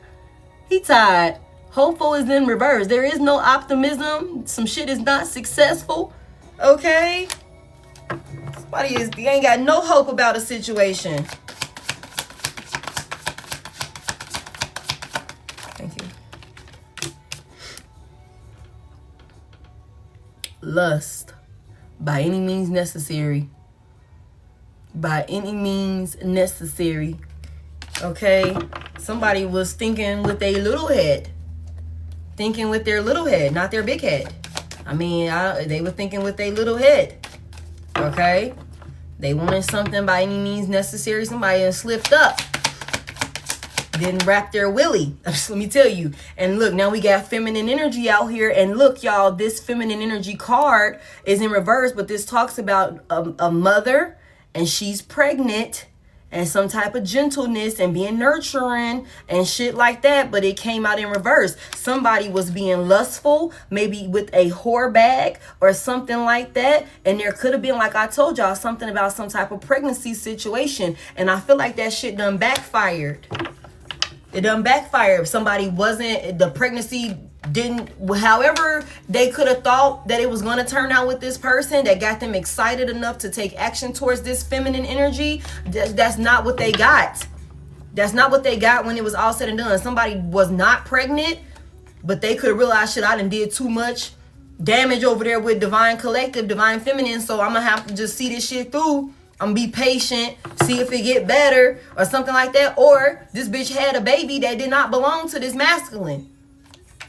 He tired. Hopeful is in reverse. There is no optimism. Some shit is not successful. Okay? They ain't got no hope about a situation. Thank you. Lust. By any means necessary. By any means necessary. Okay? Somebody was thinking with their little head. Thinking with their little head, not their big head. I mean, they were thinking with their little head. Okay? They wanted something by any means necessary. Somebody had slipped up. Didn't wrap their willy. Let me tell you. And look, now we got feminine energy out here. And look, y'all, this feminine energy card is in reverse. But this talks about a mother. And she's pregnant. And some type of gentleness and being nurturing and shit like that. But it came out in reverse. Somebody was being lustful, maybe with a whore bag or something like that. And there could have been, like I told y'all, something about some type of pregnancy situation. And I feel like that shit done backfired. It done backfired. Somebody wasn't, the pregnancy didn't, however they could have thought that it was going to turn out with this person that got them excited enough to take action towards this feminine energy. That's not what they got. That's not what they got when it was all said and done. Somebody was not pregnant, but they could have realized, shit, I done did too much damage over there with divine collective, divine feminine, so I'm gonna have to just see this shit through. I'm gonna be patient, see if it get better or something like that. Or this bitch had a baby that did not belong to this masculine.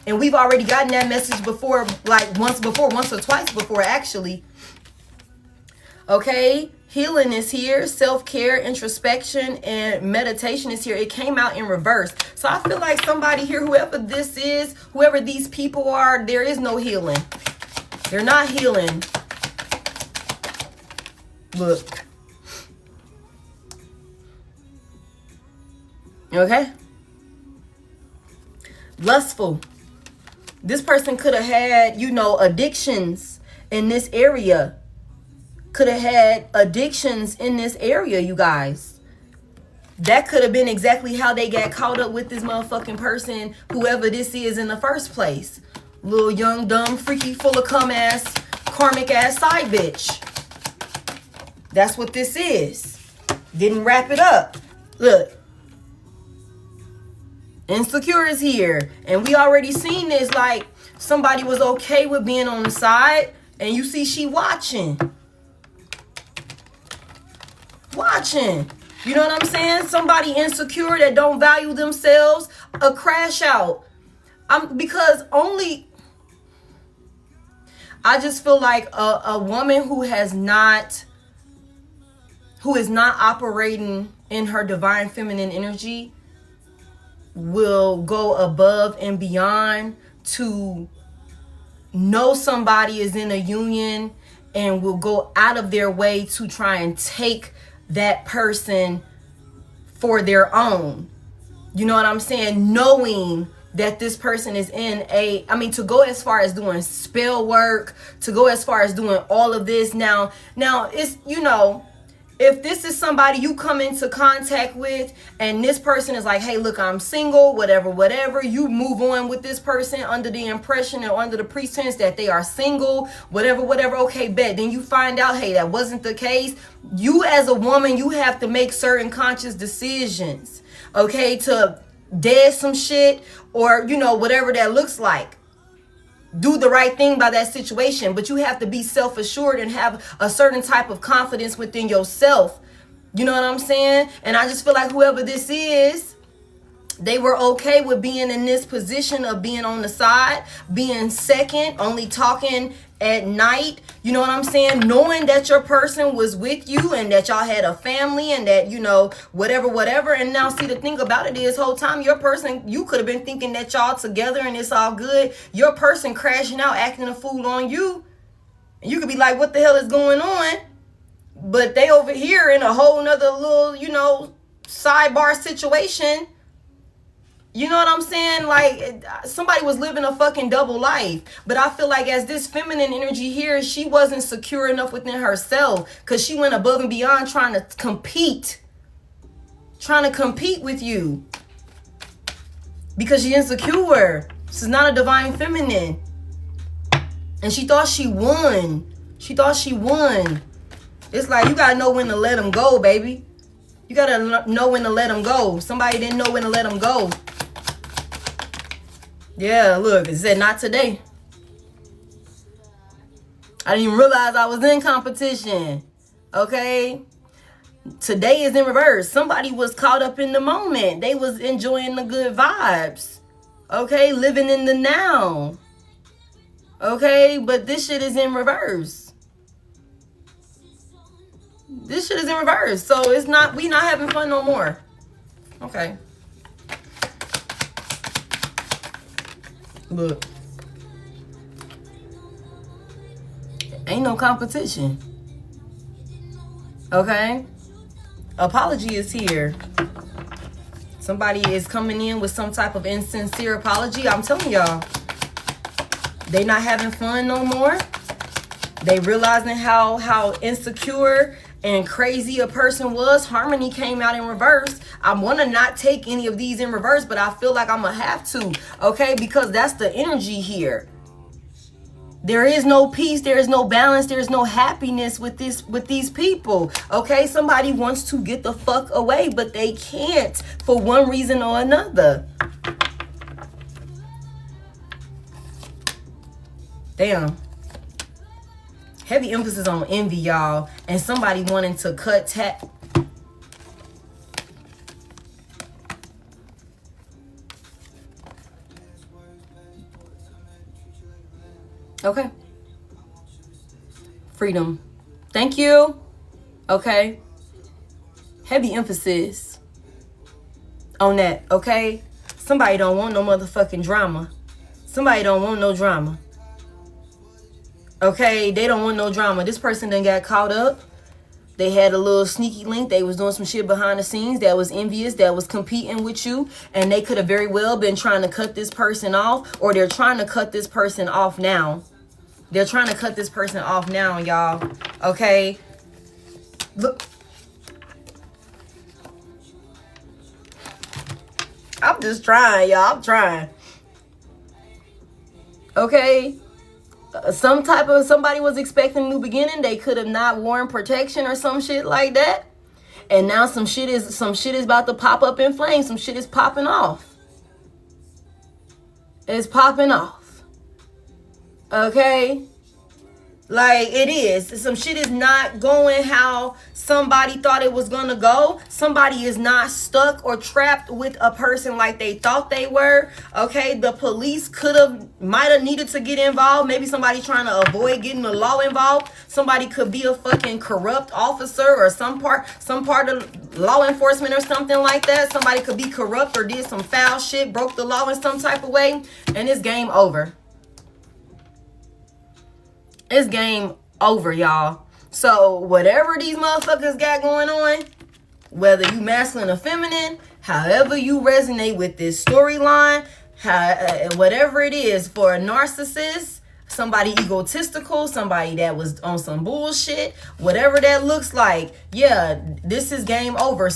And we've already gotten that message before, like once or twice before, actually. Okay, healing is here, self-care, introspection, and meditation is here. It came out in reverse. So I feel like somebody here, whoever this is, whoever these people are, there is no healing. They're not healing. Look. Okay? Lustful. This person could have had, addictions in this area. Could have had addictions in this area, you guys. That could have been exactly how they got caught up with this motherfucking person, whoever this is in the first place. Little young, dumb, freaky, full of cum ass, karmic ass side bitch. That's what this is. Didn't wrap it up. Look. Insecure is here. And we already seen this. Like, somebody was okay with being on the side. And you see she watching. Watching. You know what I'm saying? Somebody insecure that don't value themselves. A crash out. Because only... I just feel like a woman who is not operating in her divine feminine energy will go above and beyond to know somebody is in a union and will go out of their way to try and take that person for their own. You know what I'm saying? Knowing that this person is to go as far as doing spell work, to go as far as doing all of this. Now it's, if this is somebody you come into contact with and this person is like, hey, look, I'm single, whatever, you move on with this person under the impression or under the pretense that they are single, whatever, okay, bet. Then you find out, hey, that wasn't the case. You as a woman, you have to make certain conscious decisions, okay, to dead some shit or, you know, whatever that looks like. Do the right thing by that situation, but you have to be self-assured and have a certain type of confidence within yourself. You know what I'm saying? And I just feel like whoever this is, they were okay with being in this position of being on the side, being second, only talking at night. You know what I'm saying? Knowing that your person was with you and that y'all had a family and that, you know, whatever. And now see, the thing about it is, whole time your person, you could have been thinking that y'all together and it's all good. Your person crashing out, acting a fool on you. And you could be like, what the hell is going on? But they over here in a whole nother little, you know, sidebar situation. You know what I'm saying? Like, somebody was living a fucking double life. But I feel like as this feminine energy here, she wasn't secure enough within herself because she went above and beyond trying to compete with you because she's insecure. This is not a divine feminine. And she thought she won. It's like, you got to know when to let them go, baby. You got to know when to let them go. Somebody didn't know when to let them go. Yeah, look, it said not today. I didn't even realize I was in competition. Okay? Today is in reverse. Somebody was caught up in the moment. They was enjoying the good vibes. Okay? Living in the now. Okay? But this shit is in reverse. This shit is in reverse. So it's not, we not having fun no more. Okay. Look, ain't no competition. Okay? Apology is here. Somebody is coming in with some type of insincere apology. I'm telling y'all, they not having fun no more. They realizing how insecure and crazy a person was. Harmony came out in reverse. I want to not take any of these in reverse, but I feel like I'm going to have to, okay? Because that's the energy here. There is no peace. There is no balance. There is no happiness with these people, okay? Somebody wants to get the fuck away, but they can't for one reason or another. Damn. Heavy emphasis on envy, y'all, and somebody wanting to cut tap. Okay. Freedom. Thank you. Okay. Heavy emphasis on that, okay? Somebody don't want no motherfucking drama. Somebody don't want no drama. Okay, they don't want no drama. This person done got caught up. They had a little sneaky link. They was doing some shit behind the scenes that was envious, that was competing with you. And they could have very well been trying to cut this person off, or they're trying to cut this person off now. They're trying to cut this person off now, y'all. Okay? Look. I'm just trying, y'all. I'm trying. Okay? Somebody was expecting a new beginning. They could have not worn protection or some shit like that. And now some shit is about to pop up in flames. Some shit is popping off. It's popping off. Okay? Like, it is. Some shit is not going how somebody thought it was gonna go. Somebody is not stuck or trapped with a person like they thought they were. Okay, the police might have needed to get involved. Maybe somebody trying to avoid getting the law involved. Somebody could be a fucking corrupt officer or some part of law enforcement or something like that. Somebody could be corrupt or did some foul shit, broke the law in some type of way, and it's game over. It's game over, y'all. So whatever these motherfuckers got going on, whether you masculine or feminine, however you resonate with this storyline, whatever it is, for a narcissist, somebody egotistical, somebody that was on some bullshit, whatever that looks like. Yeah, this is game over.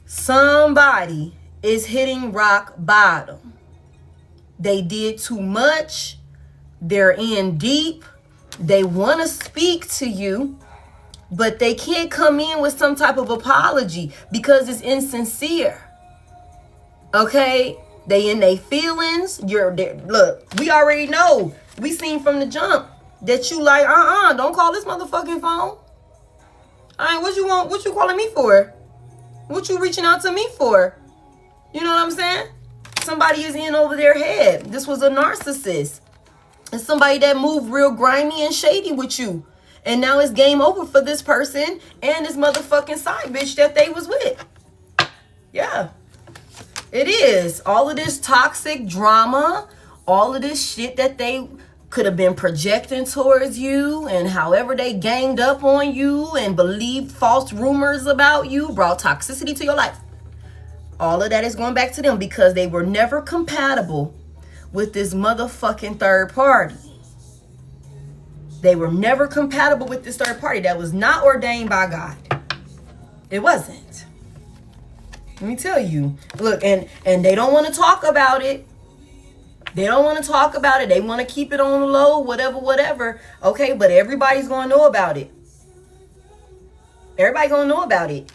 Somebody is hitting rock bottom. They did too much. They're in deep. They want to speak to you, but they can't come in with some type of apology because it's insincere. Okay? They in their feelings. Look, we already know. We seen from the jump that you like, don't call this motherfucking phone. All right, what you want? What you calling me for? What you reaching out to me for? You know what I'm saying? Somebody is in over their head. This was a narcissist. It's somebody that moved real grimy and shady with you. And now it's game over for this person and this motherfucking side bitch that they was with. Yeah. It is. All of this toxic drama, all of this shit that they could have been projecting towards you, and however they ganged up on you and believed false rumors about you, brought toxicity to your life. All of that is going back to them because they were never compatible with this motherfucking third party. They were never compatible with this third party that was not ordained by God. It wasn't. Let me tell you. Look, and they don't want to talk about it. They don't want to talk about it. They want to keep it on the low, whatever. Okay, but everybody's going to know about it. Everybody going to know about it.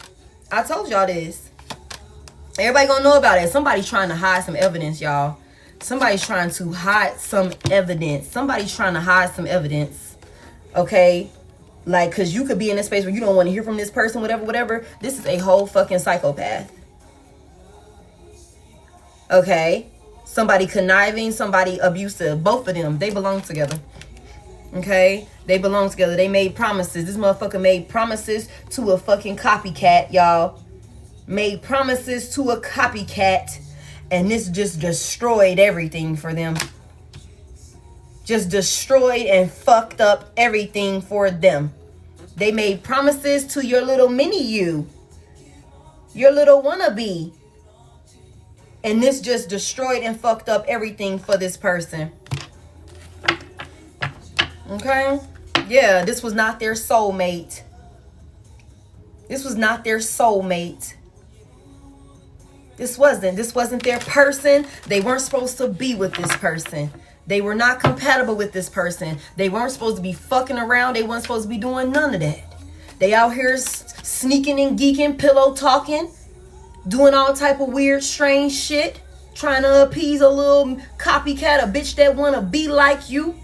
I told y'all this. Everybody going to know about it. Somebody's trying to hide some evidence, y'all. Somebody's trying to hide some evidence. Somebody's trying to hide some evidence. Okay? Like, because you could be in a space where you don't want to hear from this person, whatever. This is a whole fucking psychopath. Okay? Somebody conniving, somebody abusive. Both of them, they belong together. Okay? They belong together. They made promises. This motherfucker made promises to a fucking copycat, y'all. Made promises to a copycat. And this just destroyed everything for them. Just destroyed and fucked up everything for them. They made promises to your little mini you. Your little wannabe. And this just destroyed and fucked up everything for this person. Okay? Yeah, this was not their soulmate. This was not their soulmate. This wasn't their person. They weren't supposed to be with this person. They were not compatible with this person. They weren't supposed to be fucking around. They weren't supposed to be doing none of that. They out here sneaking and geeking, pillow talking, doing all type of weird, strange shit, trying to appease a little copycat, a bitch that want to be like you,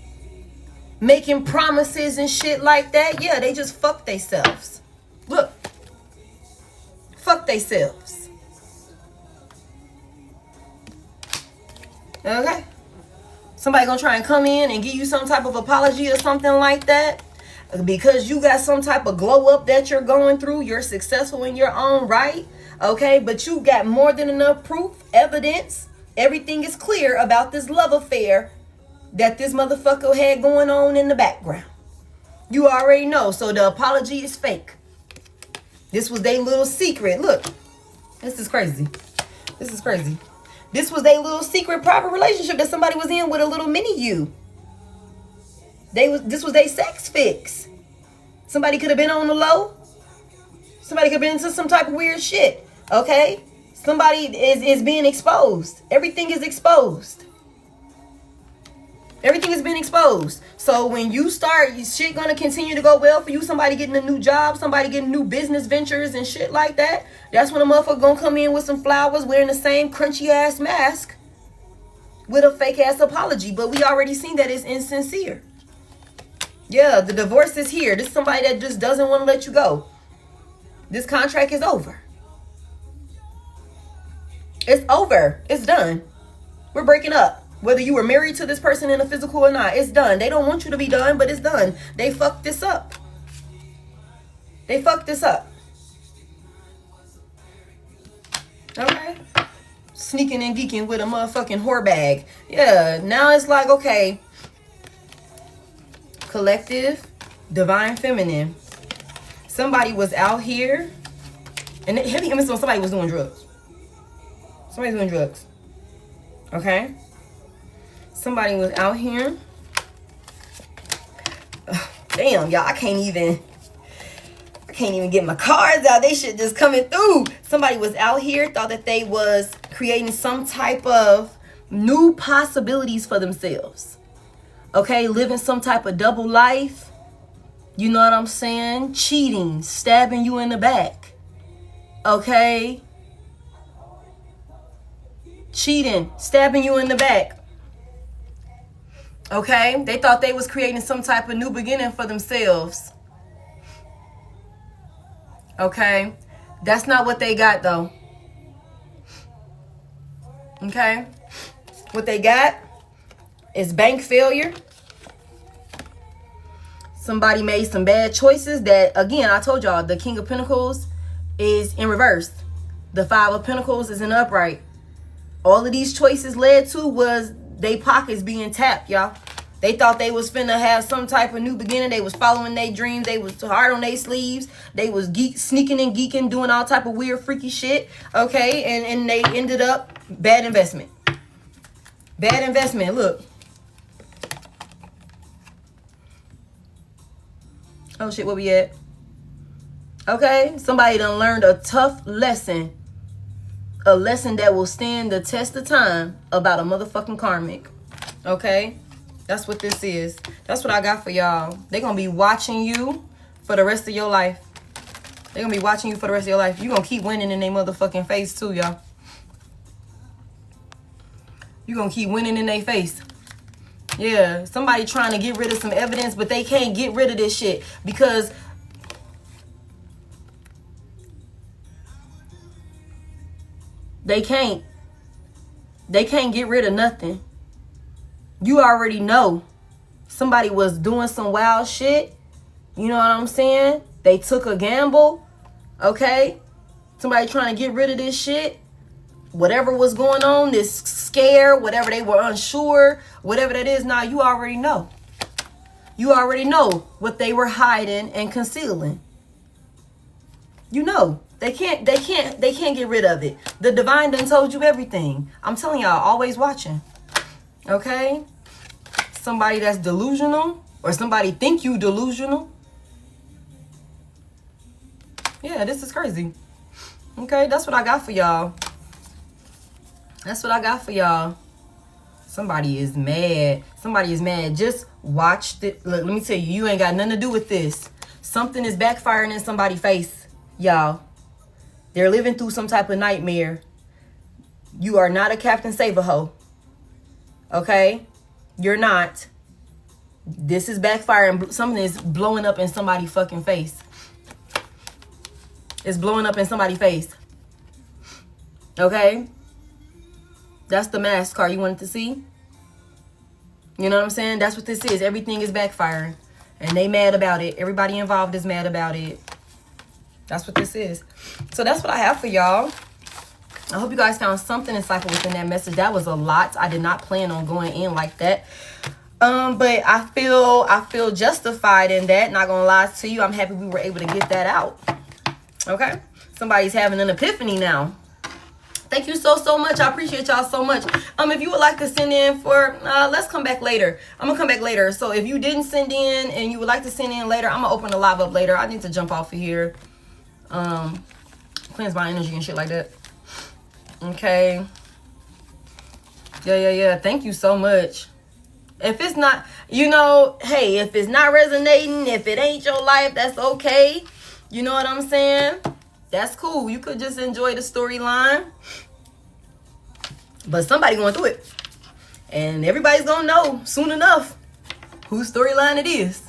making promises and shit like that. Yeah, they just fuck themselves. Look, fuck themselves. Okay? Somebody gonna try and come in and give you some type of apology or something like that because you got some type of glow up that you're going through. You're successful in your own right. Okay, but you got more than enough proof, evidence. Everything is clear about this love affair that this motherfucker had going on in the background. You already know. So the apology is fake. This was their little secret. Look, this is crazy. This is crazy. This was their little secret private relationship that somebody was in with a little mini you. This was their sex fix. Somebody could have been on the low. Somebody could have been into some type of weird shit. Okay? Somebody is being exposed. Everything is exposed. Everything has been exposed. So when you start, shit gonna continue to go well for you. Somebody getting a new job, somebody getting new business ventures and shit like that. That's when a motherfucker gonna come in with some flowers, wearing the same crunchy ass mask with a fake ass apology. But we already seen that it's insincere. Yeah, the divorce is here. This is somebody that just doesn't want to let you go. This contract is over. It's over. It's done. We're breaking up. Whether you were married to this person in a physical or not, it's done. They don't want you to be done, but it's done. They fucked this up. They fucked this up. Okay? Sneaking and geeking with a motherfucking whore bag. Yeah, now it's like, okay. Collective, divine feminine. Somebody was out here, and somebody was doing drugs. Somebody's doing drugs. Okay? Somebody was out here. Damn, y'all, I can't even get my cards out. They shit just coming through. Somebody was out here, thought that they was creating some type of new possibilities for themselves. Okay, living some type of double life. You know what I'm saying? Cheating, stabbing you in the back. Okay? Cheating, stabbing you in the back. Okay? They thought they was creating some type of new beginning for themselves. Okay? That's not what they got, though. Okay? What they got is bank failure. Somebody made some bad choices that, again, I told y'all, the King of Pentacles is in reverse. The Five of Pentacles is in upright. All of these choices led to was they pockets being tapped, y'all. They thought they was finna have some type of new beginning. They was following their dreams. They was hard on their sleeves. They was sneaking and geeking, doing all type of weird, freaky shit. Okay, and they ended up bad investment. Bad investment, look. Oh shit, where we at? Okay, somebody done learned a tough lesson. A lesson that will stand the test of time about a motherfucking karmic. Okay? That's what this is. That's what I got for y'all. They're going to be watching you for the rest of your life. They're going to be watching you for the rest of your life. You're going to keep winning in their motherfucking face too, y'all. You're going to keep winning in their face. Yeah, somebody trying to get rid of some evidence, but they can't get rid of this shit because they can't get rid of nothing. You already know somebody was doing some wild shit. You know what I'm saying? They took a gamble. Okay? Somebody trying to get rid of this shit. Whatever was going on, this scare, whatever they were unsure, whatever that is, now you already know. You already know what they were hiding and concealing. You know. They can't get rid of it. The divine done told you everything. I'm telling y'all, always watching. Okay? Somebody that's delusional or somebody think you delusional. Yeah, this is crazy. Okay, that's what I got for y'all. That's what I got for y'all. Somebody is mad. Somebody is mad. Just watch it. Look, let me tell you, you ain't got nothing to do with this. Something is backfiring in somebody's face, y'all. They're living through some type of nightmare. You are not a Captain Save-A-Ho. Okay? You're not. This is backfiring. Something is blowing up in somebody's fucking face. It's blowing up in somebody's face. Okay? That's the mask card you wanted to see. You know what I'm saying? That's what this is. Everything is backfiring. And they mad about it. Everybody involved is mad about it. That's what this is. So that's what I have for y'all. I hope you guys found something insightful within that message. That was a lot. I did not plan on going in like that. But I feel justified in that. Not gonna lie to you. I'm happy we were able to get that out. Okay? Somebody's having an epiphany now. Thank you so much. I appreciate y'all so much. If you would like to send in for, let's come back later. I'm going to come back later. So if you didn't send in and you would like to send in later, I'm going to open the live up later. I need to jump off of here. Cleanse my energy and shit like that. Okay. Yeah. Thank you so much. If it's not, hey, if it's not resonating, if it ain't your life, that's okay. You know what I'm saying? That's cool. You could just enjoy the storyline. But somebody going through it. And everybody's going to know soon enough whose storyline it is.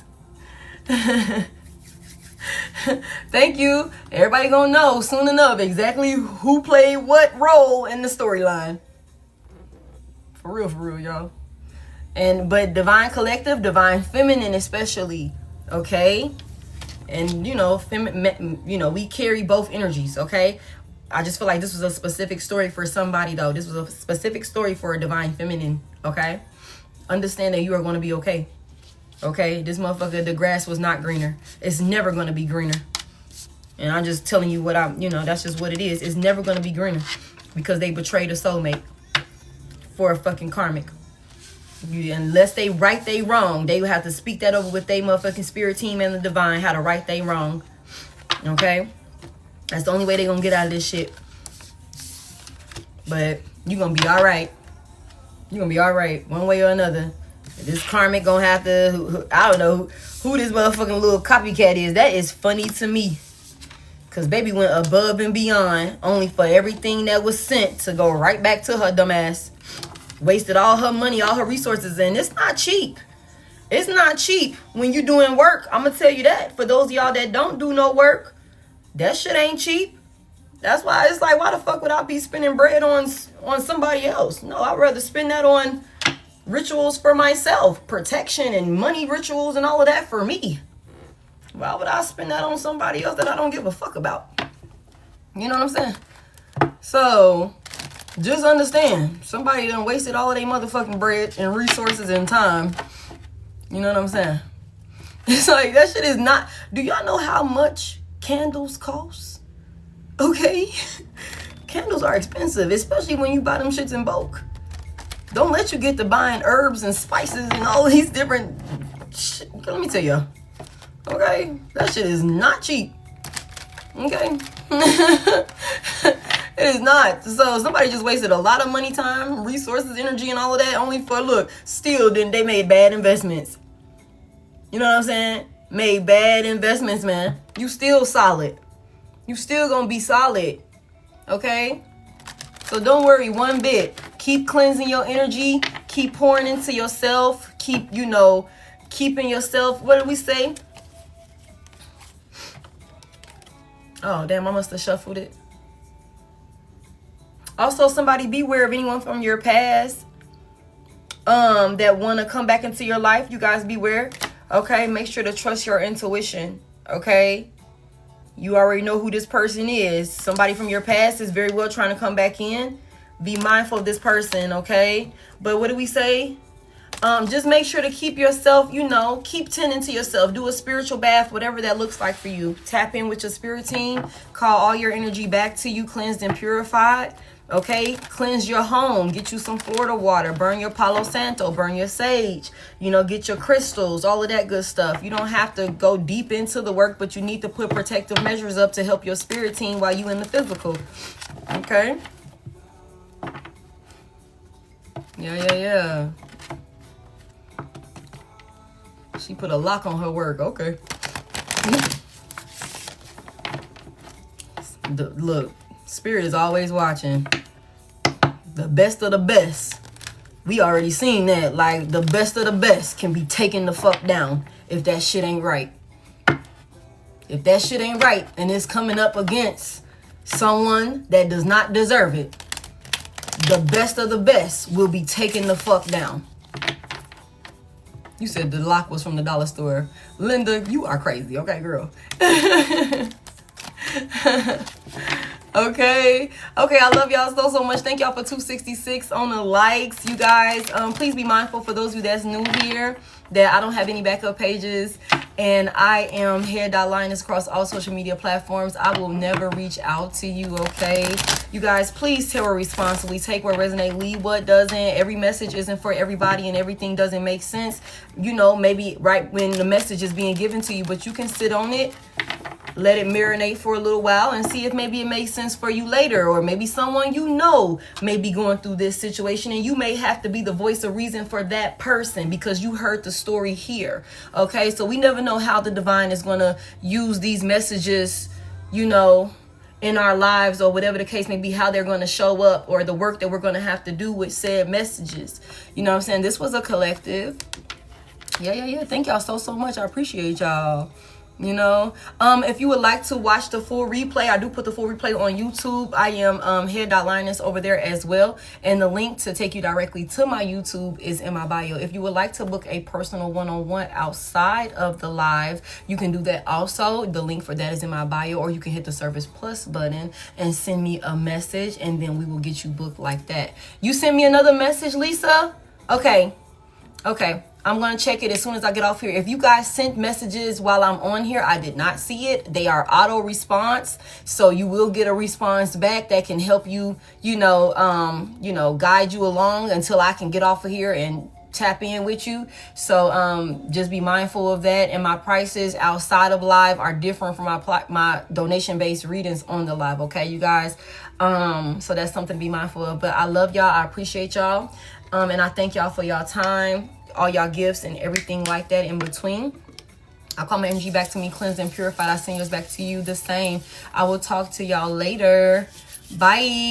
Thank you. Everybody going to know soon enough exactly who played what role in the storyline. For real, y'all. But Divine Collective, Divine Feminine especially. Okay? And, we carry both energies, okay? I just feel like this was a specific story for somebody, though. This was a specific story for a Divine Feminine, okay? Understand that you are going to be okay, okay? This motherfucker, the grass was not greener. It's never going to be greener. And I'm just telling you what that's just what it is. It's never going to be greener because they betrayed a soulmate for a fucking karmic. Unless they right they wrong, they would have to speak that over with their motherfucking spirit team and the divine, how to right they wrong. Okay? That's the only way they gonna get out of this shit. But you gonna be alright. You gonna be alright, one way or another. This karmic gonna have to, I don't know who this motherfucking little copycat is. That is funny to me. Because baby went above and beyond, only for everything that was sent to go right back to her dumb ass. Wasted all her money, all her resources, and it's not cheap. It's not cheap when you doing work. I'm going to tell you that. For those of y'all that don't do no work, that shit ain't cheap. That's why it's like, why the fuck would I be spending bread on somebody else? No, I'd rather spend that on rituals for myself. Protection and money rituals and all of that for me. Why would I spend that on somebody else that I don't give a fuck about? You know what I'm saying? So, just understand. Somebody done wasted all of their motherfucking bread and resources and time. You know what I'm saying? It's like, that shit is not... Do y'all know how much candles cost? Okay? Candles are expensive, especially when you buy them shits in bulk. Don't let you get to buying herbs and spices and all these different shit. Let me tell you. Okay? That shit is not cheap. Okay? It is not. So somebody just wasted a lot of money, time, resources, energy, and all of that only for, look, still then they made bad investments. You know what I'm saying? Made bad investments, man. You still solid. You still gonna be solid. Okay? So don't worry one bit. Keep cleansing your energy. Keep pouring into yourself. Keep, keeping yourself, what did we say? Oh, damn, I must have shuffled it. Also, somebody beware of anyone from your past that want to come back into your life. You guys beware. Okay, make sure to trust your intuition. Okay, you already know who this person is. Somebody from your past is very well trying to come back in. Be mindful of this person. Okay, but what do we say? Just make sure to keep yourself, keep tending to yourself. Do a spiritual bath, whatever that looks like for you. Tap in with your spirit team. Call all your energy back to you, cleansed and purified. Okay, cleanse your home. Get you some Florida water. Burn your Palo Santo. Burn your sage. Get your crystals. All of that good stuff. You don't have to go deep into the work, but you need to put protective measures up to help your spirit team while you in the physical. Okay. Yeah. She put a lock on her work. Okay. Look, spirit is always watching. The best of the best. We already seen that. Like, the best of the best can be taken the fuck down if that shit ain't right. If that shit ain't right and it's coming up against someone that does not deserve it, the best of the best will be taken the fuck down. You said the lock was from the dollar store. Linda, you are crazy. Okay, girl. Okay, I love y'all so much. Thank y'all for 266 on the likes, you guys. Please be mindful for those of you that's new here that I don't have any backup pages, and I am Head.Lioness across all social media platforms. I will never reach out to you. Okay, you guys, please tell her responsibly. Take what resonates, leave what doesn't. Every message isn't for everybody, and everything doesn't make sense. Maybe right when the message is being given to you, but you can sit on it. Let it marinate for a little while and see if maybe it makes sense for you later, or maybe someone may be going through this situation and you may have to be the voice of reason for that person because you heard the story here. Okay, so we never know how the divine is going to use these messages, in our lives, or whatever the case may be, how they're going to show up, or the work that we're going to have to do with said messages. You know what I'm saying? This was a collective. Yeah. Thank y'all so much. I appreciate y'all. If you would like to watch the full replay, I do put the full replay on YouTube. I am Head.Lioness over there as well, and the link to take you directly to my YouTube is in my bio. If you would like to book a personal one-on-one outside of the live, you can do that also. The link for that is in my bio, or you can hit the Service Plus button and send me a message, and then we will get you booked like that. You send me another message, Lisa? Okay. I'm going to check it as soon as I get off here. If you guys sent messages while I'm on here, I did not see it. They are auto response. So you will get a response back that can help you, guide you along until I can get off of here and tap in with you. So just be mindful of that. And my prices outside of live are different from my donation based readings on the live. Okay, you guys. So that's something to be mindful of. But I love y'all. I appreciate y'all. And I thank y'all for y'all time, all y'all gifts, and everything like that in between. I call my energy back to me, cleansed and purified. I send yours back to you the same. I will talk to y'all later. Bye.